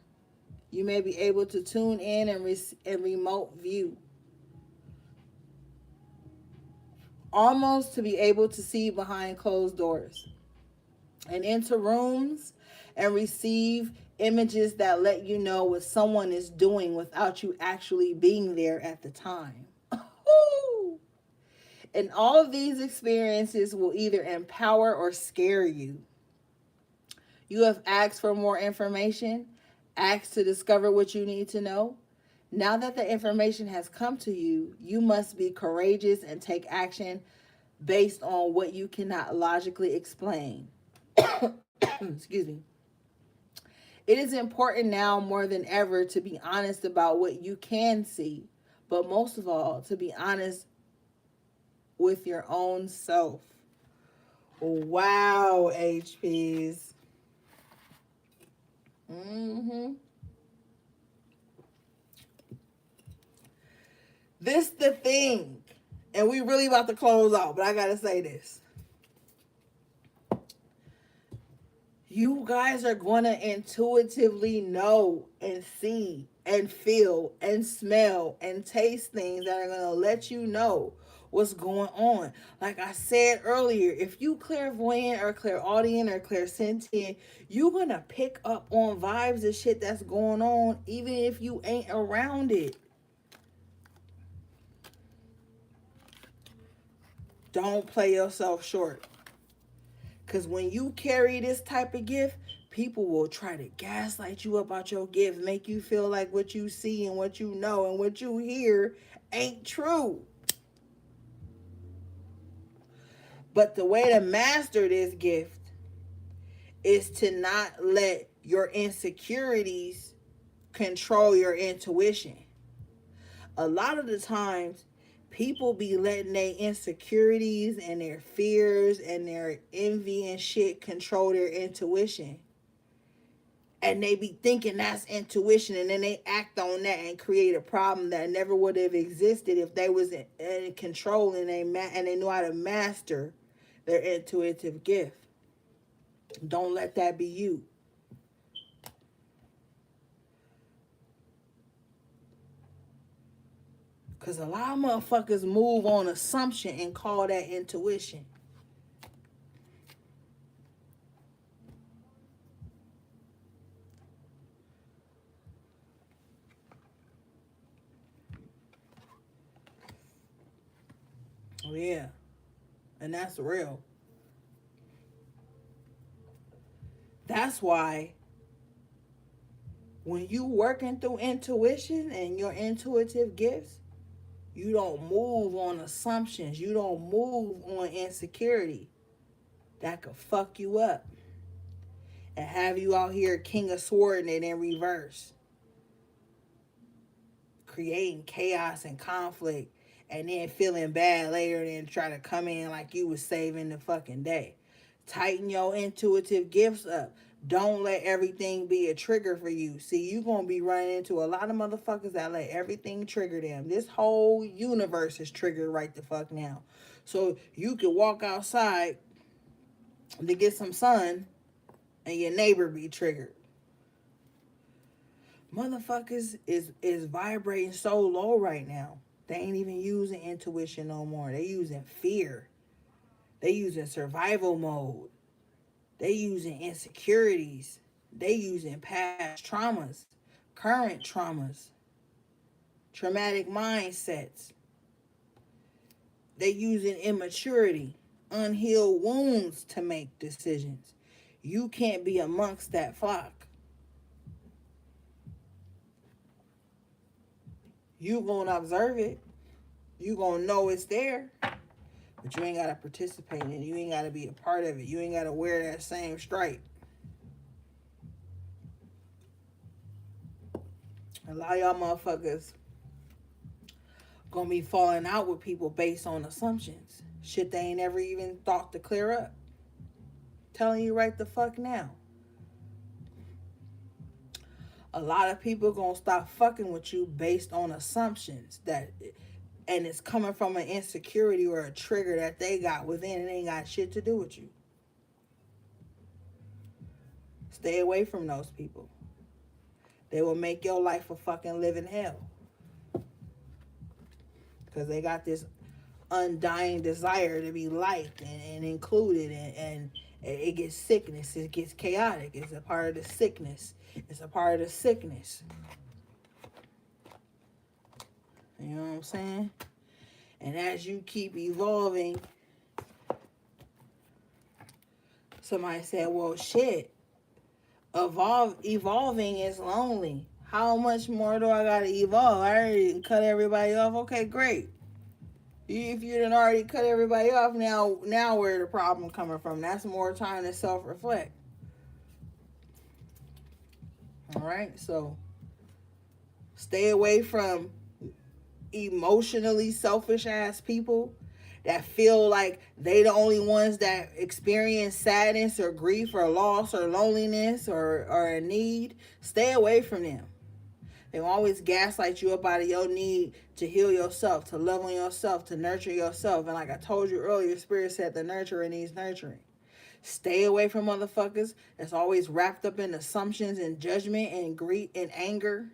You may be able to tune in and remote view. Almost to be able to see behind closed doors. And enter rooms and receive images that let you know what someone is doing without you actually being there at the time. And all of these experiences will either empower or scare you. You have asked for more information, asked to discover what you need to know. Now that the information has come to you, you must be courageous and take action based on what you cannot logically explain. Excuse me. It is important now more than ever to be honest about what you can see, but most of all, to be honest with your own self. Wow, HPs. This the thing. And we really about to close out, but I gotta say this. You guys are going to intuitively know and see and feel and smell and taste things that are going to let you know what's going on. Like I said earlier, if you clairvoyant or clairaudient or clairsentient, you're going to pick up on vibes and shit that's going on even if you ain't around it. Don't play yourself short. Because when you carry this type of gift, people will try to gaslight you about your gift, make you feel like what you see and what you know and what you hear ain't true. But the way to master this gift is to not let your insecurities control your intuition. A lot of the times, people be letting their insecurities and their fears and their envy and shit control their intuition. And they be thinking that's intuition, and then they act on that and create a problem that never would have existed if they was in control and they knew how to master their intuitive gift. Don't let that be you. Because a lot of motherfuckers move on assumption and call that intuition. Oh, yeah. And that's real. That's why when you working through intuition and your intuitive gifts, you don't move on assumptions. You don't move on insecurity. That could fuck you up and have you out here king of swording it in reverse, creating chaos and conflict, and then feeling bad later, and then try to come in like you was saving the fucking day. Tighten your intuitive gifts up. Don't let everything be a trigger for you. See, you're going to be running into a lot of motherfuckers that let everything trigger them. This whole universe is triggered right the fuck now. So you could walk outside to get some sun and your neighbor be triggered. Motherfuckers is vibrating so low right now. They ain't even using intuition no more. They using fear. They using survival mode. They using insecurities. They using past traumas, current traumas, traumatic mindsets. They using immaturity, unhealed wounds to make decisions. You can't be amongst that flock. You gonna observe it. You gonna know it's there. But you ain't gotta participate in it. You ain't gotta be a part of it. You ain't gotta wear that same stripe. A lot of y'all motherfuckers gonna be falling out with people based on assumptions. Shit they ain't never even thought to clear up. Telling you right the fuck now. A lot of people gonna stop fucking with you based on assumptions and it's coming from an insecurity or a trigger that they got within and ain't got shit to do with you. Stay away from those people. They will make your life a fucking living hell. Because they got this undying desire to be liked and included, and it gets sickness. It gets chaotic. It's a part of the sickness. It's a part of the sickness. You know what I'm saying? And as you keep evolving, somebody said, well, shit, evolving is lonely. How much more do I gotta evolve? I already cut everybody off. Okay, great. If you didn't already cut everybody off, now where the problem coming from? That's more time to self-reflect. All right, so stay away from emotionally selfish ass people that feel like they the only ones that experience sadness or grief or loss or loneliness or a need. Stay away from them. They always gaslight you about your need to heal yourself, to love on yourself, to nurture yourself. And like I told you earlier, Spirit said the nurturer needs nurturing. Stay away from motherfuckers that's always wrapped up in assumptions and judgment and grief and anger.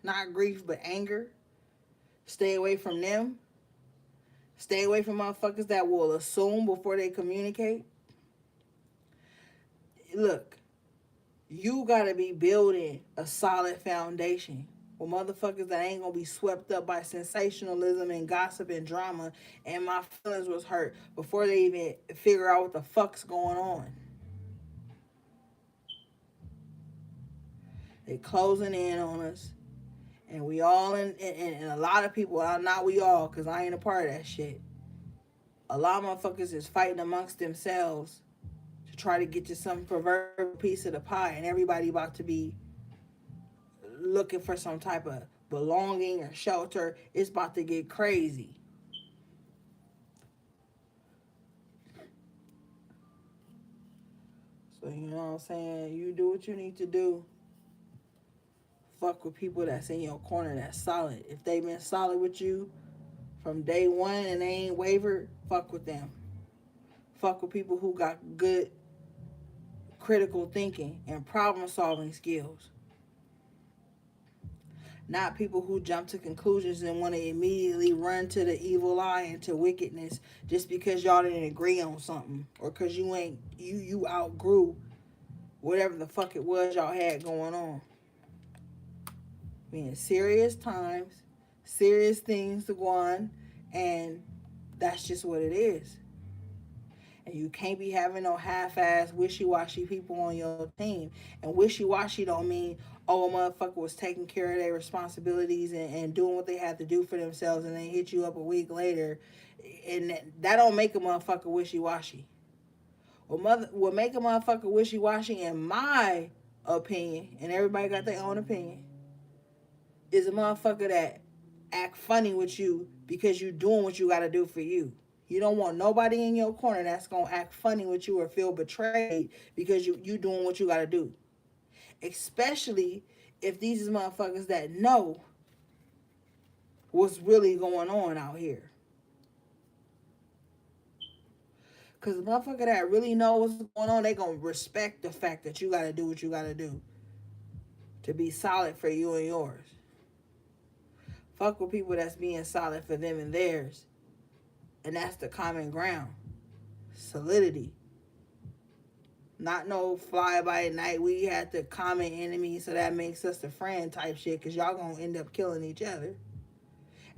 Not grief, but anger. Stay away from them. Stay away from motherfuckers that will assume before they communicate. Look, you got to be building a solid foundation. Or motherfuckers that ain't gonna be swept up by sensationalism and gossip and drama, and my feelings was hurt before they even figure out what the fuck's going on. They closing in on us. And we all and a lot of people, not we all, because I ain't a part of that shit. A lot of motherfuckers is fighting amongst themselves to try to get to some proverbial piece of the pie, and everybody about to be looking for some type of belonging or shelter. It's about to get crazy. So you know what I'm saying? You do what you need to do. Fuck with people that's in your corner that's solid. If they been solid with you from day one and they ain't wavered, fuck with them. Fuck with people who got good critical thinking and problem solving skills. Not people who jump to conclusions and want to immediately run to the evil eye and to wickedness just because y'all didn't agree on something or because you outgrew whatever the fuck it was y'all had going on. Being serious times, serious things to go on, and that's just what it is. And you can't be having no half-ass, wishy-washy people on your team. And wishy-washy don't mean, oh, a motherfucker was taking care of their responsibilities and doing what they had to do for themselves and they hit you up a week later. And that don't make a motherfucker wishy-washy. What make a motherfucker wishy-washy, in my opinion, and everybody got their own opinion, is a motherfucker that act funny with you because you doing what you got to do for you. You don't want nobody in your corner that's going to act funny with you or feel betrayed because you doing what you got to do. Especially if these is motherfuckers that know what's really going on out here. Because the motherfucker that really knows what's going on, they going to respect the fact that you got to do what you got to do to be solid for you and yours. Fuck with people that's being solid for them and theirs. And that's the common ground. Solidity. Not no fly by night. We had the common enemy, so that makes us a friend type shit, because y'all gonna end up killing each other.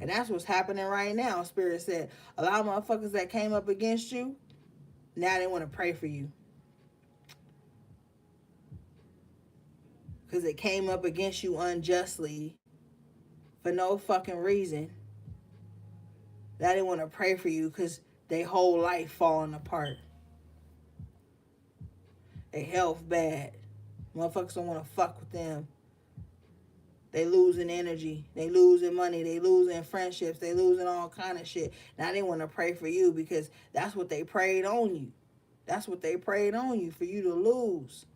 And that's what's happening right now. Spirit said a lot of motherfuckers that came up against you, now they want to pray for you. Because it came up against you unjustly for no fucking reason. Now they want to pray for you because their whole life falling apart. Their health bad. Motherfuckers don't want to fuck with them. They losing energy. They losing money. They losing friendships. They losing all kind of shit. Now they want to pray for you because that's what they prayed on you. That's what they prayed on you, for you to lose.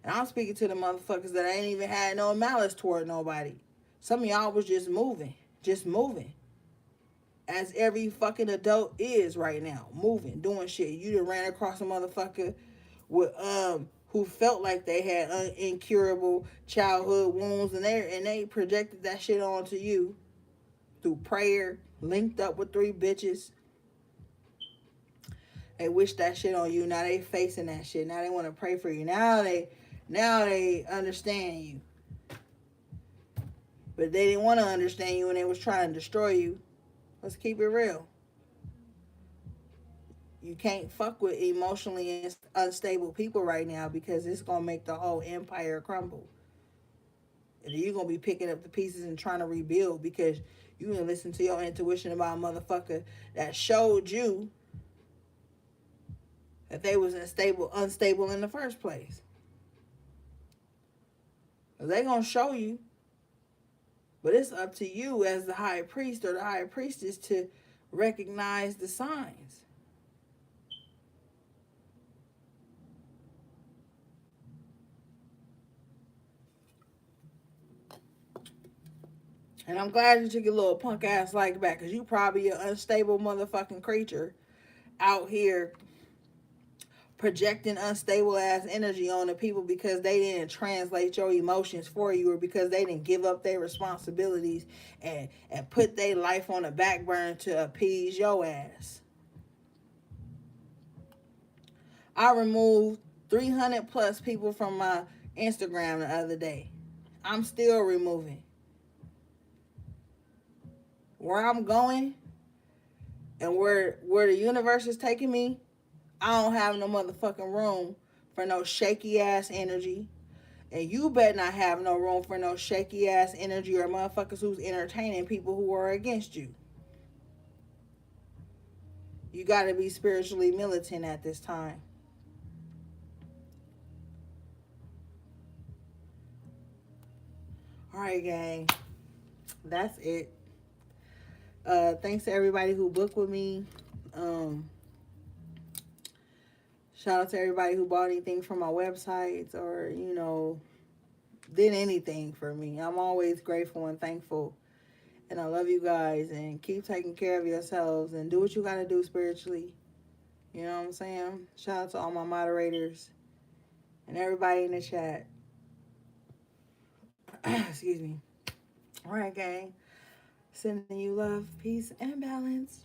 And I'm speaking to the motherfuckers that ain't even had no malice toward nobody. Some of y'all was just moving. Just moving. As every fucking adult is right now. Moving. Doing shit. You done ran across a motherfucker with who felt like they had incurable childhood wounds, and they projected that shit onto you through prayer, linked up with 3 bitches. They wish that shit on you. Now they facing that shit. Now they want to pray for you. Now they understand you. But they didn't want to understand you when they was trying to destroy you. Let's keep it real. You can't fuck with emotionally unstable people right now, because it's going to make the whole empire crumble. And you're going to be picking up the pieces and trying to rebuild because you didn't listen to your intuition about a motherfucker that showed you that they was unstable in the first place. They're going to show you. But it's up to you as the high priest or the high priestess to recognize the signs. And I'm glad you took your little punk ass like back, because you probably an unstable motherfucking creature out here projecting unstable ass energy on the people because they didn't translate your emotions for you, or because they didn't give up their responsibilities and put their life on the back burner to appease your ass. I removed 300 plus people from my Instagram the other day. I'm still removing. Where I'm going and where the universe is taking me, I don't have no motherfucking room for no shaky ass energy. And you better not have no room for no shaky ass energy or motherfuckers who's entertaining people who are against you. You got to be spiritually militant at this time. All right, gang. That's it. Thanks to everybody who booked with me. Shout out to everybody who bought anything from my websites or, did anything for me. I'm always grateful and thankful. And I love you guys. And keep taking care of yourselves and do what you got to do spiritually. You know what I'm saying? Shout out to all my moderators and everybody in the chat. Excuse me. All right, gang. Sending you love, peace, and balance.